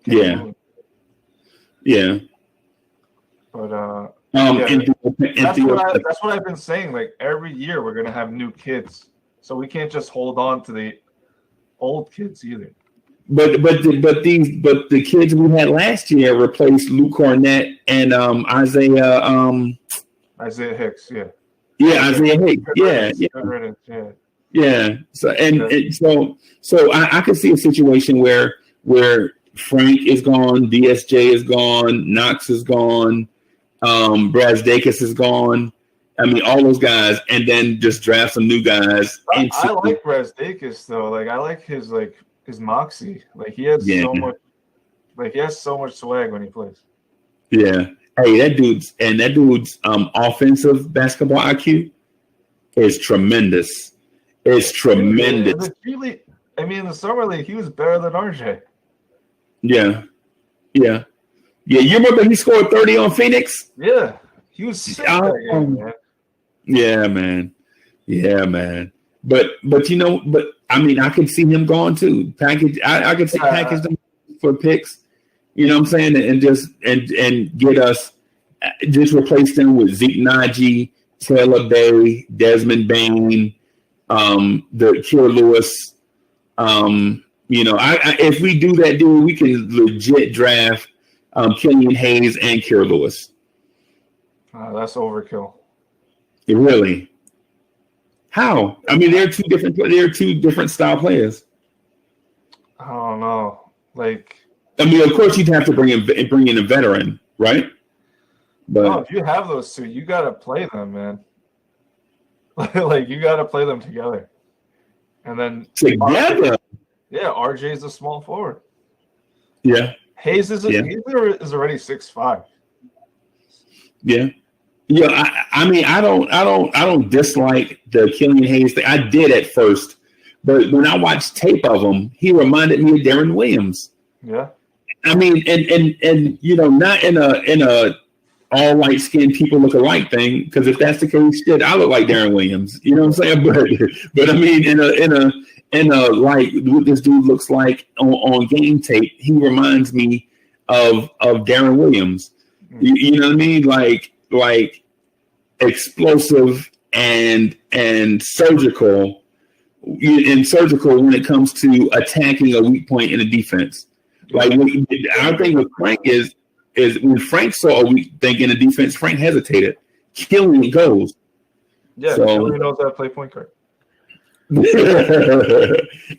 Yeah. Yeah. But that's what I've been saying. Like, every year we're gonna have new kids, so we can't just hold on to the old kids either. But the kids we had last year replaced Luke Cornett and Isaiah Hicks. Yeah. Yeah, Isaiah Hicks. Yeah. So I could see a situation where Frank is gone, DSJ is gone, Knox is gone, Brazdakis is gone. I mean, all those guys, and then just draft some new guys. I like Brazdakis though. Like, I like his moxie. Like, he has so much swag when he plays. Yeah. Hey, that dude's offensive basketball IQ is tremendous. It's tremendous. In the summer league, he was better than RJ. Yeah. You remember he scored 30 on Phoenix? Yeah, he was sick that game, man. Yeah, man. But I mean, I could see him going too. I could see package them for picks. You know what I'm saying? And just and get us, just replace them with Zeke Naji, Taylor Bay, Desmond Bain, the Kira Lewis. If we do that, dude, we can legit draft Killian Hayes and Kira Lewis. That's overkill. Really? How? I mean, they're two different style players. I don't know. Like, I mean, of course, you'd have to bring in a veteran, right? But if you have those two, you got to play them, man. Like, you got to play them together, and then together. RJ's a small forward. Yeah. Hayes is already 6'5". Yeah. I mean, I don't dislike the Killian Hayes thing. I did at first, but when I watched tape of him, he reminded me of Darren Williams. Yeah. I mean, and not in a all light skinned people look alike thing, because if that's the case, shit, I look like Darren Williams. You know what I'm saying? But I mean, in a like what this dude looks like on game tape, he reminds me of Darren Williams. You know what I mean? Like explosive and surgical. And surgical when it comes to attacking a weak point in a defense. Like, our thing with Frank is when Frank saw a weak thing in the defense, Frank hesitated. Killian goes. Yeah, so, Killian knows how to play point guard.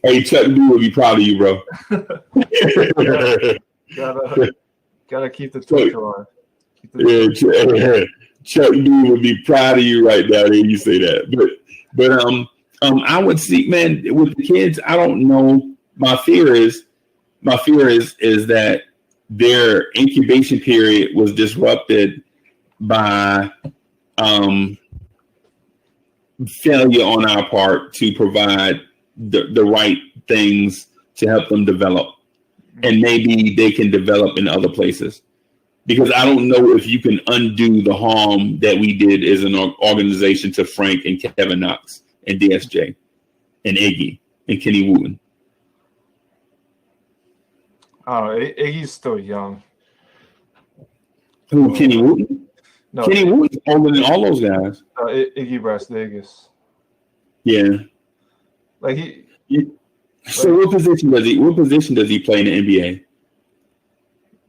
Hey, Chuck D will be proud of you, bro. Gotta keep the torch on. Chuck D would be proud of you right now. There you say that, but I would see, man, with the kids. I don't know. My fear is that their incubation period was disrupted by failure on our part to provide the right things to help them develop, and maybe they can develop in other places. Because I don't know if you can undo the harm that we did as an organization to Frank and Kevin Knox and DSJ and Iggy and Kenny Wooten. Oh, Iggy's still young. Who, Kenny Wooten? No, Kenny Wooten's older than all those guys. Iggy Brasdegas. Yeah. Like he. So what position does he play in the NBA?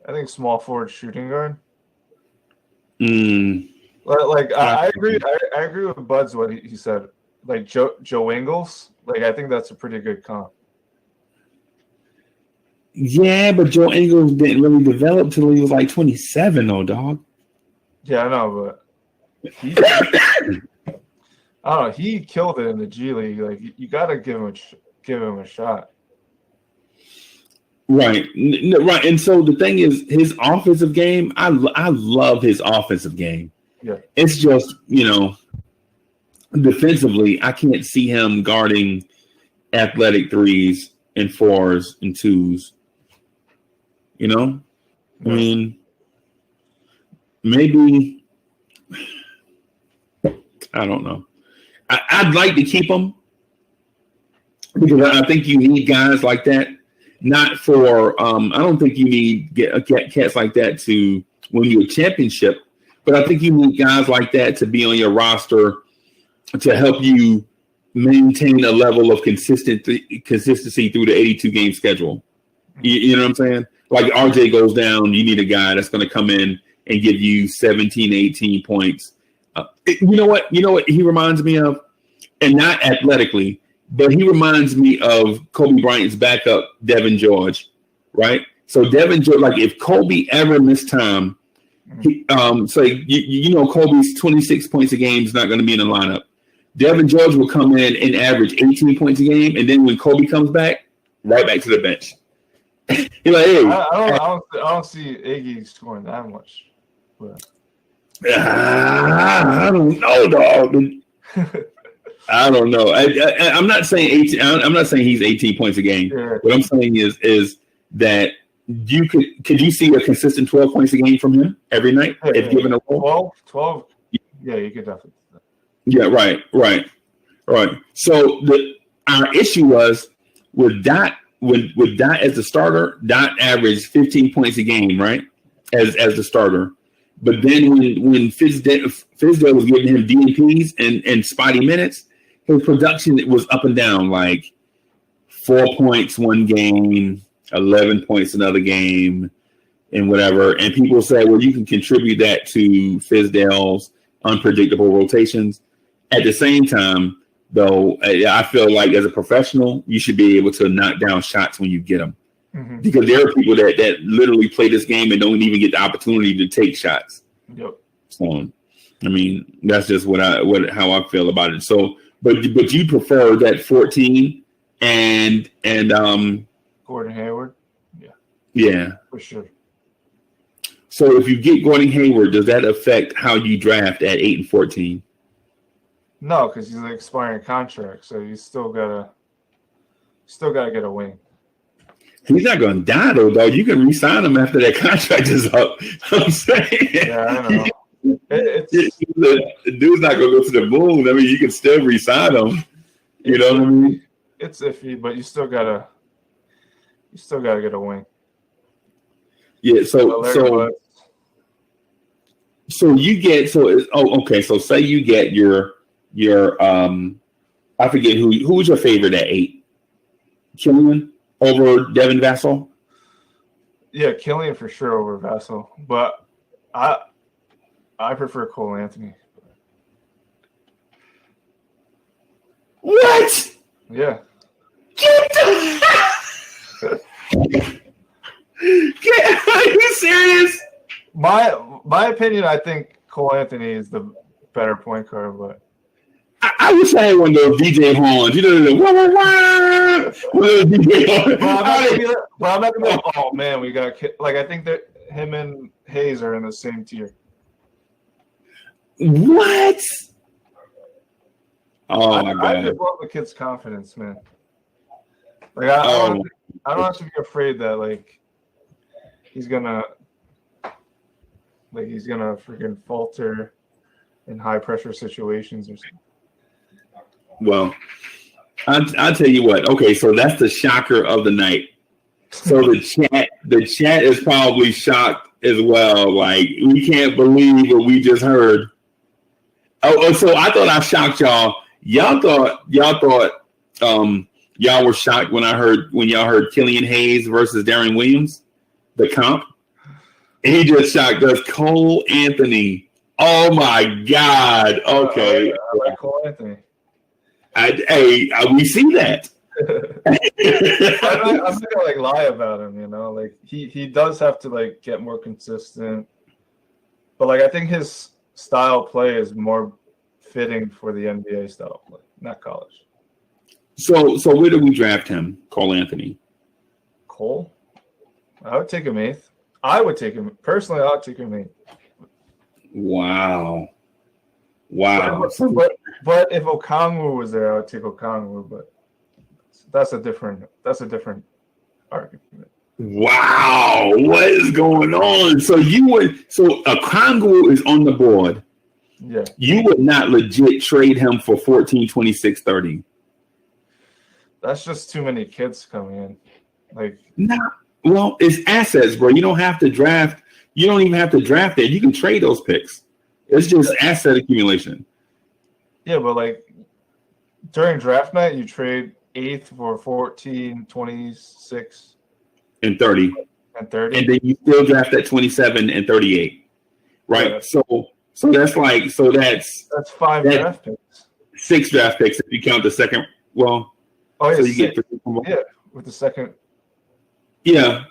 I think small forward, shooting guard. Mm. Like I agree. I agree with Bud's what he said. Like Joe Ingles. Like I think that's a pretty good comp. Yeah, but Joe Ingles didn't really develop till he was like 27, though, dog. Yeah, I know, but I don't know. He killed it in the G League. Like you got to give him a shot. Right, right. And so the thing is, his offensive game. I love his offensive game. Yeah, it's just defensively, I can't see him guarding athletic threes and fours and twos. I mean, maybe I don't know. I'd like to keep him because I think you need guys like that. Not for I don't think you need cats like that to win you a championship, but I think you need guys like that to be on your roster to help you maintain a level of consistency through the 82 game schedule. You know what I'm saying? Like RJ goes down, you need a guy that's going to come in and give you 17, 18 points. You know what he reminds me of? And not athletically, but he reminds me of Kobe Bryant's backup, Devin George, right? So Devin George, like if Kobe ever missed time, Kobe's 26 points a game is not going to be in the lineup. Devin George will come in and average 18 points a game, and then when Kobe comes back, right back to the bench. You're like, hey, I don't see Iggy scoring that much. But. I don't know, dog. I don't know. I'm not saying 18. I'm not saying he's 18 points a game. Yeah. What I'm saying is that could you see a consistent 12 points a game from him every night if given a role? 12. Yeah, you could definitely. Yeah, right. So our issue was with Dot as the starter. Dot averaged 15 points a game, right, as the starter. But then when Fizdale was giving him DNPs and spotty minutes, his production was up and down, like 4 points one game, 11 points another game, and whatever. And people say, well, you can contribute that to Fizdale's unpredictable rotations. At the same time, though, I feel like as a professional, you should be able to knock down shots when you get them. Mm-hmm. Because there are people that literally play this game and don't even get the opportunity to take shots. Yep. So, I mean, that's just how I feel about it. So, but you prefer that 14 and Gordon Hayward? Yeah. For sure. So if you get Gordon Hayward, does that affect how you draft at 8 and 14? No, because he's an expiring contract, so you still gotta get a wing. He's not going to die, though, dog. You can re-sign him after that contract is up. I'm saying. Yeah, I know. The dude's not going to go to the moon. I mean, you can still re-sign him. You know what I mean? It's iffy, but you still gotta get a wing. Yeah. So you get okay. So say you get your I forget who's your favorite at 8. Killian over Devin Vassell? Yeah, Killian for sure over Vassell, but I prefer Cole Anthony. What? Yeah. Are you serious? My opinion, I think Cole Anthony is the better point guard, but I wish I had one of those DJ horns. You know, the wah, wah, wah, one of those DJ horns. But I'm not gonna be like, oh man, we got like I think that him and Hayes are in the same tier. What? Oh my God! I just love the kid's confidence, man. Like I don't have to be afraid that like he's gonna freaking falter in high pressure situations or something. Well, I'll tell you what. Okay, so that's the shocker of the night. So the chat is probably shocked as well. Like, we can't believe what we just heard. Oh, so I thought I shocked y'all. Y'all thought y'all were shocked when y'all heard Killian Hayes versus Darren Williams, the comp. And he just shocked us. Cole Anthony. Oh my God. Okay. I like Cole Anthony. We see that. I'm not gonna like lie about him, you know. Like he does have to like get more consistent, but like I think his style play is more fitting for the NBA style play, not college. So where do we draft him, Cole Anthony? Cole, I would take him 8th. I would take him personally. I would take him 8th. Wow. But if Okongwu was there, I would take Okongwu. But that's a different argument. Wow, what is going on? So Okongwu is on the board. Yeah. You would not legit trade him for 14, 26, 30. That's just too many kids coming in. Like, nah. Well, it's assets, bro. You don't have to draft. You don't even have to draft it. You can trade those picks. It's just asset accumulation. Yeah, but like during draft night, you trade 8th for 14, 26, and 30. And 30. And then you still draft at 27 and 38. Right? Yeah. So that's 5 draft picks. 6 draft picks if you count the second. Well, so you get with the second. Yeah.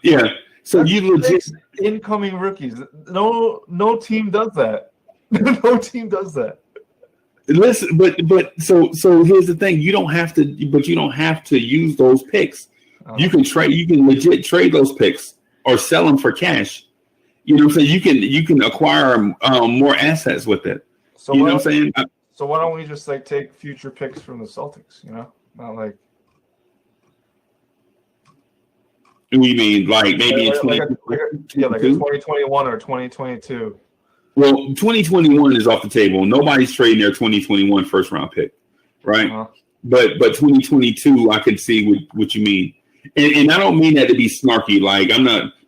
So you legit incoming rookies. No team does that. No team does that. Listen, but so here's the thing: you don't have to use those picks. You can legit trade those picks or sell them for cash. You know what I'm saying? You can acquire more assets with it. So you know what I'm saying? So why don't we just like take future picks from the Celtics? You know, not like. We mean like maybe in 2021 or 2022. Well, 2021 is off the table. Nobody's trading their 2021 first round pick, right? But 2022, I can see what you mean, and I don't mean that to be snarky. Like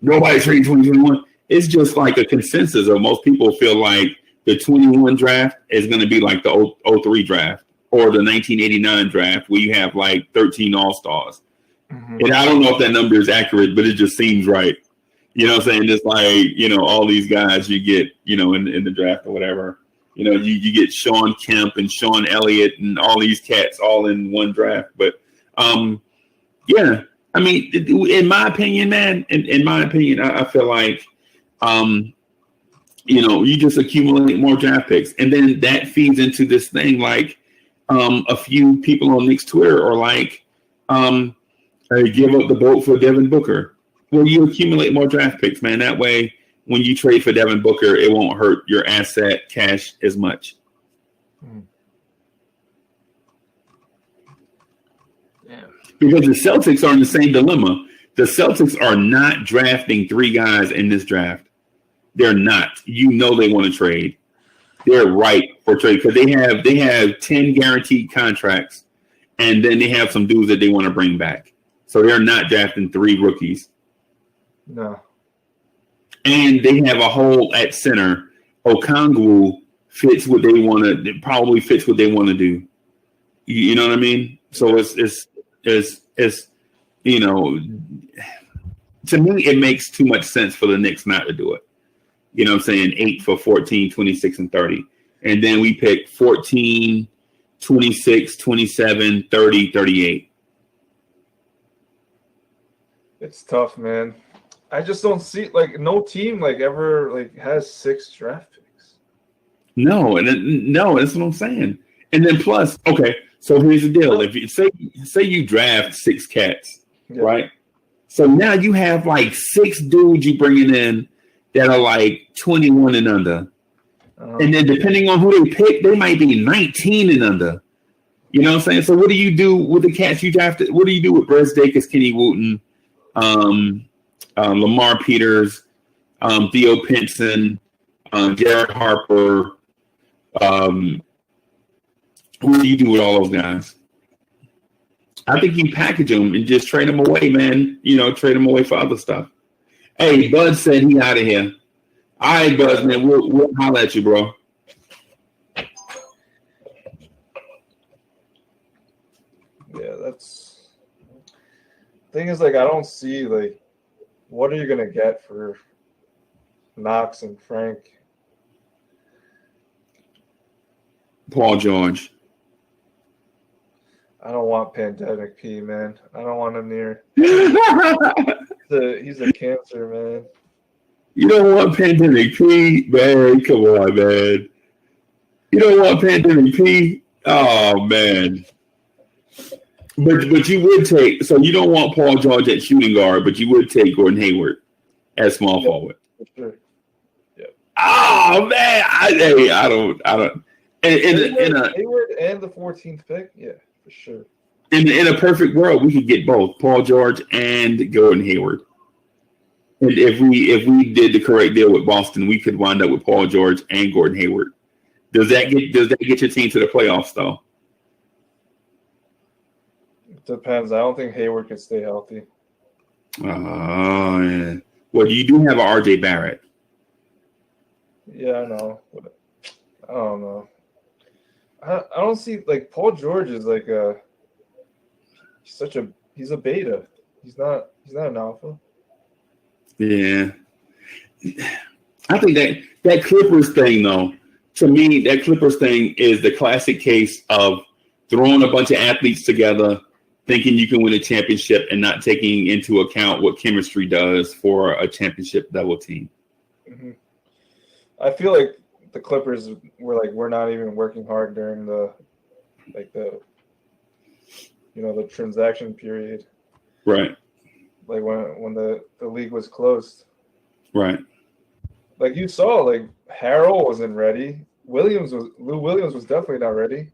nobody's trading 2021. It's just like a consensus of most people feel like the 21 draft is going to be like the 03 draft or the 1989 draft where you have like 13 All-Stars. Mm-hmm. And I don't know if that number is accurate, but it just seems right. You know what I'm saying? Just like, all these guys you get, in the draft or whatever. You get Sean Kemp and Sean Elliott and all these cats all in one draft. But, yeah, I mean, in my opinion, man, I feel like, you just accumulate more draft picks. And then that feeds into this thing like a few people on Knicks Twitter are like, give up the boat for Devin Booker. Well, you accumulate more draft picks, man. That way, when you trade for Devin Booker, it won't hurt your asset cash as much. Yeah. Because the Celtics are in the same dilemma. The Celtics are not drafting 3 guys in this draft. They're not. They want to trade. They're right for trade because they have 10 guaranteed contracts, and then they have some dudes that they want to bring back. So they're not drafting 3 rookies. No. And they have a hole at center. Okongwu fits what they want to. It probably fits what they want to do. You know what I mean? So it's to me it makes too much sense for the Knicks not to do it. You know what I'm saying? 8 for 14, 26, and 30. And then we pick 14, 26, 27, 30, 38. It's tough, man. I just don't see no team ever has 6 draft picks. No, that's what I'm saying. And then plus, okay, so here's the deal. If you say you draft 6 cats, right? So now you have like 6 dudes you bringing in that are like 21 and under. And then depending on who they pick, they might be 19 and under. You know what I'm saying? So what do you do with the cats you drafted? What do you do with Brez Dacus, Kenny Wooten, Lamar Peters, Theo Pinson, Jared Harper? What do you do with all those guys? I think you package them and just trade them away, man. You know, trade them away for other stuff. Hey, Bud said he out of here. All right, Buzz, man. We'll holler at you, bro. Yeah, that's thing is, like, I don't see, like, what are you gonna get for Knox and Frank? Paul George. I don't want Pandemic P, man. I don't want him near. He's a cancer, man. You don't want Pandemic P, man. Come on, man. You don't want Pandemic P. Oh, man. But you would take. So you don't want Paul George at shooting guard, but you would take Gordon Hayward at small forward. For sure. Yeah. Oh man, I don't. Hayward and the 14th pick, yeah, for sure. In a perfect world, we could get both Paul George and Gordon Hayward. And if we did the correct deal with Boston, we could wind up with Paul George and Gordon Hayward. Does that get your team to the playoffs though? It depends. I don't think Hayward can stay healthy. Oh yeah. Well, you do have a RJ Barrett. Yeah, I know. I don't know. I don't see, like, Paul George is like he's a beta. He's not an alpha. Yeah. I think that Clippers thing, though, to me, that Clippers thing is the classic case of throwing a bunch of athletes together, thinking you can win a championship and not taking into account what chemistry does for a championship level team. Mm-hmm. I feel like the Clippers we're not even working hard during the transaction period. Right. Like when the league was closed. Right. Like you saw, like Harrell wasn't ready. Lou Williams was definitely not ready.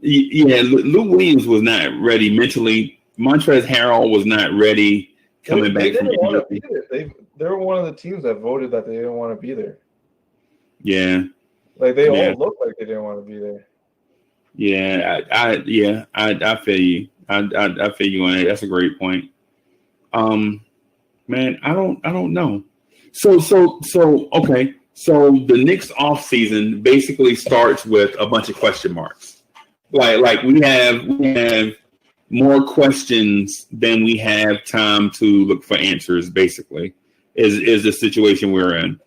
Yeah, Lou Williams was not ready mentally. Montrezl Harrell was not ready coming back from injury. They were one of the teams that voted that they didn't want to be there. Yeah. Like they all looked like they didn't want to be there. Yeah, I feel you. I feel you on that. That's a great point. Man, I don't know. So okay. So the Knicks off season basically starts with a bunch of question marks. Like we have more questions than we have time to look for answers. Basically, is the situation we're in.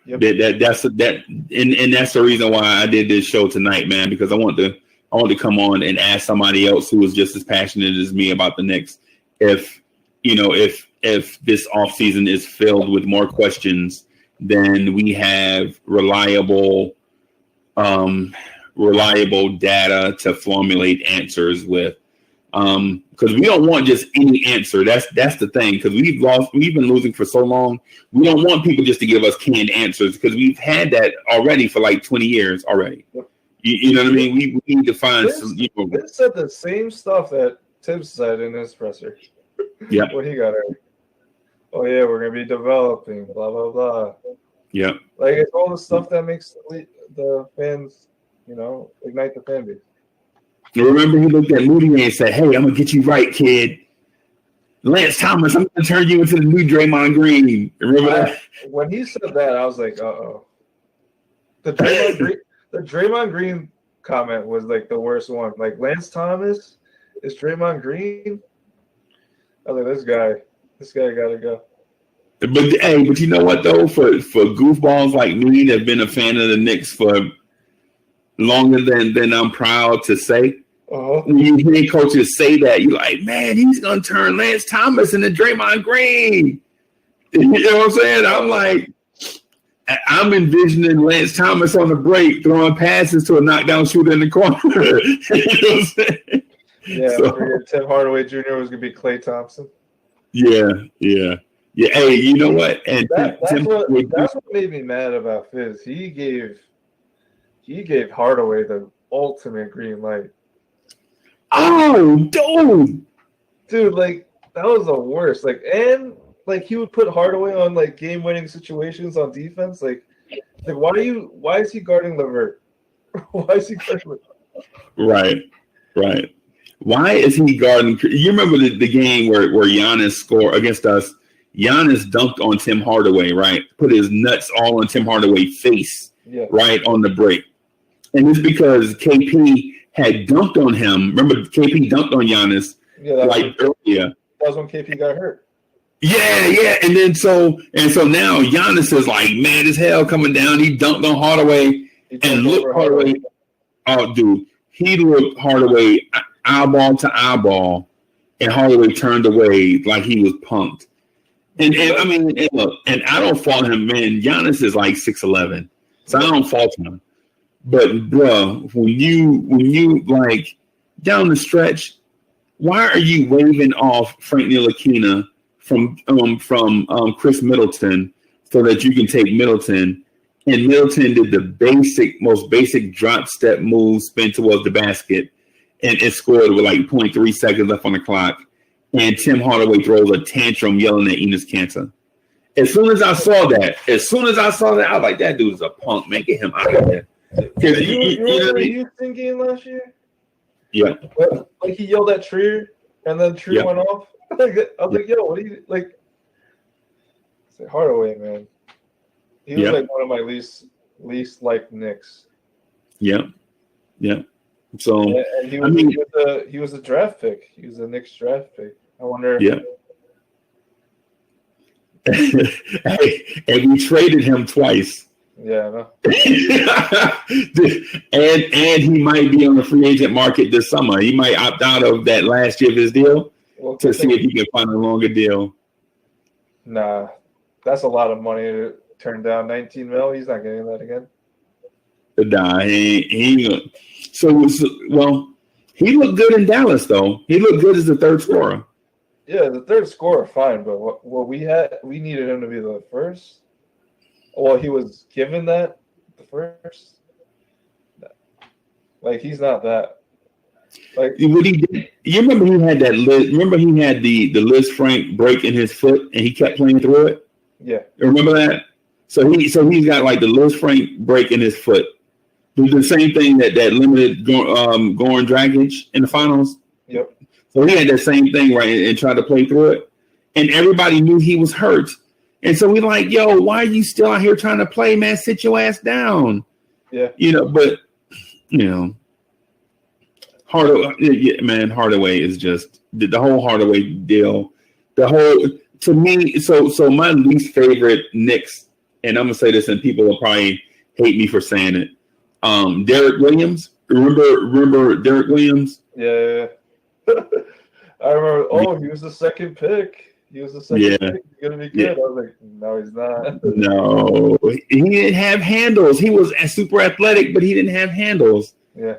Yep. That's the reason why I did this show tonight, man, because I want to come on and ask somebody else who is just as passionate as me about the Knicks if this offseason is filled with more questions than we have reliable data to formulate answers with. Because we don't want just any answer. That's the thing. Because we've been losing for so long. We don't want people just to give us canned answers because we've had that already for like 20 years already. You know what I mean? We need to find some. Vince said the same stuff that Tibbs said in his presser. Yeah. When he got it. Oh yeah, we're gonna be developing. Blah blah blah. Yeah. Like it's all the stuff that makes the fans, ignite the fan base. Remember, he looked at Moody and said, "Hey, I'm gonna get you right, kid. Lance Thomas, I'm gonna turn you into the new Draymond Green." Remember that? When he said that, I was like, "Uh-oh." The Draymond Green comment was like the worst one. Like Lance Thomas is Draymond Green. I was like, this guy gotta go. But you know what though? For goofballs like me that have been a fan of the Knicks for longer than I'm proud to say. When you hear coaches say that, you're like, man, he's gonna turn Lance Thomas into Draymond Green. You know what I'm saying? I'm like, I'm envisioning Lance Thomas on the break throwing passes to a knockdown shooter in the corner. You know what I'm saying? Yeah, so, Tim Hardaway Jr. was gonna be Klay Thompson. Yeah. Hey, you know what? And that's what made me mad about Fizz. He gave Hardaway the ultimate green light. Oh, dude, like that was the worst. Like, and like he would put Hardaway on like game-winning situations on defense. Like why is he guarding LeVert? Why is he guarding LeVert? Right. Why is he guarding? You remember the game where Giannis scored against us? Giannis dunked on Tim Hardaway, right? Put his nuts all on Tim Hardaway's face, right on the break. And it's because KP had dunked on him. Remember, KP dunked on Giannis earlier. That was when KP got hurt. Yeah. And so now Giannis is like mad as hell coming down. He dunked on Hardaway and looked Hardaway. Oh, dude, he looked Hardaway eyeball to eyeball, and Hardaway turned away like he was punked. And I mean, look, and I don't fault him, man. Giannis is like 6'11", so I don't fault him. But bro, when you like down the stretch, why are you waving off Frank Ntilikina from Chris Middleton so that you can take Middleton? And Middleton did the most basic drop step move, spin towards the basket, and it scored with like 0.3 seconds left on the clock. And Tim Hardaway throws a tantrum yelling at Enes Kanter. As soon as I saw that, I was like, that dude's a punk, man. Get him out of there. You remember the Houston game last year? Yeah. Like he yelled at Trier, and then Trier went off. I was like, yo, what do you like? Say Hardaway, man. He was like one of my least liked Knicks. Yeah. So and he was a draft pick. He was a Knicks draft pick. I wonder. Yeah. Hey, and we traded him twice. Yeah, and he might be on the free agent market this summer. He might opt out of that last year of his deal to see if he can find a longer deal. Nah, that's a lot of money to turn down. 19 mil. He's not getting that again. Nah, he well, he looked good in Dallas though. He looked good as the third scorer. Yeah, the third scorer, fine, but what we needed him to be the first. Well, he was given that the first. Like he's not that. Like what he did. You remember he had that. Remember he had the Liz Frank break in his foot, and he kept playing through it. Yeah, remember that. So he's got like the Liz Frank break in his foot. The same thing that limited Goran Dragic in the finals. Yep. So he had that same thing, right, and tried to play through it. And everybody knew he was hurt. And so we like, yo, why are you still out here trying to play, man? Sit your ass down. Yeah. But Hardaway is just the whole Hardaway deal. To me, so my least favorite Knicks, and I'm gonna say this, and people will probably hate me for saying it. Derek Williams. Remember Derek Williams? Yeah. I remember. Oh, he was the second pick. He was the second pick. He's gonna be good. I was like, no, he's not. No, he didn't have handles. He was super athletic, but he didn't have handles. Yeah.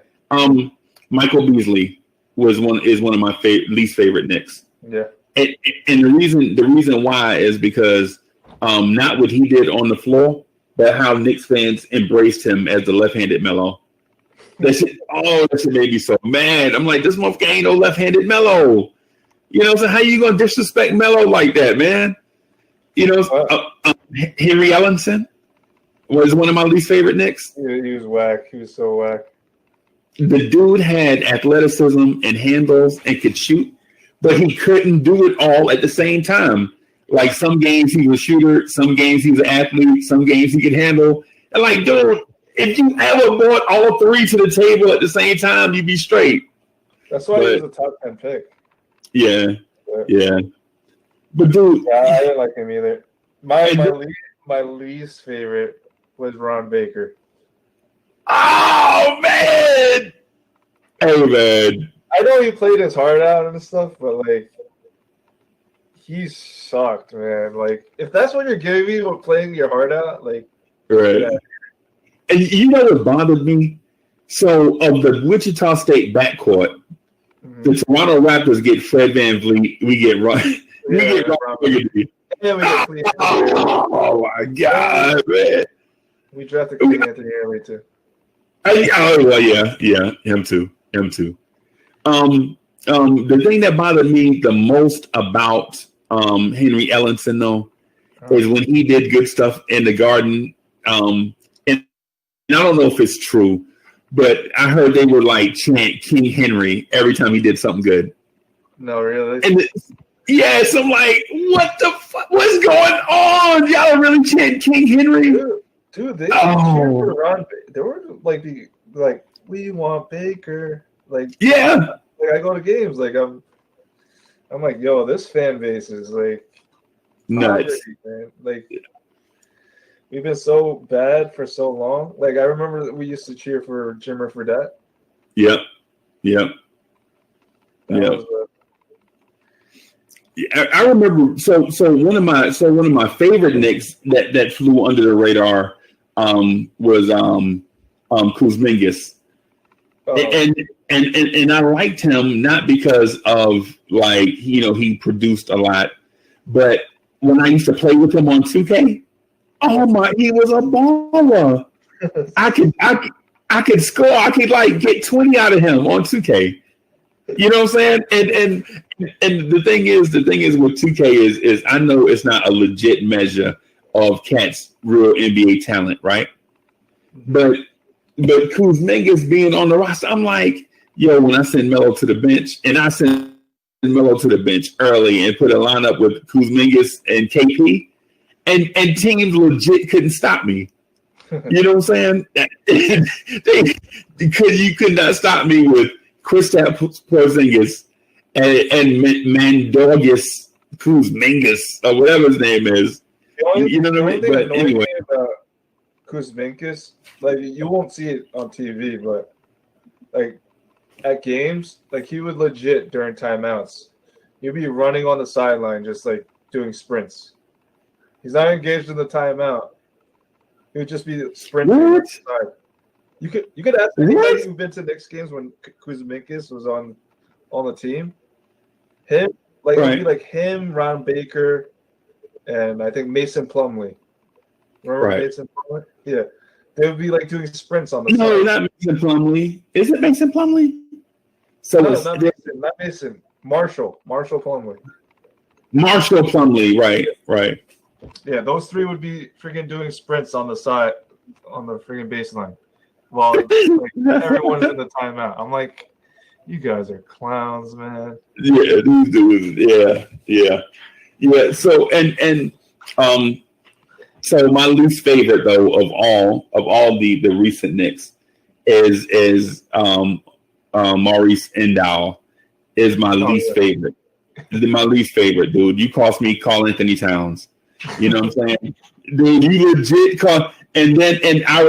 Michael Beasley is one of my least favorite Knicks. Yeah. And the reason why is because not what he did on the floor, but how Knicks fans embraced him as the left-handed Melo. That shit made me so mad. I'm like, this motherfucker ain't no left-handed Melo. So how you gonna disrespect Melo like that, man? Henry Ellenson was one of my least favorite Knicks. Yeah, he was whack. He was so whack. The dude had athleticism and handles and could shoot, but he couldn't do it all at the same time. Like some games he was a shooter, some games he was an athlete, some games he could handle. And like, dude, if you ever brought all three to the table at the same time, you'd be straight. That's why he was a top 10 pick. Yeah. But dude, I didn't like him either. My least favorite was Ron Baker. Oh man! Hey man, I know he played his heart out and stuff, but like, he sucked, man. Like, if that's what you're giving me with playing your heart out, like, Right. Yeah. And you know what bothered me? So of the Wichita State backcourt, the Toronto Raptors get Fred VanVleet. We get Ron. We get Ron Burgundy. Yeah, we get Clean Anthony. Oh my God, man! We drafted Clean Anthony early too. Well, yeah, him too. The thing that bothered me the most about Henry Ellenson though is when he did good stuff in the Garden. And I don't know if it's true, but I heard they were like chant King Henry every time he did something good. No, really? And yes, I'm like, what the fuck? What's going on? Y'all really chant King Henry? Dude, they cheered for Ron. They were like we want Baker. Like yeah. Like I go to games, like I'm like, yo, this fan base is like nuts, man. Like we've been so bad for so long. Like I remember that we used to cheer for Jimmer Fredette. Yep. I remember. So one of my favorite Knicks that flew under the radar was Kuzmingas. And I liked him not because of like he produced a lot, but when I used to play with him on 2K, oh my, he was a baller. I could score. I could like get 20 out of him on 2K. You know what I'm saying? And the thing is with 2K is I know it's not a legit measure of cats' real NBA talent, right? But Kuzmingas being on the roster, I'm like, yo, when I send Melo to the bench, and I send Melo to the bench early and put a lineup with Kuzmingas and KP, and teams legit couldn't stop me. You know what I'm saying? Because you could not stop me with Kristaps Porzingis and Mandorgis Kuzmingas or whatever his name is. You know what I mean? But anyway. Kuzminkas, like you won't see it on TV, but like at games, like he would legit during timeouts, he'd be running on the sideline just like doing sprints. He's not engaged in the timeout. He would just be sprinting. What? You could ask anybody who's been to Knicks games when Kuzminkas was on the team. Him, like it'd be like him, Ron Baker, and I think Mason Plumlee. Remember Mason Plumlee? Yeah. They would be like doing sprints on the side. No, not Mason Plumlee. Is it Mason Plumlee? So no, not Mason. Marshall Plumlee. Marshall Plumlee, right. Yeah, those three would be freaking doing sprints on the side, on the freaking baseline. While like, everyone's in the timeout. I'm like, you guys are clowns, man. Yeah, these dudes, yeah. So so my least favorite though of all the recent Knicks is Maurice Endow is my least favorite. My least favorite, dude. You cost me Karl Anthony Towns. You know what I'm saying? Dude, you legit call. And I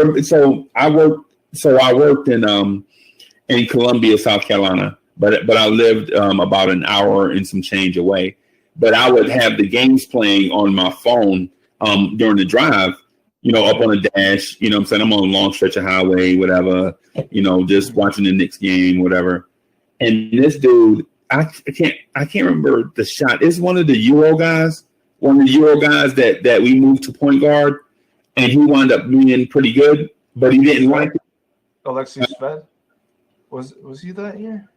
worked in Columbia, South Carolina, but I lived about an hour and some change away. But I would have the games playing on my phone during the drive, up on a dash. You know what I'm saying? I'm on a long stretch of highway, whatever, just watching the Knicks game, whatever. And this dude, I can't remember the shot. It's one of the Euro guys that we moved to point guard, and he wound up being pretty good, but he didn't like it. Alexei Sved? Was he that year?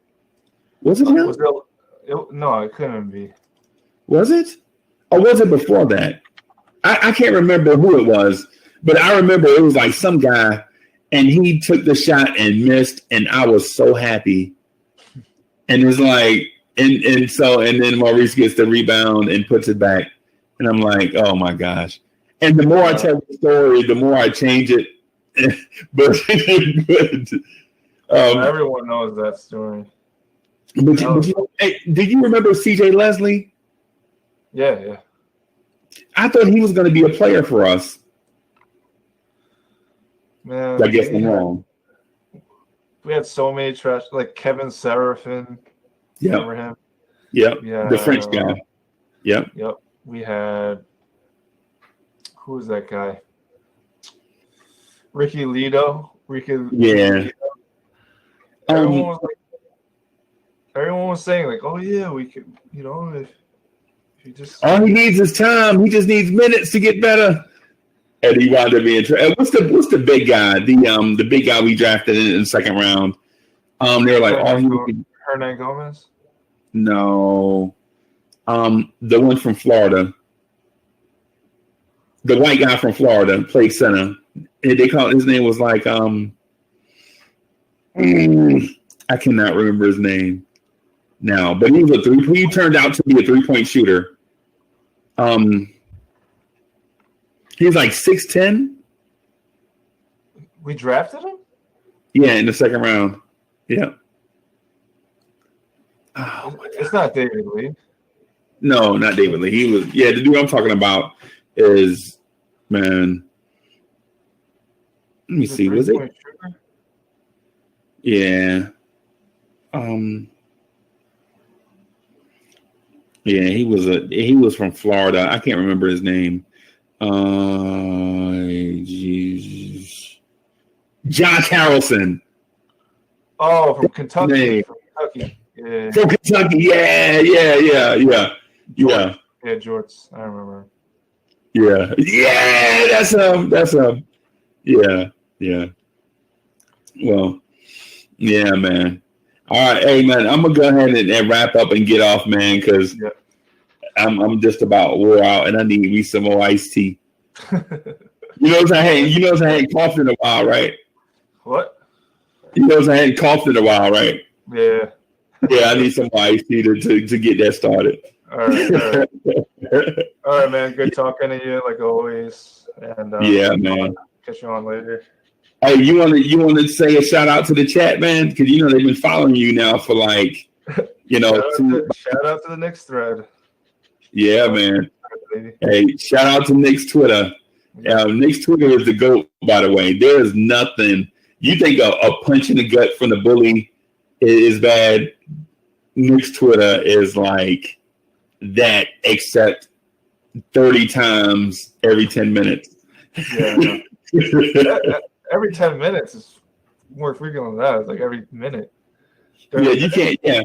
Was it him? No, it couldn't be. Was it? Or was it before that? I can't remember who it was, but I remember it was like some guy, and he took the shot and missed, and I was so happy. And it's like, and then Maurice gets the rebound and puts it back, and I'm like, oh my gosh. And the more I tell the story, the more I change it. But everyone knows that story. But did you remember CJ Leslie? Yeah. I thought he was going to be a player for us. Man, I guess I'm wrong. We had so many trash, like Kevin Seraphin. Yeah. Remember him? Yeah. The French guy. Yep. We had, who was that guy? Ricky Lito. Yeah. Everyone was saying like, oh yeah, we could, if you just all he needs is time. He just needs minutes to get better. And he wound up being. What's the big guy? The big guy we drafted in the second round. They're like, Hernan Gomez. No, the one from Florida, the white guy from Florida played center. They called his name was like I cannot remember his name now, but he was he turned out to be a 3-point shooter. He's like 6'10". We drafted him? Yeah, in the second round. Yeah. Oh, it's not David Lee. No, not David Lee. He was the dude I'm talking about is man. Let me see. Was it? Shooter? Yeah. Yeah, he was from Florida. I can't remember his name. Josh Harrelson. Oh, from Kentucky. Yeah. From Kentucky. Yeah. Yeah, Jorts. I remember. Yeah. That's Yeah. Well, yeah, man. All right, hey man, I'm gonna go ahead and wrap up and get off, man, because I'm just about wore out and I need me some more iced tea. You know I hadn't coughed in a while, right? What? You know I hadn't coughed in a while, right? Yeah. Yeah, I need some more iced tea to get that started. All right. All right, man. Good talking to you, like always. And yeah, man. Catch you on later. Hey, you want to say a shout out to the chat, man? Because they've been following you now for like, shout out to the Knicks thread. Yeah, man. Hey, shout out to Knicks Twitter. Knicks Twitter is the GOAT, by the way. There is nothing. You think a punch in the gut from the bully is bad? Knicks Twitter is like that, except 30 times every 10 minutes. Yeah. Every 10 minutes is more frequent than that. It's like every minute. You can't. Yeah.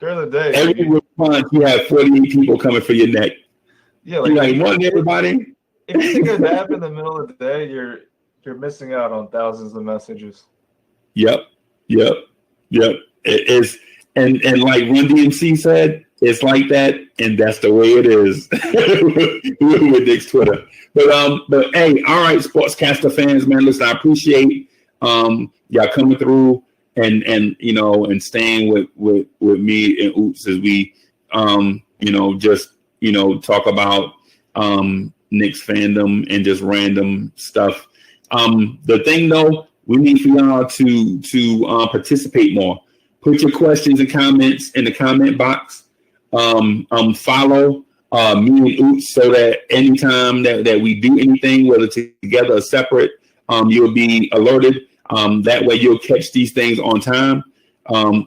During the day. Every response, you have 48 people coming for your neck. Yeah, like morning, everybody. If you take a nap in the middle of the day, you're missing out on thousands of messages. Yep. It is, and like Run DMC said, it's like that, and that's the way it is with Knicks Twitter. But hey, all right, Sportscaster fans, man, listen, I appreciate y'all coming through and staying with me and Oops as we talk about Knicks fandom and just random stuff. The thing though, we need for y'all to participate more. Put your questions and comments in the comment box. Follow me and Oops so that anytime that we do anything, whether together or separate, you'll be alerted. That way you'll catch these things on time.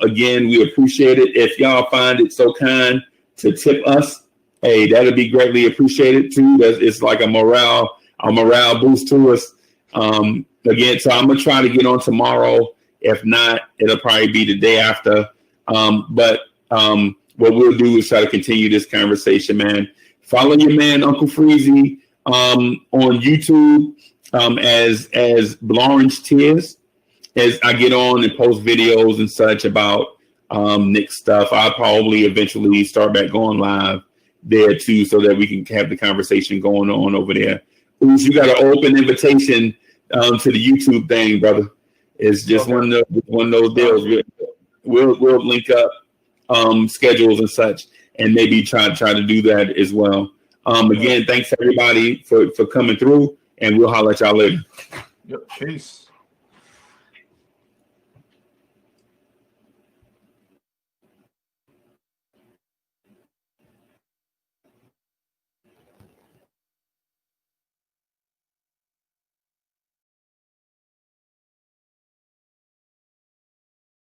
Again, we appreciate it. If y'all find it so kind to tip us, hey, that'll be greatly appreciated too. It's like a morale boost to us. Again, so I'm gonna try to get on tomorrow. If not, it'll probably be the day after. But what we'll do is try to continue this conversation, man. Follow your man, Uncle Freezie, on YouTube as Blanche Tears. As I get on and post videos and such about Knicks stuff, I'll probably eventually start back going live there too, so that we can have the conversation going on over there. Oops, you got an open invitation to the YouTube thing, brother. It's just one of those deals. We'll link up schedules and such, and maybe try to do that as well. Again, thanks everybody for coming through, and we'll holler at y'all later. Yep, peace.